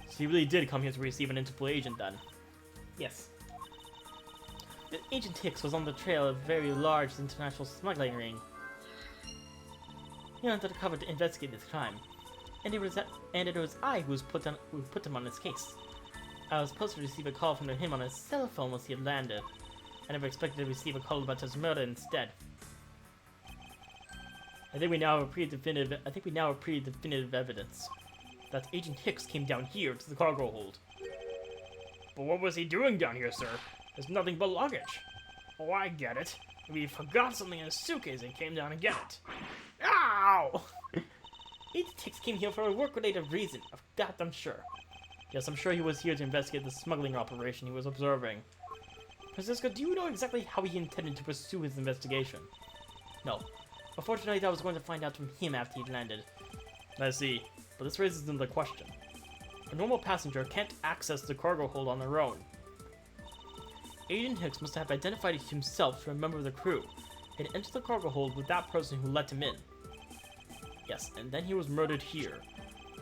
So he really did come here to receive an Interpol agent then. Yes. Agent Hicks was on the trail of a very large international smuggling ring. He went undercover to investigate this crime, and it was I who put him on this case. I was supposed to receive a call from him on his cell phone once he had landed. I never expected to receive a call about his murder instead. I think we now have pretty definitive evidence that Agent Hicks came down here to the cargo hold. But what was he doing down here, sir? There's nothing but luggage. Oh, I get it. Maybe he forgot something in his suitcase and came down to get it. Ow! Agent Hicks came here for a work-related reason, of that I'm sure. Yes, I'm sure he was here to investigate the smuggling operation he was observing. Francisco, do you know exactly how he intended to pursue his investigation? No. Unfortunately, I was going to find out from him after he landed. I see. But this raises another question. A normal passenger can't access the cargo hold on their own. Agent Hicks must have identified himself to a member of the crew and entered the cargo hold with that person who let him in. Yes, and then he was murdered here.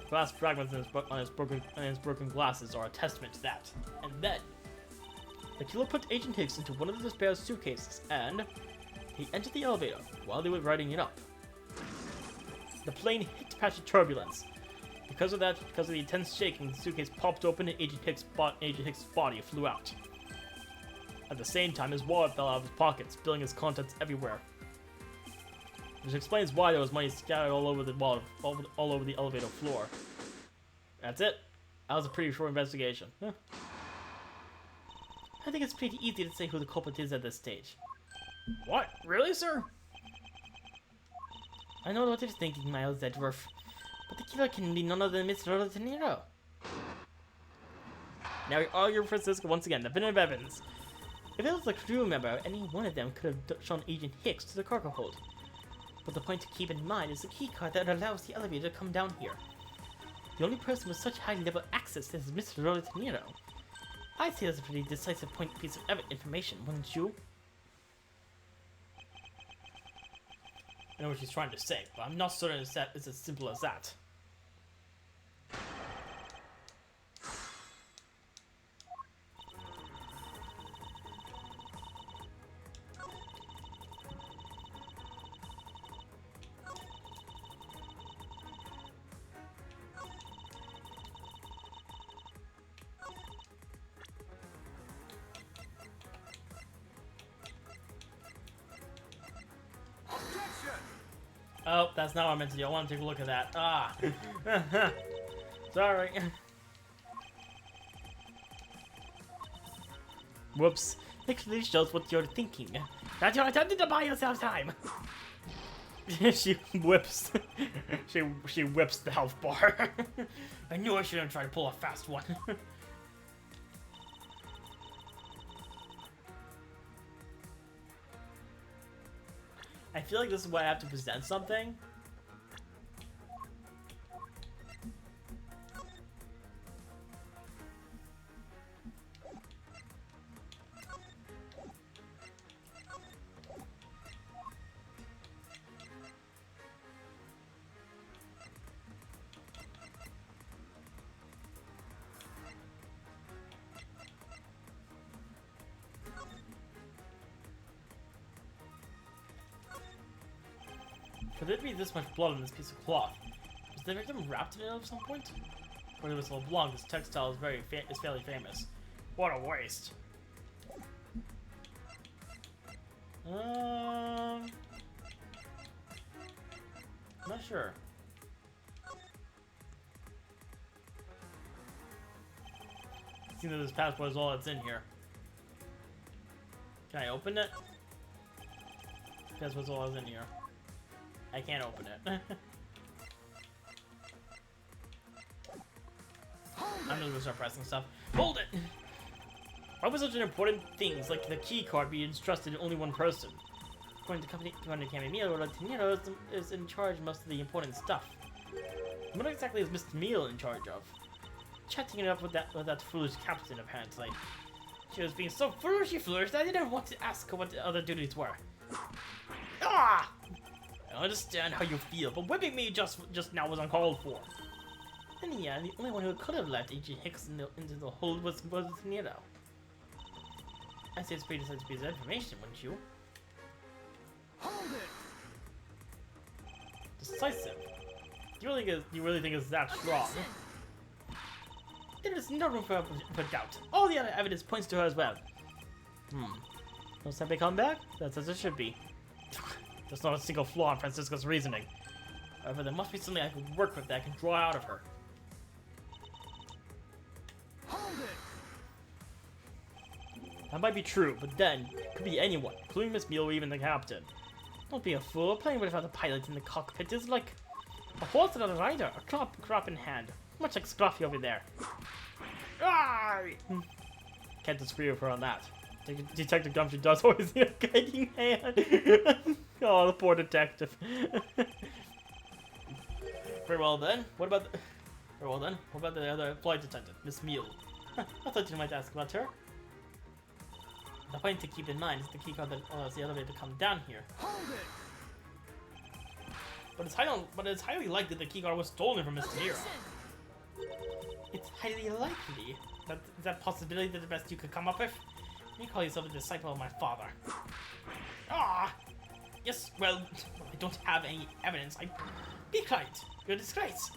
Glass fragments on his broken glasses are a testament to that. And then, the killer put Agent Hicks into one of the spare's suitcases, and he entered the elevator while they were riding it up. The plane hit a patch of turbulence. Because of the intense shaking, the suitcase popped open and Agent Hicks' body flew out. At the same time, his wallet fell out of his pocket, spilling his contents everywhere. Which explains why there was money scattered all over the elevator floor. That's it. That was a pretty short investigation. Huh. I think it's pretty easy to say who the culprit is at this stage. What? Really, sir? I know what you're thinking, Miles Edgeworth, but the killer can be none other than Mr. Robert De Niro. Now we argue Francisco once again, definitive evidence. If it was a crew member, any one of them could have shown Agent Hicks to the cargo hold. But the point to keep in mind is the keycard that allows the elevator to come down here. The only person with such high-level access is Mr. Robert De Niro. I'd say that's a pretty decisive piece of information, wouldn't you? I know what she's trying to say, but I'm not certain it's as simple as that. Oh, that's not what I meant to do. I want to take a look at that. Ah. Sorry. Whoops. It clearly shows what you're thinking. That you're attempting to buy yourself time. She whips. she whips the health bar. I knew I shouldn't try to pull a fast one. I feel like this is why I have to present something. Could there be this much blood on this piece of cloth? Was the victim wrapped in it at some point? According to Miss LeBlanc, this textile is fairly famous. What a waste. Not sure. It seems that this passport is all that's in here. Can I open it? Passport's all that's in here. I can't open it. I'm just gonna start pressing stuff. Hold it! Why was such an important things like the key card be entrusted to only one person? According to Camille, De Niro is in charge of most of the important stuff. What exactly is Mr. Meal in charge of? Chatting it up with that foolish captain, apparently. She was being so foolishly foolish that I didn't want to ask her what the other duties were. Ah! I understand how you feel, but whipping me just now was uncalled for. And yeah, the only one who could have left Agent Hicks into the hole was Nero. I say it's pretty decisive piece of information, wouldn't you? Hold it. Decisive. Do you really think it's that strong? Objection. There is no room for doubt. All the other evidence points to her as well. No simply come back? That's as it should be. There's not a single flaw in Francisco's reasoning. However, there must be something I can work with that I can draw out of her. Hold it. That might be true, but then, it could be anyone, including Miss Meal or even the captain. Don't be a fool. Playing without a pilot in the cockpit is like a horse without a rider, a crop in hand. Much like Scruffy over there. Ah! Can't disagree with her on that. Detective Gumshoe does always need a guiding hand. Oh, the poor detective. Very well then. What about the other flight attendant, Miss Mule? I thought you might ask about her. The point to keep in mind is the keycard that allows the elevator to come down here. Hold it. But it's highly likely the keycard was stolen from Mr. Nero. Objection. It's highly likely. Is that possibility the best you could come up with? You call yourself a disciple of my father. Ah! Yes, well, I don't have any evidence. Be quiet. You're a disgrace.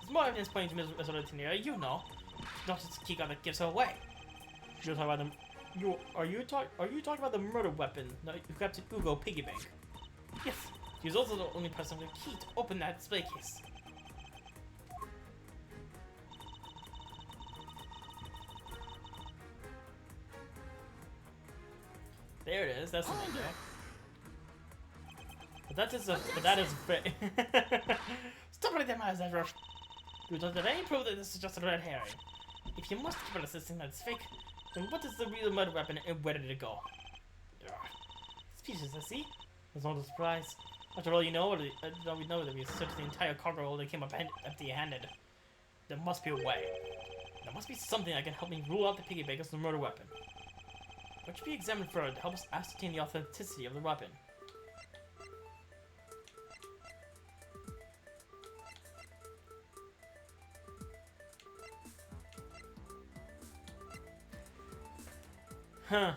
There's more evidence pointing to Miss Nero, you know. Not just the keycard that gives her away. You're talking about are you talking about the murder weapon that you grabbed at Ugo Piggy Bank? Yes. She was also the only person with a key to open that display case. There it is. That's the video. But that is fake. Stop running them eyes, Edgeworth. You don't have any proof that this is just a red herring. If you must keep on insisting that it's fake, then what is the real murder weapon and where did it go? Species, I see. There's no surprise. After all, we know that we searched the entire cargo hold and came up empty-handed. There must be a way. There must be something that can help me rule out the piggy bank as the murder weapon. What should be examined further to help us ascertain the authenticity of the weapon? Huh.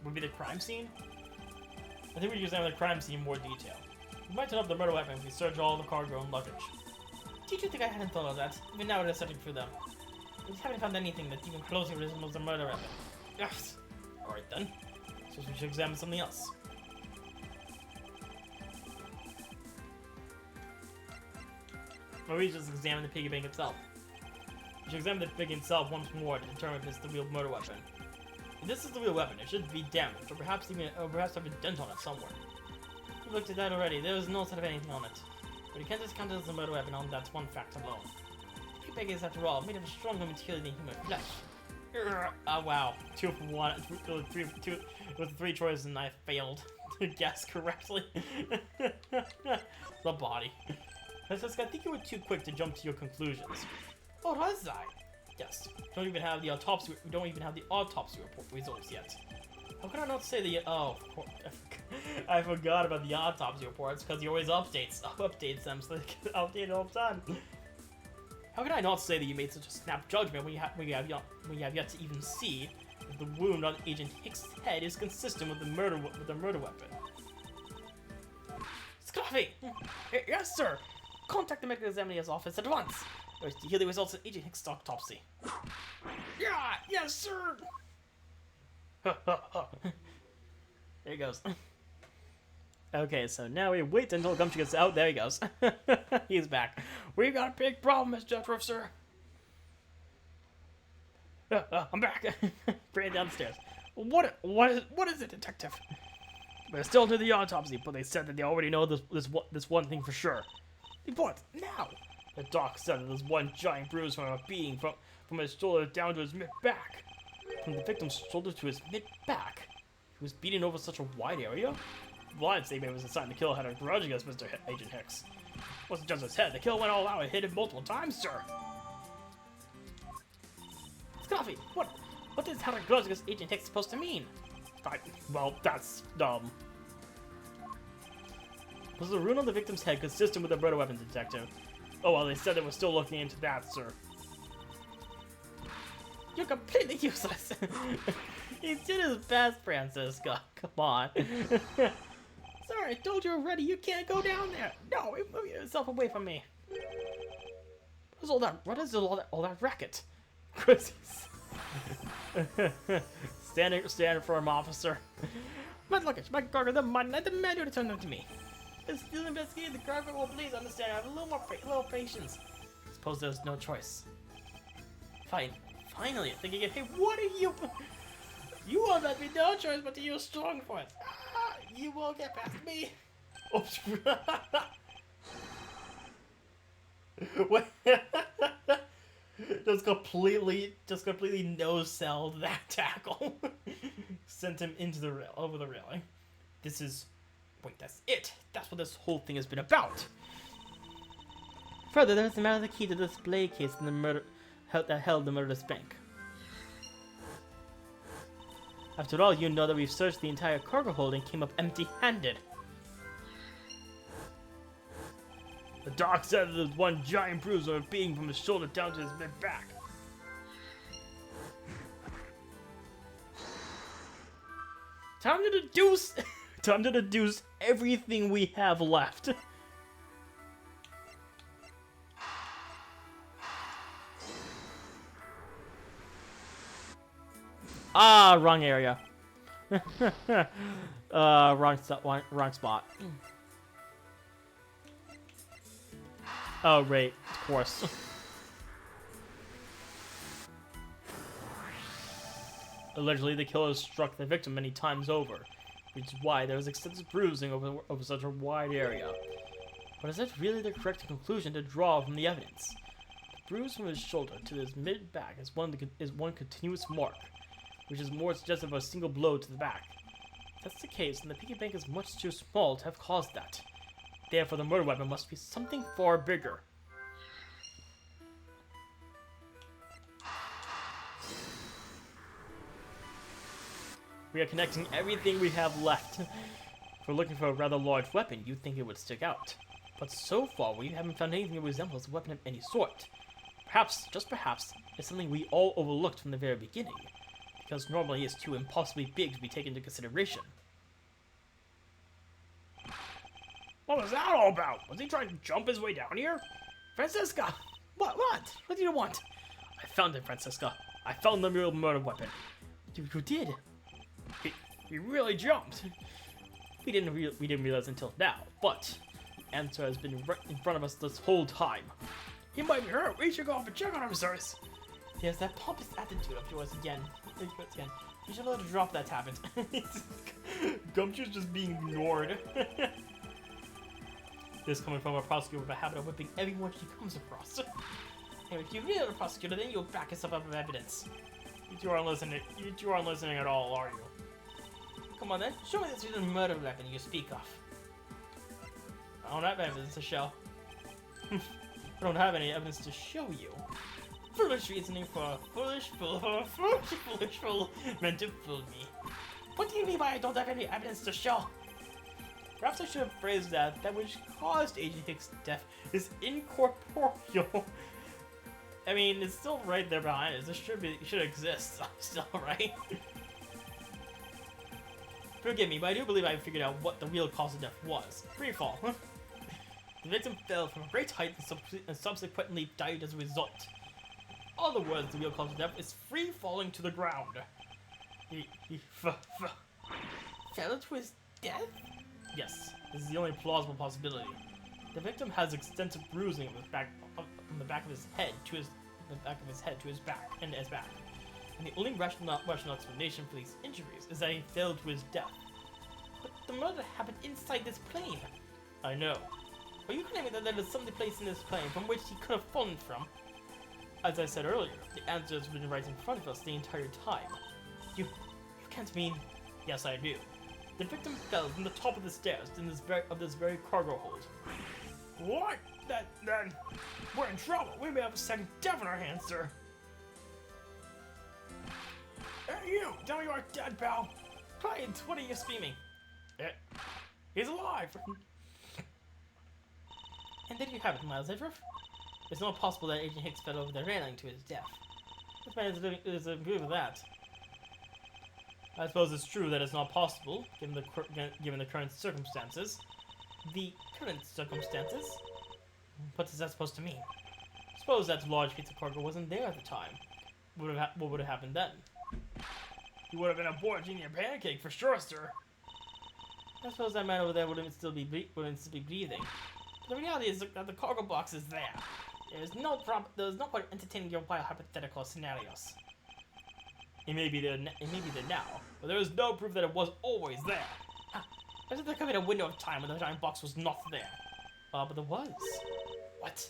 Would be the crime scene? I think we examine the crime scene in more detail. We might turn up the murder weapon if we search all the cargo and luggage. Did you think I hadn't thought of that? Even now we're searching through them. We haven't found anything that even closely resembles the murder weapon. Yes. Alright then. So we should examine something else. Or we just examine the piggy bank itself. We should examine the piggy itself once more to determine if it's the real murder weapon. If this is the real weapon, it shouldn't be damaged, or perhaps have a dent on it somewhere. We looked at that already. There was no sign of anything on it. But you can't discount it as a murder weapon on that one fact alone. The piggy bank is, after all, made of a stronger material than human flesh. Oh wow. 2 for 1. With 3 choices and I failed to guess correctly. The body. Francisco, I think you were too quick to jump to your conclusions. Oh, was I? Yes. We don't even have the autopsy report results yet. How can I not say the I forgot about the autopsy reports because he always updates them so they get updated all the time. How can I not say that you made such a snap judgment when you have yet to even see if the wound on Agent Hicks' head is consistent with the murder weapon? Scruffy! Yes, sir. Contact the medical examiner's office at once. To hear the results of Agent Hicks' autopsy. Yeah, yes, sir. There he goes. Okay, so now we wait until Gumshoe gets out. There he goes. He's back. We've got a big problem, Mr. Edgeworth, sir. I'm back. Bring it downstairs. What is it, detective? They're still doing the autopsy, but they said that they already know this one thing for sure. Report now. The doc said that there's one giant bruise from a beating from his shoulder down to his mid-back. From the victim's shoulder to his mid-back. He was beaten over such a wide area? blind statement was assigned the kill had a grudge against Mr. Agent Hicks. It wasn't just his head. The kill went all out and hit him multiple times, sir. Scoffy, what does having a grudge against Agent Hicks supposed to mean? Well, that's dumb. Was the rune on the victim's head consistent with the murder weapon detective? Oh, well, they said they were still looking into that, sir. You're completely useless. He did his best, Francisca. Come on. Sorry, I told you already. You can't go down there. No, move yourself away from me. What's all that? What is all that racket? Standing for him, officer. But look at my cargo. The money. I demand you to turn them to me. It's still investigating the cargo. Well, please understand. I have a little patience. Suppose there's no choice. Fine. Finally, I think you get. Hey, what are you? You won't let me no choice but to use strong force. You won't get past me. Oops. What? just completely no-selled that tackle. Sent him into the rail, over the railing. This is... Wait, that's it. That's what this whole thing has been about. Further, there's the matter of the key to the display case in the murder that held the murderous bank. After all, you know that we've searched the entire cargo hold and came up empty-handed. The doc said there was one giant bruise on a being from his shoulder down to his mid-back. Time to deduce everything we have left. Ah, wrong area. Wrong spot. Oh, right, of course. Allegedly, the killer struck the victim many times over, which is why there was extensive bruising over such a wide area. But is that really the correct conclusion to draw from the evidence? The bruise from his shoulder to his mid-back is one continuous mark, which is more suggestive of a single blow to the back. If that's the case, then the piggy bank is much too small to have caused that. Therefore, the murder weapon must be something far bigger. We are connecting everything we have left. If we're looking for a rather large weapon, you'd think it would stick out. But so far, we haven't found anything that resembles a weapon of any sort. Perhaps, just perhaps, it's something we all overlooked from the very beginning, because normally it's too impossibly big to be taken into consideration. What was that all about? Was he trying to jump his way down here? Francisca! What? What do you want? I found it, Francisca. I found the real murder weapon. You did? He really jumped. We didn't realize until now, but the answer has been right in front of us this whole time. He might be hurt. We should go off and check on him, sirs. Yes, that pompous attitude of yours again. You should let her drop that habit. Gumshoe's just being ignored. This coming from a prosecutor with a habit of whipping everyone she comes across. Hey, if you really are a prosecutor, then you'll back yourself up with evidence. You two aren't listening at all, are you? Come on then, show me this real murder weapon you speak of. I don't have evidence to show. I don't have any evidence to show you. Foolish reasoning for a foolish fool meant to fool me. What do you mean by I don't have any evidence to show? Perhaps I should have phrased that which caused Agent Hicks' death is incorporeal. I mean, it's still right there behind us. This should exist still, right? Forgive me, but I do believe I figured out what the real cause of death was. Free fall. The victim fell from a great height and subsequently died as a result. In other words, the real cause of death is free falling to the ground. He fell to his death? Yes, this is the only plausible possibility. The victim has extensive bruising from the back of his head to his back. And the only rational explanation for these injuries is that he fell to his death. But the murder happened inside this plane. I know. Are you claiming that there is some place in this plane from which he could have fallen from? As I said earlier, the answer has been right in front of us the entire time. You can't mean... Yes, I do. The victim fell from the top of the stairs in this very cargo hold. What? Then we're in trouble. We may have a second death on our hands, sir. Hey, you! Tell me you're dead, pal. Client, what are you screaming? He's alive. And there you have it, Miles Edgeworth. It's not possible that Agent Hicks fell over the railing to his death. This man is agree with that. I suppose it's true that it's not possible, given the current circumstances. The current circumstances? What is that supposed to mean? Suppose that large piece of cargo wasn't there at the time. What would have happened then? You would have been aboard Junior Pancake for sure, sir. I suppose that man over there wouldn't still be breathing. But the reality is that the cargo box is there. There's no point entertaining your wild hypothetical scenarios. It may be there now, but there is no proof that it was always there. As if there could be a window of time when the giant box was not there. But there was. What?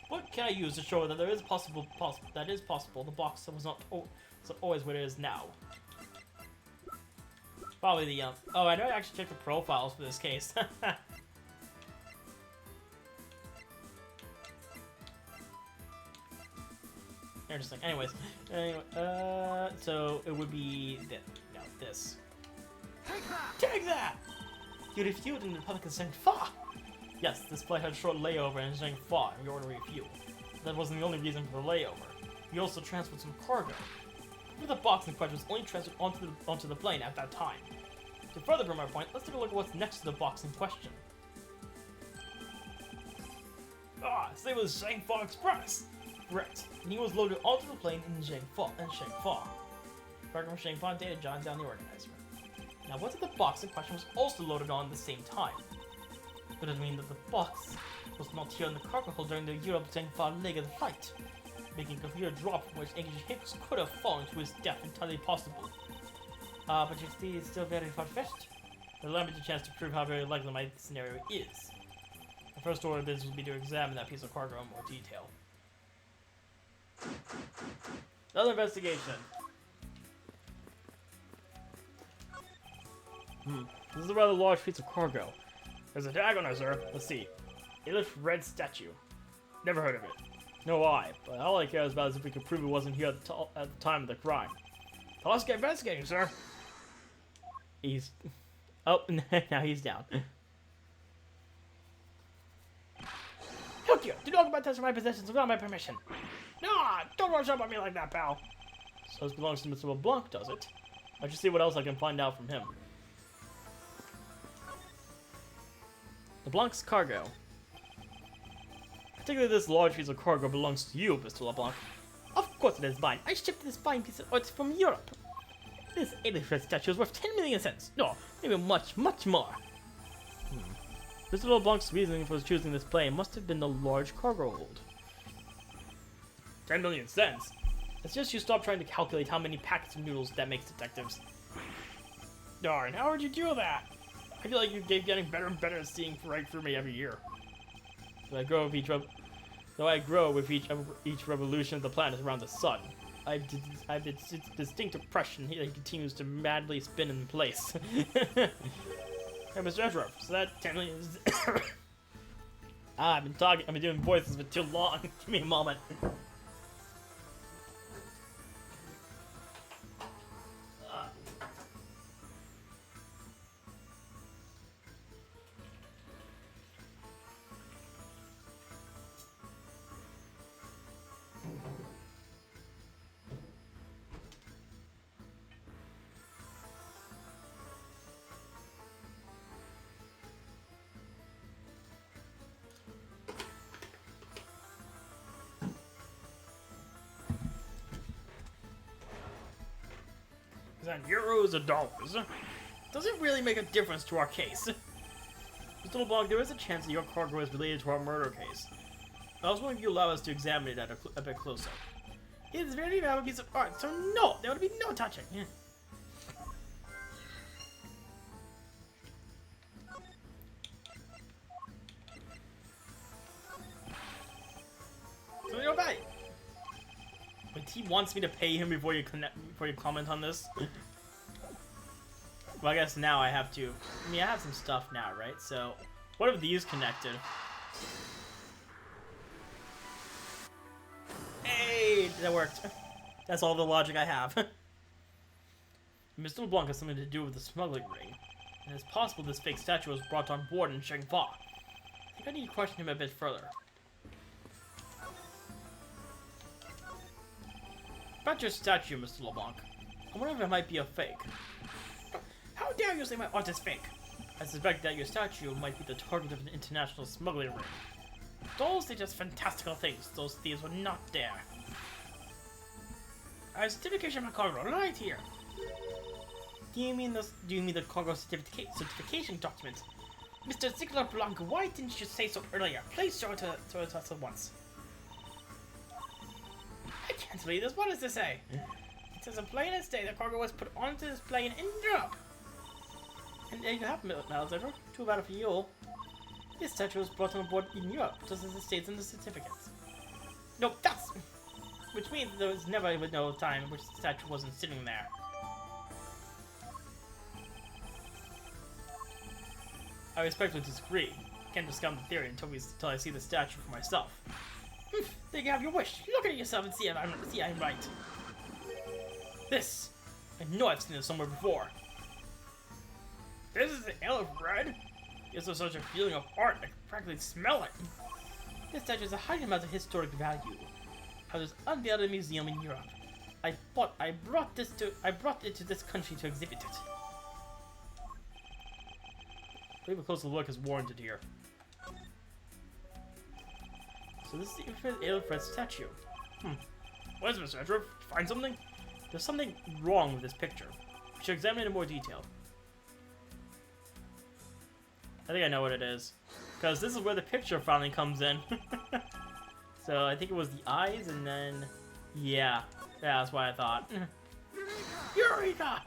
What can I use to show that there is possible the box was not always where it is now? Probably the oh, I never actually checked the profiles for this case. Interesting. Anyways, so it would be this. Take that! You refueled in the Republic of Zhengfa. Yes, this flight had a short layover in Zhengfa in order to refuel. That wasn't the only reason for the layover. We also transferred some cargo. But the box in question was only transferred onto the plane at that time. To further prove my point, let's take a look at what's next to the box in question. It was Zhengfa Express. Correct. And he was loaded onto the plane in Zhengfa. Cargo from Zhengfa data jotted down the organizer. Now, what if the box in question was also loaded on at the same time? Would it mean that the box was not here in the cargo hold during the Europe-Zhengfa leg of the flight, making a clear drop from which Agent Hicks could have fallen to his death entirely possible? But you see, it's still very far-fetched. Allow me the chance to prove how very likely my scenario is. The first order of business will be to examine that piece of cargo in more detail. Another investigation. This is a rather large piece of cargo. There's a tag on it, sir. Let's see. English red statue. Never heard of it. No why, but all I care about is if we can prove it wasn't here at the time of the crime. So let's get investigating, sir. He's... Oh, now he's down. Look you! Do not come touch my possessions without my permission. Nah, don't rush up on me like that, pal. So this belongs to Mr. LeBlanc, does it? I should see what else I can find out from him. LeBlanc's cargo. Particularly this large piece of cargo belongs to you, Mr. LeBlanc. Of course it is mine. I shipped this fine piece of art from Europe. This Edgeworth statue is worth 10 million cents. No, maybe much, much more. Mr. LeBlanc's reasoning for choosing this plane must have been the large cargo hold. 10 million cents? It's just you stop trying to calculate how many packets of noodles that makes, detectives. Darn, how would you do that? I feel like you're getting better and better at seeing right through me every year. Though I grow with each revolution of the planet around the sun, I have a distinct impression that he continues to madly spin in place. Hey, Mr. Edgeworth, so that 10 million is... I've been doing voices for too long. Give me a moment. Is that euros or dollars? Does it really make a difference to our case? Mr. LeBlanc, there is a chance that your cargo is related to our murder case. I was wondering if you allow us to examine it a bit closer. It is a very valuable piece of art, so no, there would be no touching. So you're right. But he wants me to pay him before you comment on this. Well, I guess now I have to... I mean, I have some stuff now, right? So, what if these connected? Hey! That worked. That's all the logic I have. Mr. LeBlanc has something to do with the smuggling ring. And it's possible this fake statue was brought on board in Shangfa. I think I need to question him a bit further. About your statue, Mr. LeBlanc. I wonder if it might be a fake. How dare you say my art is fake? I suspect that your statue might be the target of an international smuggling ring. Those are just fantastical things. Those thieves would not dare. I have certification of my cargo right here. Do you mean the cargo certification document? Mr. Ziegler Blanc, why didn't you say so earlier? Please show it to us at once. I can't believe this. What does this say? It says in plain as day the cargo was put onto this plane in Europe. And there you have it, Alexander. Too bad for you. This statue was brought on board in Europe, just as it states in the certificates. No, that's... Which means there was never even no time in which the statue wasn't sitting there. I respectfully disagree. Can't discount the theory until I see the statue for myself. There you have your wish. Look at it yourself and see if I'm right. This. I know I've seen this somewhere before. This is the ale of red? Gives us such a feeling of art, I can practically smell it. This statue has a high amount of historic value. I was unveiled in a museum in Europe. I brought it to this country to exhibit it. I believe a closer look is warranted here. So this is the Edgeworth statue. What is it, Mr. Edgeworth? Find something? There's something wrong with this picture. We should examine it in more detail. I think I know what it is. Because this is where the picture finally comes in. So I think it was the eyes and then... Yeah, that's what I thought. Eureka!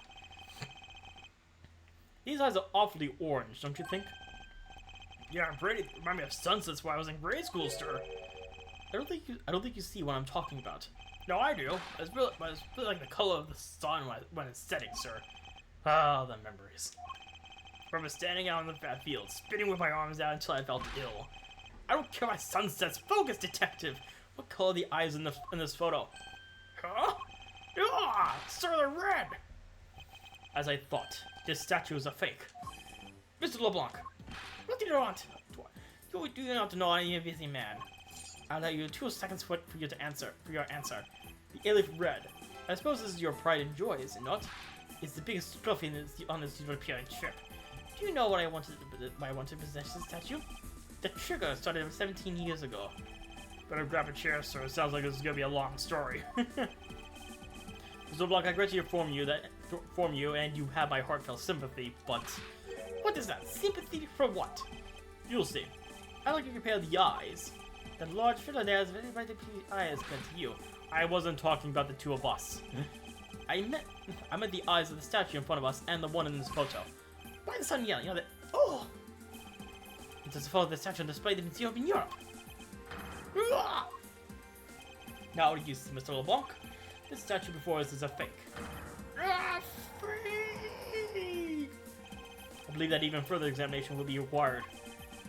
These eyes are awfully orange, don't you think? Yeah, pretty. Remind me of sunsets while I was in grade school, sir. I don't think you see what I'm talking about. No, I do. It's really like the color of the sun when it's setting, sir. Oh, the memories. I remember standing out in the fat field, spinning with my arms out until I felt ill. I don't care about sunsets. Focus, detective. What color are the eyes in this photo? Huh? Ah, sir, they're red. As I thought, this statue is a fake. Mr. LeBlanc, what do you want? You do not know I am a busy man. I'll allow you 2 seconds for your answer. The Edgeworth red. I suppose this is your pride and joy, is it not? It's the biggest trophy on this European trip. Do you know why I wanted to possess this statue? The trigger started 17 years ago. Better grab a chair, sir. It sounds like this is gonna be a long story. Mr. LeBlanc, I regret to inform you and you have my heartfelt sympathy, but... What is that? Sympathy for what? You'll see. I like to compare the eyes. That large filler there is very bright eyes meant to you. I wasn't talking about the two of us. I meant the eyes of the statue in front of us and the one in this photo. Why the sun yelling? You know that... Oh! It is a photo of the statue on display in the museum in Europe. Now, what do you see, Mr. LeBlanc? This statue before us is a fake. Free! I believe that even further examination will be required.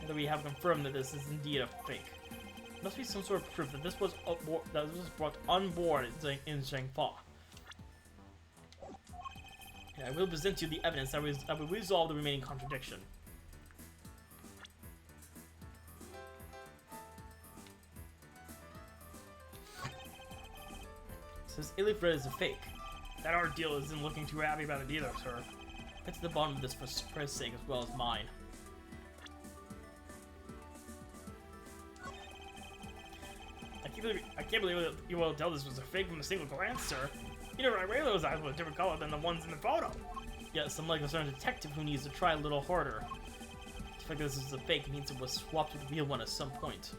Now that we have confirmed that this is indeed a fake. There must be some sort of proof that this was brought on board in Shangfa. I will present you the evidence that will resolve the remaining contradiction. Says Edgeworth red is a fake. That art deal isn't looking too happy about it either, sir. Get to the bottom of this for his sake as well as mine. I can't believe that you will tell this was a fake from a single glance, sir. You know, right away those eyes were a different color than the ones in the photo. Yes, I'm like a certain detective who needs to try a little harder. The fact that this is a fake means it was swapped with the real one at some point.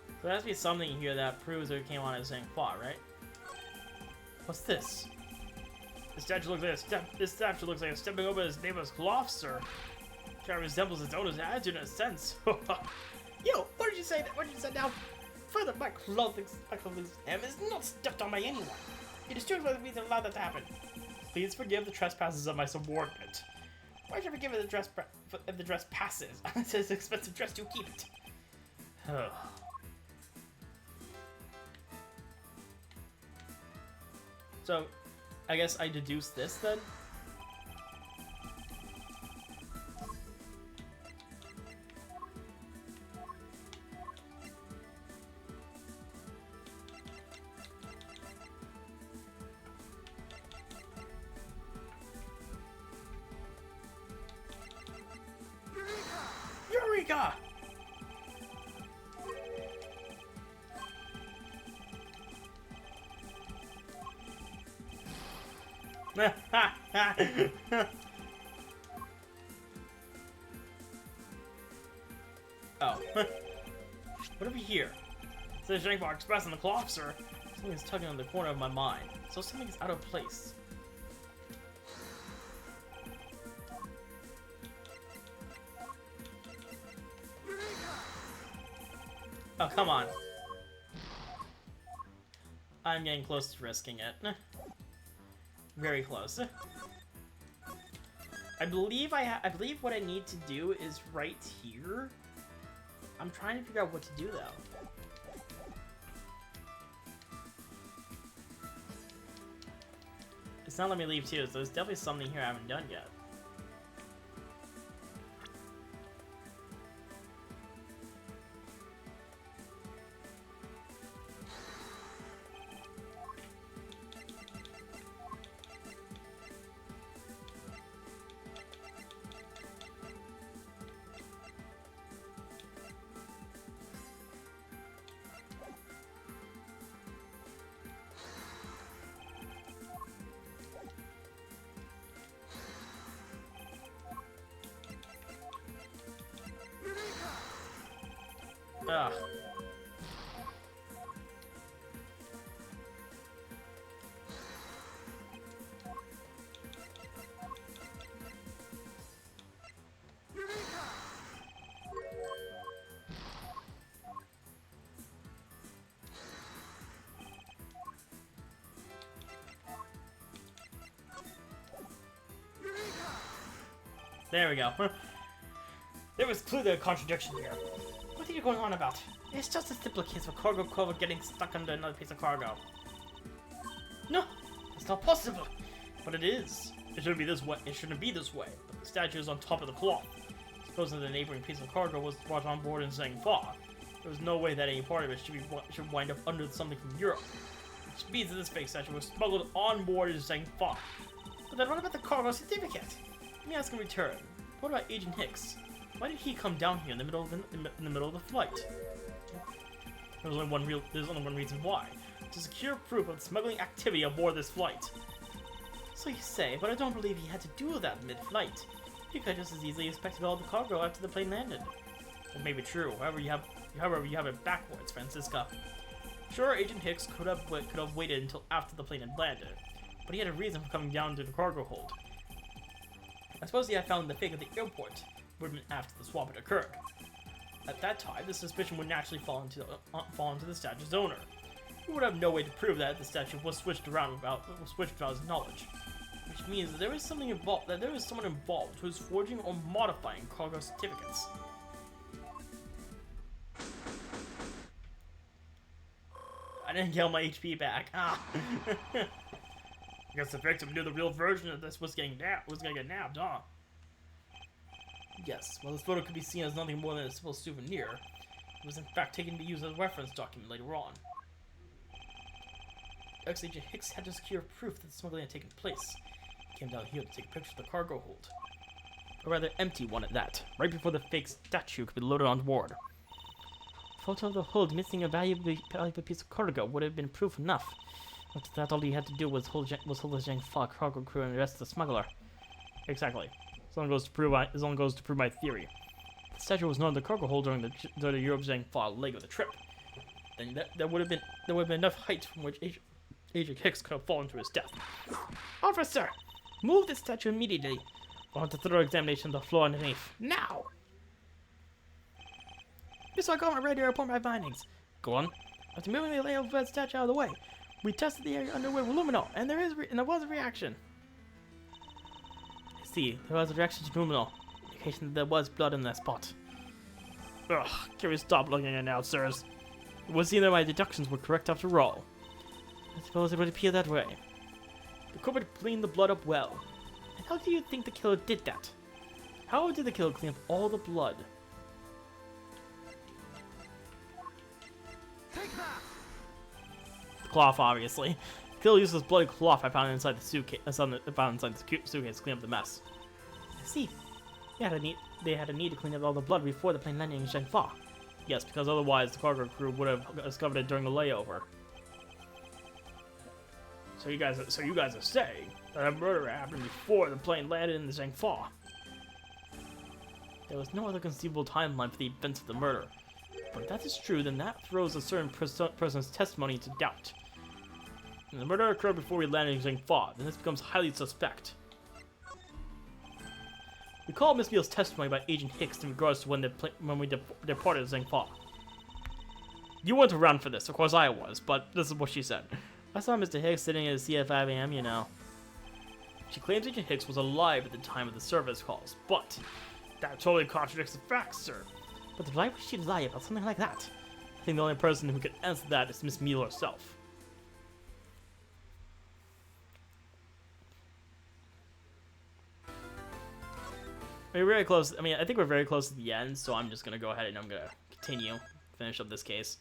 So there has to be something here that proves that it came on as saying Shangfa, right? What's this? This statue looks like a stepping over his neighbor's cloth, sir. Kind of resembles its owner's attitude in a sense. Yo, what did you say? What did you say now? further, my clothing hem is not stepped on by anyone. It is true for me to allow that to happen. Please forgive the trespasses of my subordinate. Why should I forgive the dress if the dress passes? It's an expensive dress to keep it. So, I guess I deduce this then? Eureka! Oh. What have we here? It says Zhang Fa Express on the cloth, sir. Something's tugging on the corner of my mind. So something's out of place. Oh, come on. I'm getting close to risking it. Very close. I believe what I need to do is right here. I'm trying to figure out what to do though. It's not letting me leave too, so there's definitely something here I haven't done yet. Ugh. There we go. There was clearly a contradiction here. What are you going on about? It's just a simple case of a cargo cover getting stuck under another piece of cargo. No, it's not possible. But it is. It shouldn't be this way. It shouldn't be this way. But the statue is on top of the cloth. Supposing the neighboring piece of cargo was brought on board in Zhang Fa. There was no way that any part of it should wind up under something from Europe. Which means that this fake statue was smuggled on board in Zhang Fa. But then what about the cargo certificate? Let me ask in return. What about Agent Hicks? Why did he come down here in the middle of the flight? There's only one reason why. To secure proof of the smuggling activity aboard this flight. So you say, but I don't believe he had to do that mid-flight. He could just as easily expected all the cargo after the plane landed. That may be true. However, you have it backwards, Francisca. Sure, Agent Hicks could have waited until after the plane had landed, but he had a reason for coming down to the cargo hold. I suppose he had found the fake at the airport, would have been after the swap had occurred. At that time, the suspicion would naturally fall into the statue's owner. He would have no way to prove that the statue was switched without his knowledge, which means that there is someone involved who is forging or modifying cargo certificates. I didn't get all my HP back. Ah. I guess the victim knew the real version of this was gonna get nabbed, huh? Yes, well, this photo could be seen as nothing more than a simple souvenir. It was in fact taken to be used as a reference document later on. Ex-Agent Hicks had to secure proof that the smuggling had taken place. He came down here to take a picture of the cargo hold. A rather empty one at that, right before the fake statue could be loaded on board. A photo of the hold missing a valuable piece of cargo would have been proof enough. After that, all he had to do was hold the Zhang Fa cargo crew and arrest the smuggler. Exactly. This only goes to prove my theory. The statue was not in the cargo hold during the Europe Zhang Fa leg of the trip. Then there would have been enough height from which Agent Hicks could have fallen to his death. Officer, move the statue immediately. I want a thorough examination of the floor underneath. Now! Mr. Garment, ready to report my findings. Go on. After moving the layover bed statue out of the way, we tested the area underway with luminol, and there was a reaction. I see, there was a reaction to luminol, indication that there was blood in that spot. Ugh, can we stop looking at now, sirs? It would seem that my deductions were correct after all. I suppose it would appear that way. The culprit cleaned the blood up well. And how do you think the killer did that? How did the killer clean up all the blood? Take that! The cloth, obviously. The killer used this bloody cloth I found inside the suitcase. To clean up the mess. I see. They had a need to clean up all the blood before the plane landing in Zhengfa. Yes, because otherwise the cargo crew would have discovered it during the layover. So you guys are saying that a murder happened before the plane landed in the Zhengfa? There was no other conceivable timeline for the events of the murder. But if that is true, then that throws a certain person's testimony into doubt. And the murder occurred before we landed in Zhengfa, then this becomes highly suspect. We called Miss Beale's testimony by Agent Hicks in regards to when we departed Zhengfa. You weren't around for this, of course I was, but this is what she said. I saw Mr. Hicks sitting at his seat at 5 a.m., you know. She claims Agent Hicks was alive at the time of the service calls, but that totally contradicts the facts, sir. But why would she lie about something like that? I think the only person who can answer that is Miss Beale herself. We're very close. I mean, I think we're very close to the end, so I'm just gonna go ahead and I'm gonna continue, finish up this case.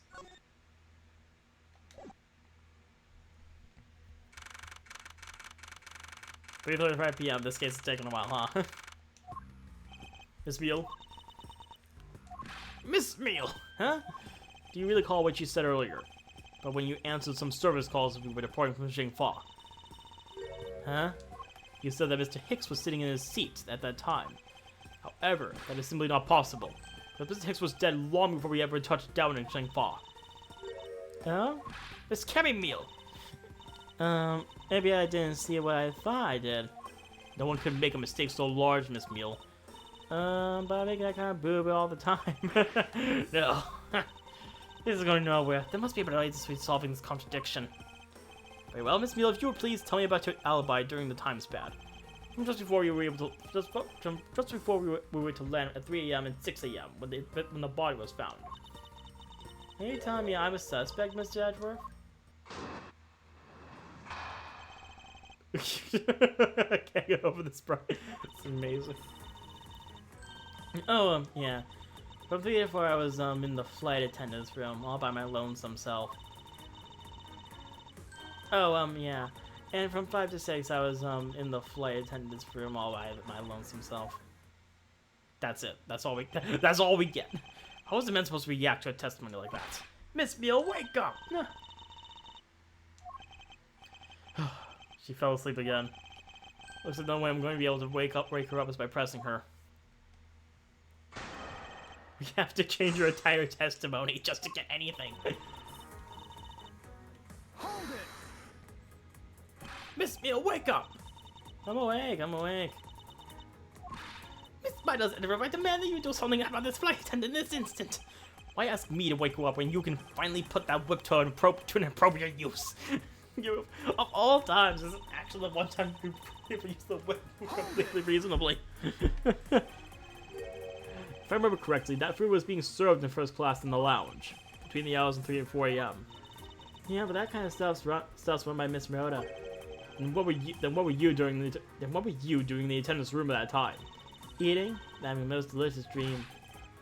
3:35 p.m. This case is taking a while, huh? Miss Beale? Miss Beale! Huh? Do you really recall what you said earlier? But when you answered some service calls we were departing from Zhengfa. Huh? You said that Mr. Hicks was sitting in his seat at that time. However, that is simply not possible. But Mr. Hicks was dead long before we ever touched down in Zhengfa. Huh? This can't be Meal! Maybe I didn't see what I thought I did. No one could make a mistake so large, Miss Meal. But I make that kind of boo-boo all the time. No. This is going nowhere. There must be a better way to solving this contradiction. Very well, Miss Meal, if you would please tell me about your alibi during the time span. Just before you were able to, just before we were to land at 3 a.m. and 6 a.m. when the body was found. Are you telling me I'm a suspect, Mr. Edgeworth? I can't get over this, bro. It's amazing. Oh, yeah. From 3 to 4, I was in the flight attendant's room, all by my lonesome self. Oh, yeah. And from 5 to 6, I was in the flight attendant's room, all by my lonesome self. That's it. That's all we get. How was the man supposed to react to a testimony like that? Miss Beale, wake up! She fell asleep again. Looks like the only way I'm going to be able to wake her up is by pressing her. We have to change her entire testimony just to get anything. Hold it! Miss Beale, wake up! I'm awake. Miss Spider's Edgeworth, I demand that you do something about this flight attendant in this instant. Why ask me to wake you up when you can finally put that whip to an appropriate use? You, of all times, this is actually the one time you use the whip completely reasonably. If I remember correctly, that food was being served in first class in the lounge between the hours of 3 and 4 a.m. Yeah, but that kind of stuff's run by Miss Rhoda. And what were you doing in the attendance room at that time? Eating? Having the most delicious dream.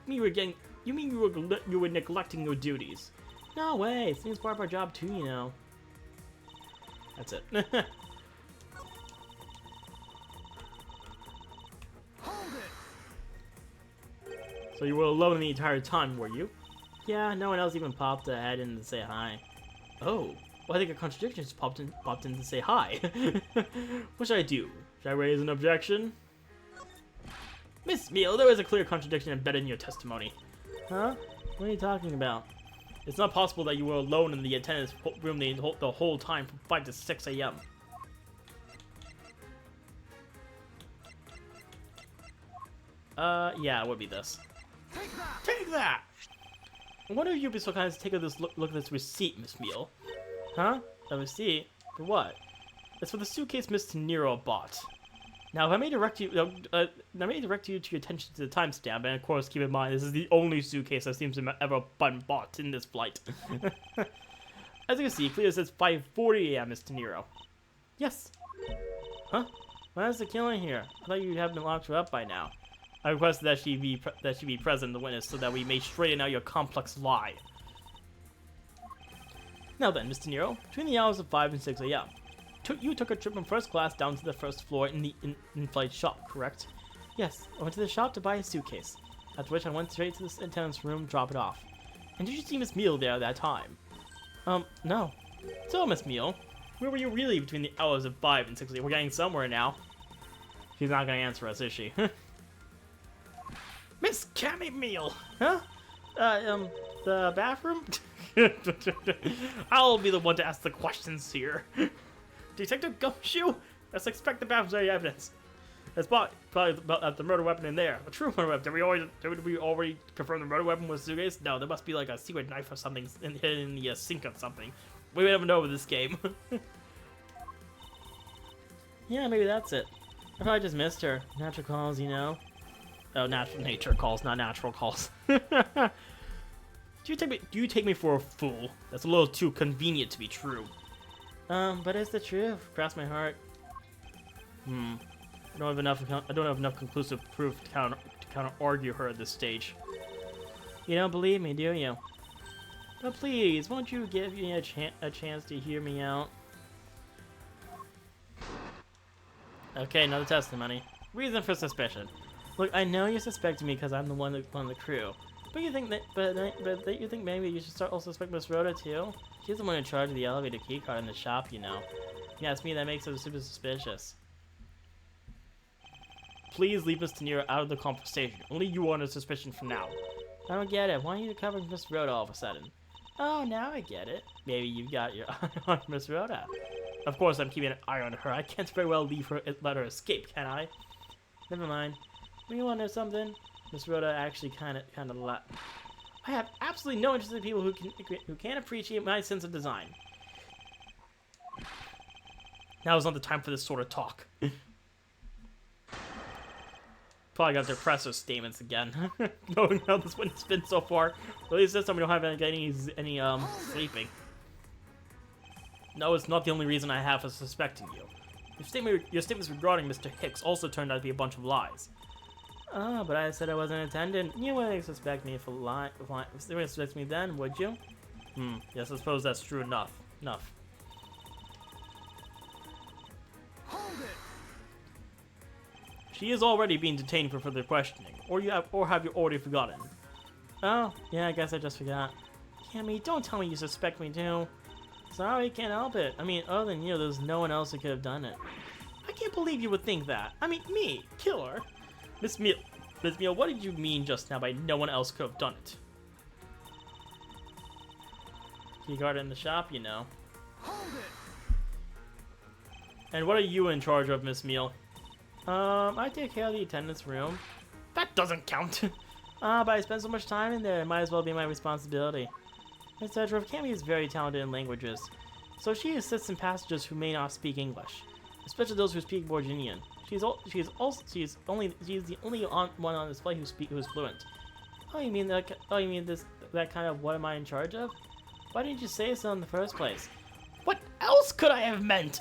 You mean you were neglecting your duties? No way. It seems part of our job too, you know. That's it. Hold it! So you were alone the entire time, were you? Yeah, no one else even popped ahead in to say hi. Oh, well, I think a contradiction just popped in to say hi. What should I do? Should I raise an objection? Miss Meal, there is a clear contradiction embedded in your testimony. Huh? What are you talking about? It's not possible that you were alone in the attendance room the whole time from 5 to 6 a.m. Yeah, it would be this. Take that! Take that! I wonder if you'd be so kind as to take a look at this receipt, Miss Meal. Huh? A receipt? For what? It's for the suitcase Mr. Nero bought. Now, if I may direct you, to your attention to the timestamp, and of course, keep in mind, this is the only suitcase that seems to have ever been bought in this flight. As you can see, clearly it says 5:40 a.m., Mr. Nero. Yes. Huh? Why is the killer here? I thought you'd have been locked her up by now. I requested that she be present, the witness, so that we may straighten out your complex lie. Now then, Mr. Nero, between the hours of 5 and 6 a.m., you took a trip from first class down to the first floor in the in-flight shop, correct? Yes, I went to the shop to buy a suitcase, after which I went straight to the attendant's room to drop it off. And did you see Miss Meal there at that time? No. So, Miss Meal, where were you really between the hours of 5 and 6 a.m.? We're getting somewhere now. She's not gonna answer us, is she? Miss Cammy Meal! Huh? The bathroom? I'll be the one to ask the questions here. Detective Gumshoe? Let's expect the bathroom's any evidence. That's probably about the murder weapon in there. A true murder weapon. Did we already confirm the murder weapon was suitcase? No, there must be like a secret knife or something hidden in the sink or something. We never know with this game. Yeah, maybe that's it. I probably just missed her. Natural calls, you know. Oh, natural nature calls, not natural calls. Do you take me for a fool? That's a little too convenient to be true. But it's the truth. Cross my heart. I don't have enough conclusive proof to counter argue her at this stage. You don't believe me, do you? But please, won't you give me a chance to hear me out? Okay, another testimony. Reason for suspicion. Look, I know you're suspecting me because I'm the one the crew. But you think that, you think maybe you should also suspect Miss Rhoda too? She's the one in charge of the elevator keycard in the shop, you know. Yeah, it's me that makes her super suspicious. Please leave Mr. Nero out of the conversation. Only you are under suspicion for now. I don't get it. Why are you covering Miss Rhoda all of a sudden? Oh, now I get it. Maybe you've got your eye on Miss Rhoda. Of course, I'm keeping an eye on her. I can't very well let her escape, can I? Never mind. You want to know something? Miss Rhoda actually kind of I have absolutely no interest in people who can't appreciate my sense of design. Now is not the time for this sort of talk. Probably got their presser statements again. Knowing how this one has been so far. At least this time we don't have any sleeping. No, it's not the only reason I have for suspecting you. Your statements regarding Mr. Hicks also turned out to be a bunch of lies. Oh, but I said I wasn't attendant. You wouldn't suspect me for lying. You wouldn't suspect me then, would you? Yes, I suppose that's true enough. Hold it! She is already being detained for further questioning, or have you already forgotten? Oh, yeah, I guess I just forgot. Cammy, don't tell me you suspect me too. Sorry, can't help it. I mean, other than you, there's no one else who could have done it. I can't believe you would think that. I mean, me, killer. Miss Meal, what did you mean just now by no one else could have done it? Key guard in the shop, you know. Hold it! And what are you in charge of, Miss Meal? I take care of the attendance room. That doesn't count. But I spend so much time in there, it might as well be my responsibility. Miss Edgeworth, Cammy is very talented in languages, so she assists in passengers who may not speak English, especially those who speak Borginian. She's the only one on display who is fluent. Oh, you mean that? Oh, you mean that kind of what am I in charge of? Why didn't you say so in the first place? What else could I have meant?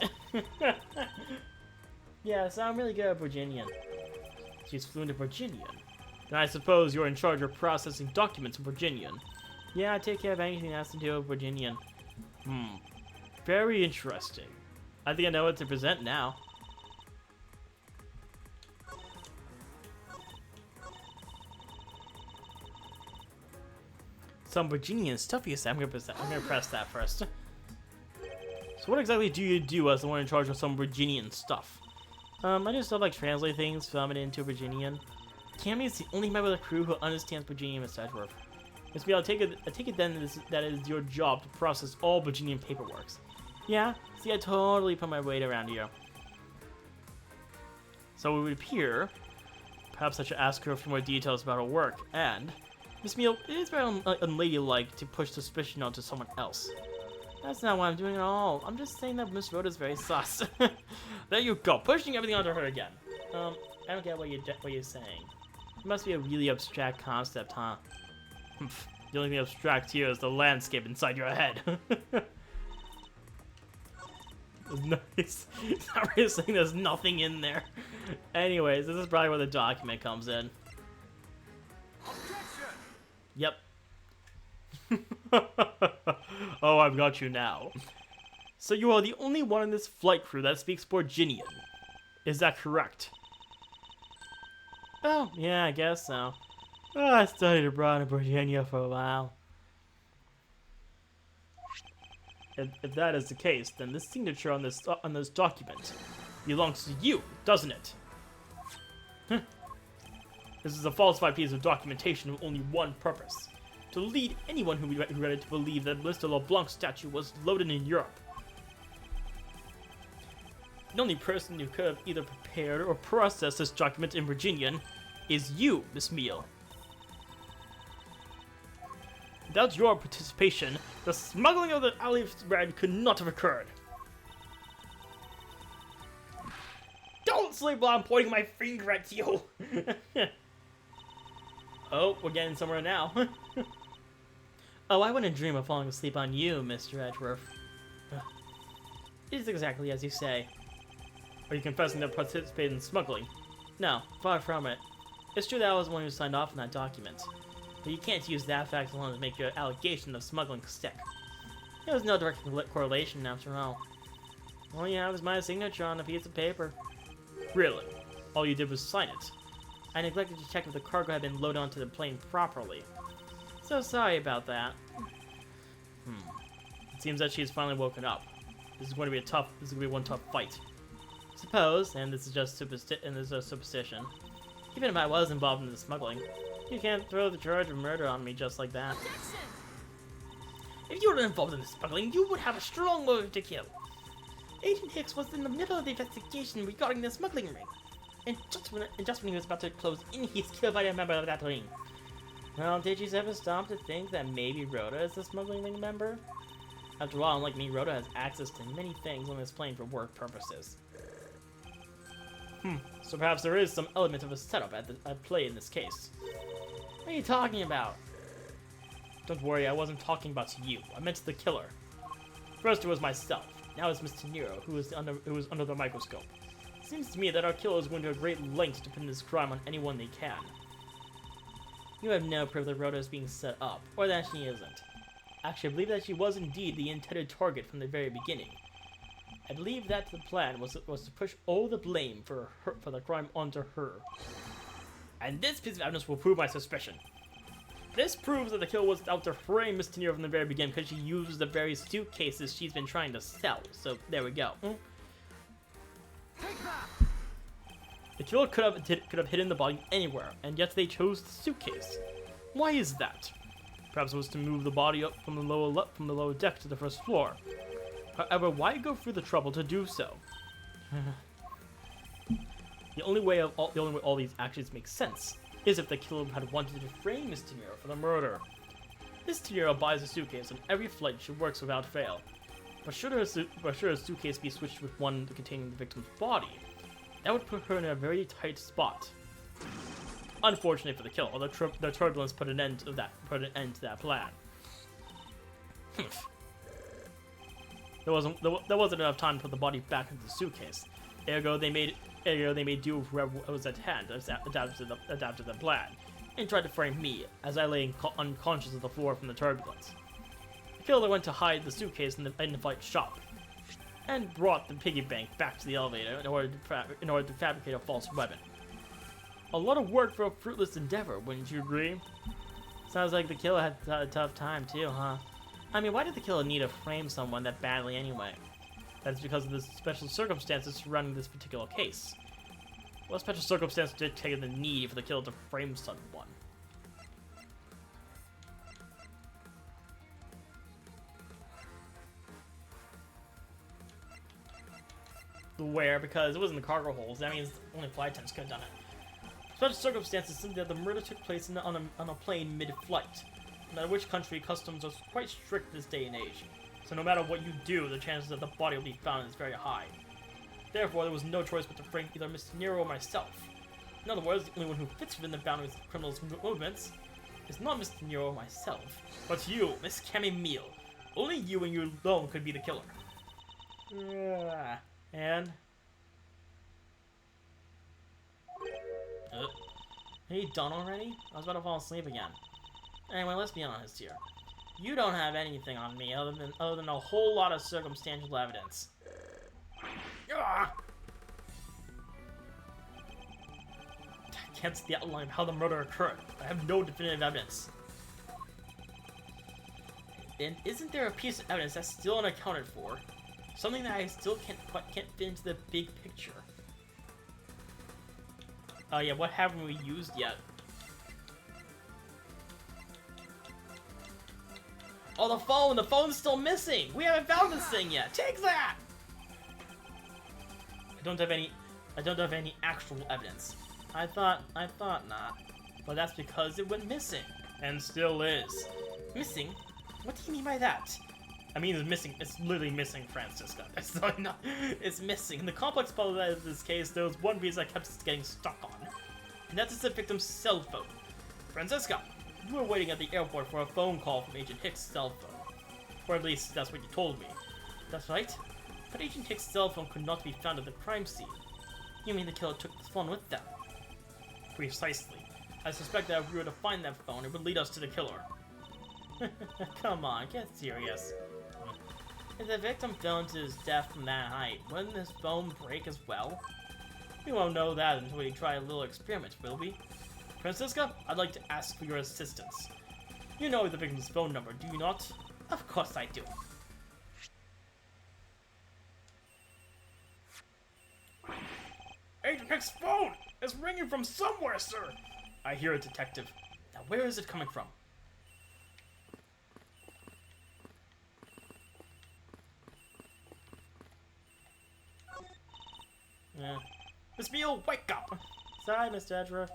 Yeah, so I'm really good at Virginian. She's fluent in Virginian. Then I suppose you're in charge of processing documents in Virginian. Yeah, I take care of anything that has to do with Virginian. Very interesting. I think I know what to present now. Some Virginian stuff, you say. I'm gonna press that first. So what exactly do you do as the one in charge of some Virginian stuff? I do stuff like translate things, film it into Virginian. Cammy is the only member of the crew who understands Virginian, Miss Edgeworth. Miss Meal, I take it then that it is your job to process all Virginian paperworks. Yeah, see, I totally put my weight around here. So it would appear, perhaps I should ask her a few more details about her work, and Miss Meal, it is very unladylike to push suspicion onto someone else. That's not what I'm doing at all. I'm just saying that Miss Rhoda's very sus. There you go, pushing everything onto her again. I don't get what you're saying. It must be a really abstract concept, huh? The only thing abstract here is the landscape inside your head. Nice. It's not really saying there's nothing in there. Anyways, this is probably where the document comes in. Objection! Yep. Oh, I've got you now. So you are the only one in this flight crew that speaks Borginian. Is that correct? Oh, yeah, I guess so. Oh, I studied abroad in Virginia for a while. If that is the case, then this signature on this document belongs to you, doesn't it? This is a falsified piece of documentation with only one purpose: to lead anyone who read it to believe that Mr. LeBlanc's statue was loaded in Europe. The only person who could have either prepared or processed this document in Virginian is you, Miss Meal. Without your participation, the smuggling of the alley bread could not have occurred. Don't sleep while I'm pointing my finger at you! Oh, we're getting somewhere now. Oh, I wouldn't dream of falling asleep on you, Mr. Edgeworth. It is exactly as you say. Are you confessing to participating in smuggling? No, far from it. It's true that I was the one who signed off on that document. But you can't use that fact alone to make your allegation of smuggling stick. There was no direct correlation after all. All you have is my signature on a piece of paper. Really? All you did was sign it? I neglected to check if the cargo had been loaded onto the plane properly. So sorry about that. It seems that she's finally woken up. This is going to be one tough fight. Suppose, and this is just superstition, even if I was involved in the smuggling, you can't throw the charge of murder on me just like that. If you were involved in the smuggling, you would have a strong motive to kill. Agent Hicks was in the middle of the investigation regarding the smuggling ring. And just when he was about to close in, he's killed by a member of that ring. Well, did you ever stop to think that maybe Rhoda is the smuggling ring member? After all, unlike me, Rhoda has access to many things on this plane for work purposes. So perhaps there is some element of a setup at play in this case. What are you talking about? Don't worry, I wasn't talking about you. I meant the killer. First it was myself. Now it's Mr. Nero, who is under the microscope. It seems to me that our killer is going to a great length to pin this crime on anyone they can. You have no proof that Rhoda is being set up, or that she isn't. Actually, I believe that she was indeed the intended target from the very beginning. I believe that the plan was to push all the blame for the crime onto her. And this piece of evidence will prove my suspicion. This proves that the killer was out to frame Miss Tenero from the very beginning because she used the very suitcases she's been trying to sell. So there we go. Take that! The killer could have hidden the body anywhere, and yet they chose the suitcase. Why is that? Perhaps it was to move the body up from the lower deck to the first floor. However, why go through the trouble to do so? The only way all these actions make sense is if the killer had wanted to frame Miss Tenero for the murder. Miss Tenero buys a suitcase on every flight she works without fail. But should her suitcase be switched with one containing the victim's body, that would put her in a very tight spot. Unfortunately for the killer, the turbulence put an end to that plan. There wasn't enough time to put the body back into the suitcase. Ergo, they made do with whoever was at hand, adapted to the plan, and tried to frame me as I lay unconscious on the floor from the turbulence. The killer went to hide the suitcase in the flight shop, and brought the piggy bank back to the elevator in order to fabricate a false weapon. A lot of work for a fruitless endeavor, wouldn't you agree? Sounds like the killer had a tough time too, huh? I mean, why did the killer need to frame someone that badly anyway? That's because of the special circumstances surrounding this particular case. What special circumstances dictated the need for the killer to frame someone? Where? Because it was in the cargo holds. That means only flight attendants could have done it. Such circumstances simply that the murder took place on a plane mid-flight, no matter which country, customs are quite strict this day and age. So no matter what you do, the chances that the body will be found is very high. Therefore, there was no choice but to frame either Mr. Nero or myself. In other words, the only one who fits within the boundaries of the criminal's movements is not Mr. Nero or myself, but you, Miss Camille. Only you and you alone could be the killer. And... Are you done already? I was about to fall asleep again. Anyway, let's be honest here. You don't have anything on me other than a whole lot of circumstantial evidence. I can't see the outline of how the murder occurred. I have no definitive evidence. And isn't there a piece of evidence that's still unaccounted for? Something that I still can't fit into the big picture. Oh yeah, what haven't we used yet? Oh, the phone! The phone's still missing! We haven't found this thing yet! Take that! I don't have any actual evidence. I thought not. But that's because it went missing. And still is. Missing? What do you mean by that? I mean, it's missing. It's literally missing, Francisca. It's missing. In the complex puzzle of this case, there was one piece I kept getting stuck on. And that's the victim's cell phone. Francisca, you were waiting at the airport for a phone call from Agent Hicks' cell phone. Or at least, that's what you told me. That's right. But Agent Hicks' cell phone could not be found at the crime scene. You mean the killer took the phone with them? Precisely. I suspect that if we were to find that phone, it would lead us to the killer. Come on, get serious. If the victim fell into his death from that height, wouldn't his phone break as well? We won't know that until we try a little experiment, will we? Francisca, I'd like to ask for your assistance. You know the victim's phone number, do you not? Of course I do. Agent Hick's phone is ringing from somewhere, sir. I hear it, Detective. Now where is it coming from? Miss Beale, wake up! Sorry, Mr. Edgeworth.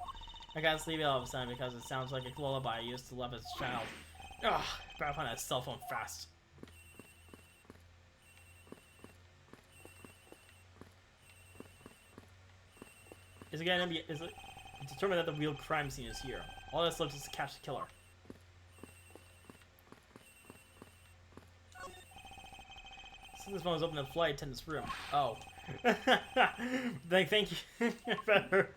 I got sleepy all of a sudden because it sounds like a lullaby I used to love as a child. Ugh, better find that cell phone fast. Is it determined that the real crime scene is here? All that's left is to catch the killer. Since this phone is open to the flight attendant's room. Oh. Thank you. Better.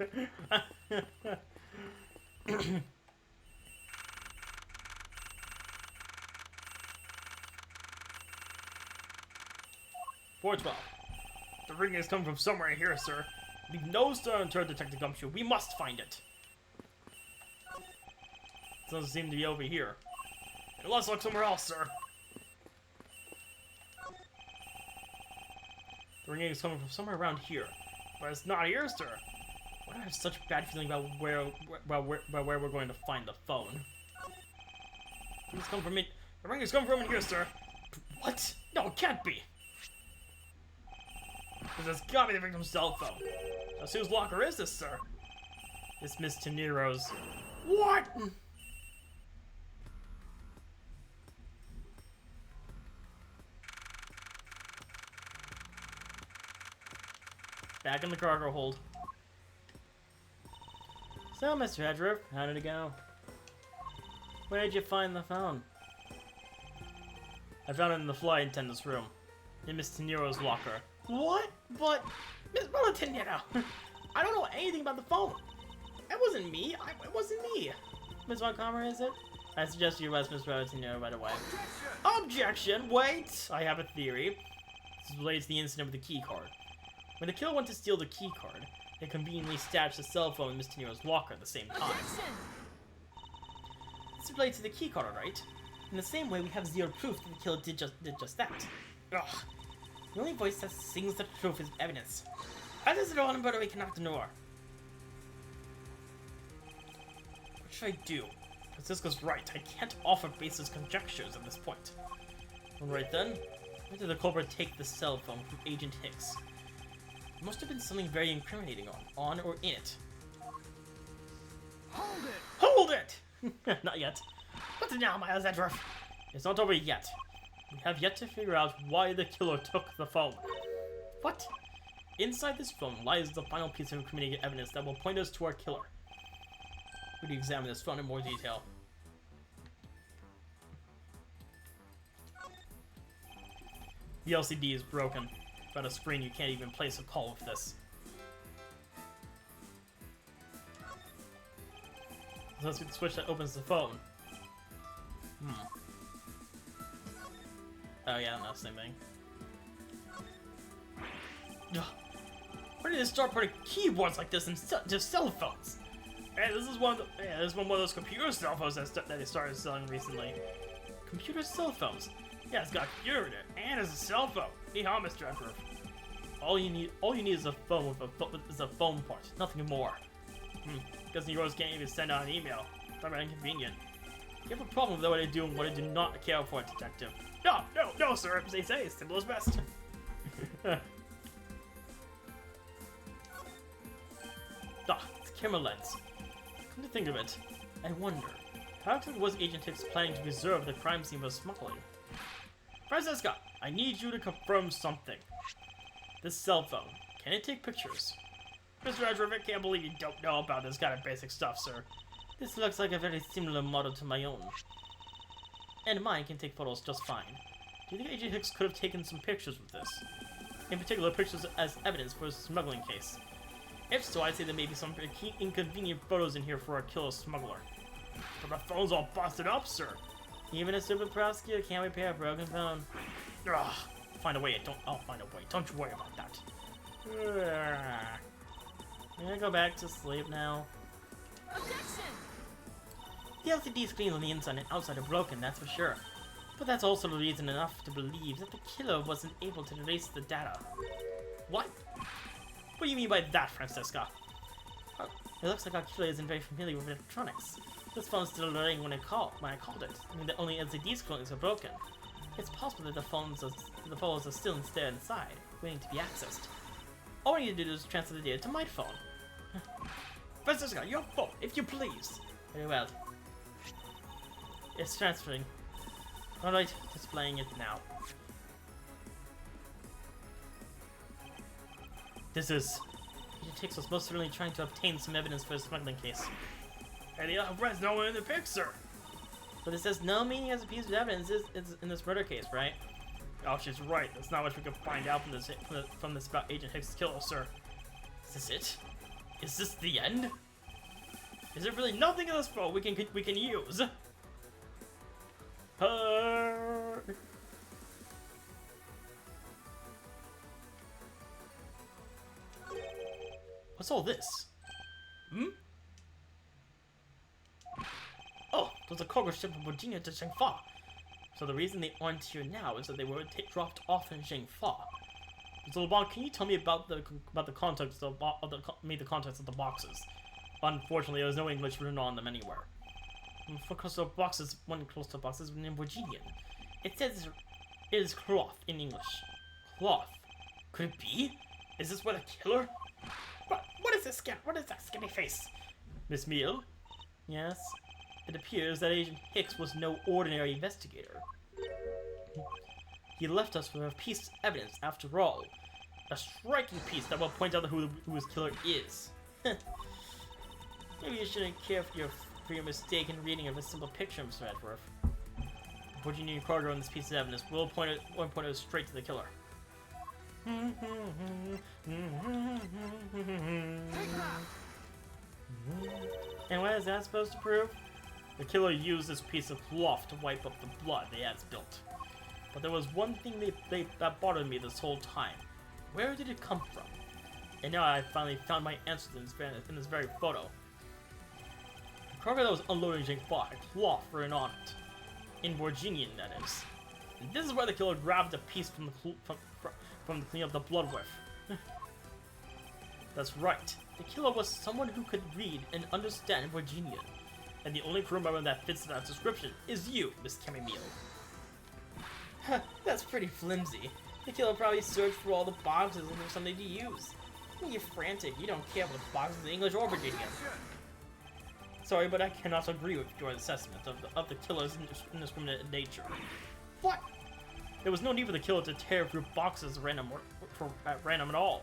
.412. The ring is coming from somewhere in here, sir. Leave no stone unturned, Detective Gumshoe. We must find it. It doesn't seem to be over here. And let's look somewhere else, sir. The ring is coming from somewhere around here. But it's not here, sir. Why do I have such a bad feeling about where we're going to find the phone? It's coming from me. The ring is coming from in here, sir. What? No, it can't be. This has got to be the victim's cell phone. Just whose locker is this, sir? It's Mr. Nero's. What? Back in the cargo hold. So, Mr. Edgeworth, how did it go? Where did you find the phone? I found it in the flight attendant's room. In Mr. Nero's locker. What? But, Miss Nero, I don't know anything about the phone. It wasn't me. It wasn't me. Miss Montgomery, is it? I suggest you arrest Miss Nero right away. Objection! Wait! I have a theory. This relates to the incident with the key card. When the killer went to steal the key card, they conveniently stashed the cell phone in Mr. Nero's locker at the same time. This relates to the key card, right? In the same way, we have zero proof that the killer did just that. Ugh. The only voice that sings the truth is evidence. How does it all but we cannot ignore? What should I do? Francisco's right. I can't offer baseless conjectures at this point. Alright then. Where did the culprit take the cell phone from Agent Hicks? There must have been something very incriminating on or in it. Hold it! Hold it! Not yet. What's now, Miles Edgeworth? It's not over yet. We have yet to figure out why the killer took the phone. What? Inside this phone lies the final piece of incriminating evidence that will point us to our killer. We need to examine this phone in more detail. The LCD is broken. Without a screen, you can't even place a call with this. So let's get the switch that opens the phone. Oh yeah, no, same thing. Ugh. Where did they start putting keyboards like this in just cell phones? Hey, this is one of those computer cell phones that they started selling recently. Computer cell phones? Yeah, it's got a computer in it, and it's a cell phone. Ni hao, Mr. Edgeworth. All you need is a phone with a phone port, nothing more. Because yours can't even send out an email. Very inconvenient. You have a problem with what I do and what I do not care for, detective. No, sir. As they say, simple is best. It's camera lens. Come to think of it, I wonder, how exactly was Agent Hicks planning to preserve the crime scene of smuggling? Francesca, I need you to confirm something. This cell phone, can it take pictures? Mr. Edgeworth, I can't believe you don't know about this kind of basic stuff, sir. This looks like a very similar model to my own. And mine can take photos just fine. Do you think Agent Hicks could have taken some pictures with this? In particular, pictures as evidence for his smuggling case. If so, I'd say there may be some pretty inconvenient photos in here for our killer smuggler. But the phone's all busted up, sir. Even a stupid prosecutor can't repair a broken phone. Ugh. Find a way. I'll find a way. Don't you worry about that. I'm gonna go back to sleep now. Objection! The LCD screens on the inside and outside are broken, that's for sure. But that's also reason enough to believe that the killer wasn't able to erase the data. What? What do you mean by that, Francesca? Oh, it looks like our killer isn't very familiar with electronics. This phone's still rang when I called it. I mean, the only LCD screens are broken. It's possible that the photos are still inside, waiting to be accessed. All I need to do is transfer the data to my phone. Francesca, your phone, if you please. Very well. It's transferring. Alright, displaying it now. This is... Agent Hicks was most certainly trying to obtain some evidence for his smuggling case. And the other friend's nowhere in the picture. But it says no meaning as a piece of evidence is in this murder case, right? Oh, she's right. There's not much we can find out from this about Agent Hicks' killer, sir. Is this it? Is this the end? Is there really nothing in this phone we can use? What's all this? Oh, there's a cargo ship from Virginia to Shangfa. So the reason they aren't here now is that they were dropped off in Shangfa. So LeBron, can you tell me about the context of the contents of the boxes? Unfortunately, there's no English written on them anywhere. One close to box is written in Virginian. It says it is cloth in English. Cloth. Could it be? Is this where the killer? What is this? What is that skinny face? Miss Meal? Yes. It appears that Agent Hicks was no ordinary investigator. He left us with a piece of evidence after all. A striking piece that will point out who his killer is. Maybe you shouldn't care for your mistaken reading of a simple picture, Mr. Edgeworth. What you need cargo in this piece of evidence will point it straight to the killer. And what is that supposed to prove? The killer used this piece of cloth to wipe up the blood they had spilled. But there was one thing that bothered me this whole time. Where did it come from? And now I finally found my answer in this very photo. The cargo that was unloading Jingfa had cloth written on it. In Virginian, that is. And this is where the killer grabbed a piece from to clean up the blood with. That's right. The killer was someone who could read and understand Virginian. And the only crew member that fits that description is you, Miss Camille. That's pretty flimsy. The killer probably searched for all the boxes and for something to use. You're frantic. You don't care about the boxes in English or Virginian. sorry, but I cannot agree with your assessment of the killer's indiscriminate nature. What? There was no need for the killer to tear through boxes at random at all.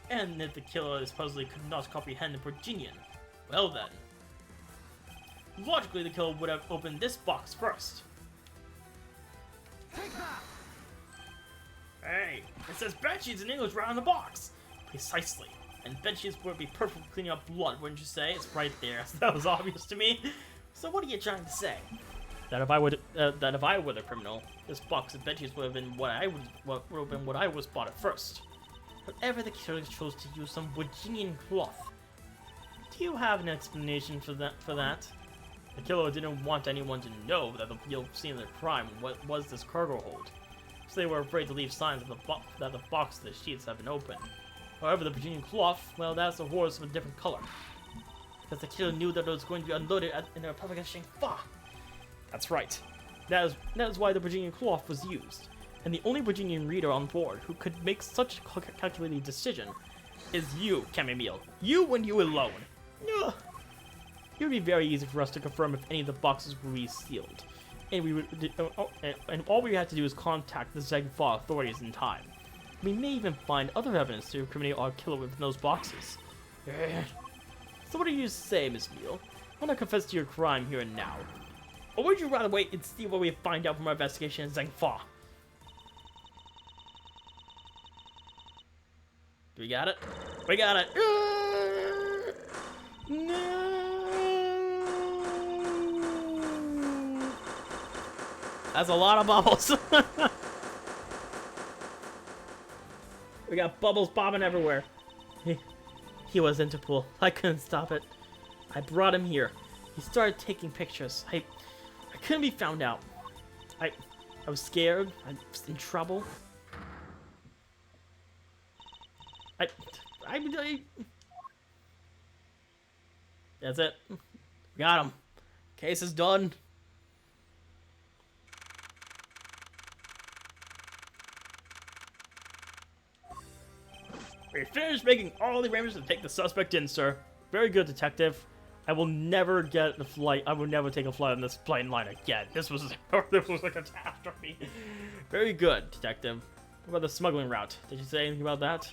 And if the killer supposedly could not comprehend the Virginian, well then. Logically, the killer would have opened this box first. Take that! Hey, it says bedsheets in English right on the box. Precisely. And bedsheets would be perfect for cleaning up blood, wouldn't you say? It's right there. That was obvious to me. So what are you trying to say? That if I were the criminal, this box of bedsheets would have been what I would have spotted first. Whatever the killer chose to use some Virginian cloth. Do you have an explanation for that? The killer didn't want anyone to know that the real scene of the crime was this cargo hold, so they were afraid to leave signs that the box of the sheets had been opened. However, the Virginian cloth, well, that's a horse of a different color, because the killer knew that it was going to be unloaded in the Republic of Shangfa. That's right. That is why the Virginian cloth was used, and the only Virginian reader on board who could make such a calculated decision is you, Camille. You and you alone. Ugh. It would be very easy for us to confirm if any of the boxes were resealed, and all we had to do is contact the Zegfa authorities in time. We may even find other evidence to incriminate our killer within those boxes. So what do you say, Miss Neal? Want to confess to your crime here and now? Or would you rather wait and see what we find out from our investigation in Zegfa? We got it? We got it! No! That's a lot of bubbles. We got bubbles popping everywhere. He was Interpol. I couldn't stop it. I brought him here. He started taking pictures. I couldn't be found out. I was scared. I was in trouble. That's it. Got him. Case is done. We finished making all the arrangements to take the suspect in, sir. Very good, detective. I will never get the flight. I will never take a flight on this plane line again. This was a catastrophe. Very good, detective. What about the smuggling route? Did you say anything about that?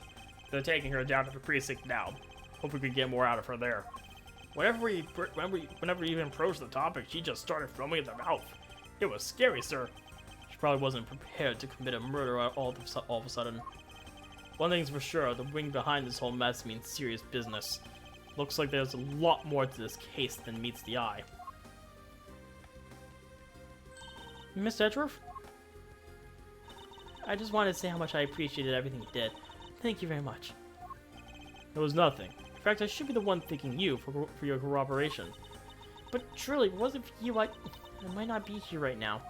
They're taking her down to the precinct now. Hope we can get more out of her there. Whenever we even approached the topic, she just started foaming at the mouth. It was scary, sir. She probably wasn't prepared to commit a murder all of a sudden. One thing's for sure, the wing behind this whole mess means serious business. Looks like there's a lot more to this case than meets the eye. Mr. Edgeworth? I just wanted to say how much I appreciated everything you did. Thank you very much. It was nothing. In fact, I should be the one thanking you for your cooperation. But truly, if it wasn't for you, I might not be here right now.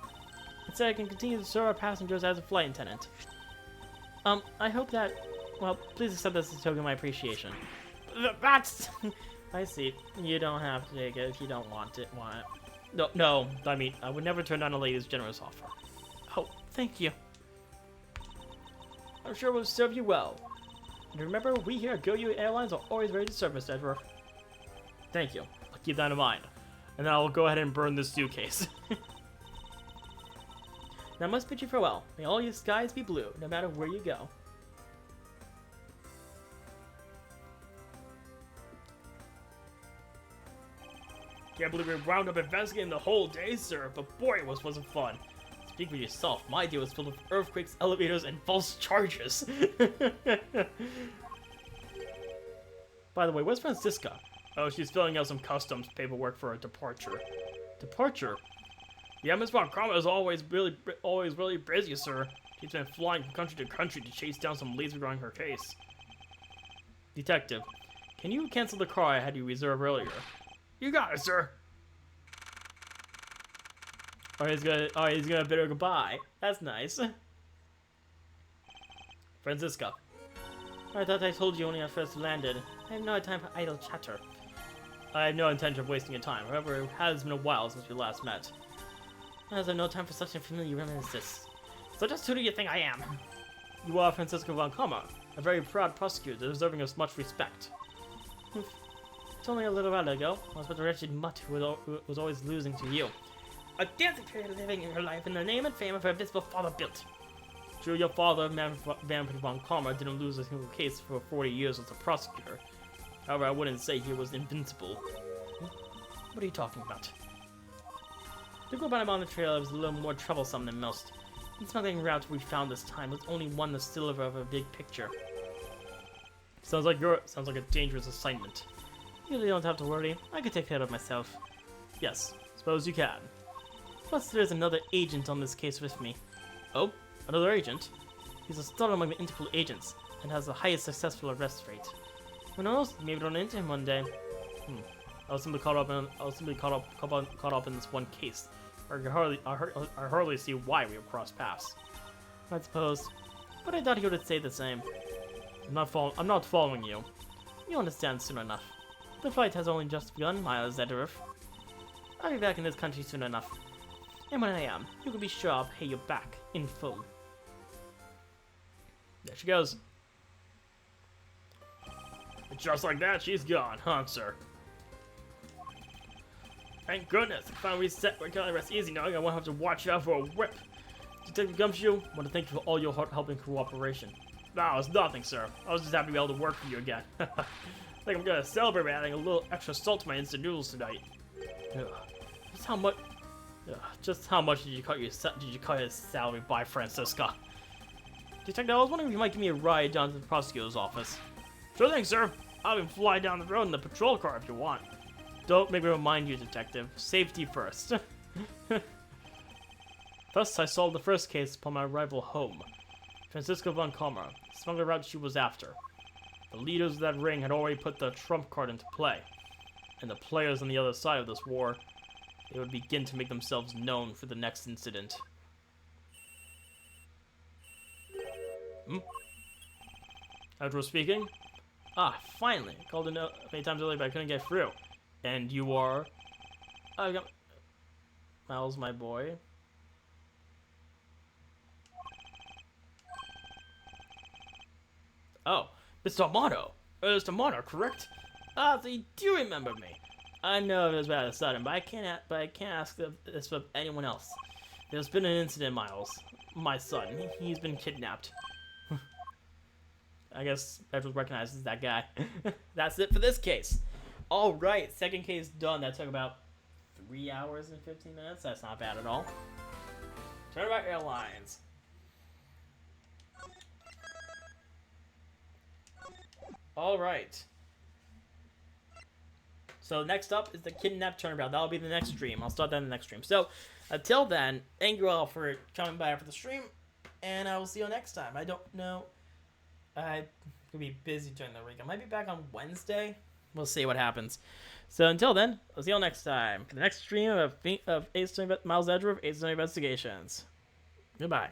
Instead, I can continue to serve our passengers as a flight attendant. I hope that... Well, please accept this as a token of my appreciation. That's... I see. You don't have to take it if you don't want it. No, I mean, I would never turn down a lady's generous offer. Oh, thank you. I'm sure it will serve you well. And remember, we here at GoU Airlines are always ready to serve, Mr. Edgeworth. Thank you. I'll keep that in mind. And then I'll go ahead and burn this suitcase. Now I must bid you farewell. May all your skies be blue, no matter where you go. Can't believe we wound up investigating the whole day, sir, but boy, it wasn't fun. Speak for yourself, my day was filled with earthquakes, elevators, and false charges. By the way, where's Francisca? Oh, she's filling out some customs paperwork for a departure. Departure? Yeah, Miss Montgomery is always really busy, sir. She's been flying from country to country to chase down some leads regarding her case. Detective, can you cancel the car I had you reserve earlier? You got it, sir. Oh, he's gonna bid her goodbye. That's nice. Francisca. I thought I told you only when I first landed. I have no time for idle chatter. I have no intention of wasting your time. However, it has been a while since we last met. I have no time for such unfamiliar reminiscences. So just who do you think I am? You are Francisco von Kammer, a very proud prosecutor deserving of much respect. It's only a little while ago. I was with a wretched mutt who was always losing to you. A dancing period living in her life in the name and fame of her invisible father built. True, your father, Manfred von Karma, didn't lose a single case for 40 years as a prosecutor. However, I wouldn't say he was invincible. What are you talking about? The group on him on the trail was a little more troublesome than most. The smuggling route we found this time was only one the sliver of a big picture. Sounds like a dangerous assignment. You really don't have to worry. I can take care of myself. Yes, suppose you can. Plus, there's another agent on this case with me. Oh, another agent? He's a star among the Interpol agents and has the highest successful arrest rate. Who knows? Maybe run into him one day. I was simply caught up in this one case. I hardly see why we have crossed paths. I suppose, but I thought he would say the same. I'm not following you. You'll understand soon enough. The fight has only just begun, Miles Edgeworth. I'll be back in this country soon enough. And when I am, you can be sure I'll pay you back in full. There she goes. And just like that, she's gone, huh, sir? Thank goodness, I finally reset where I can rest easy knowing I won't have to watch out for a whip. Detective Gumshoe, I want to thank you for all your help and cooperation. No, it's nothing, sir. I was just happy to be able to work for you again. I think I'm gonna celebrate by adding a little extra salt to my instant noodles tonight. Just how much did you cut his salary by, Francisca? Detective, I was wondering if you might give me a ride down to the prosecutor's office. Sure thing, sir. I'll even fly down the road in the patrol car if you want. Don't make me remind you, Detective. Safety first. Thus, I solved the first case upon my arrival home. Francisco von Kammer, the smuggler route she was after. The leaders of that ring had already put the trump card into play. And the players on the other side of this war, they would begin to make themselves known for the next incident. Edgeworth speaking? Ah, finally. I called in many times earlier, but I couldn't get through. And you are... I got... Miles, my boy. Oh, Mr. Amato. Mr. Amato, correct? Ah, so you do remember me. I know it was rather sudden, but I can't ask this of anyone else. There's been an incident, Miles. My son, he's been kidnapped. I guess Edgeworth recognizes that guy. That's it for this case. All right, second case done. That took about 3 hours and 15 minutes. That's not bad at all. Turnabout Airlines. All right. So next up is the kidnap turnabout. That'll be the next stream. I'll start that in the next stream. So until then, thank you all for coming by for the stream, and I will see you next time. I don't know. I could be busy during the week. I might be back on Wednesday. We'll see what happens. So until then, I'll see you all next time for the next stream of Miles Edgeworth, Ace Investigations. Goodbye.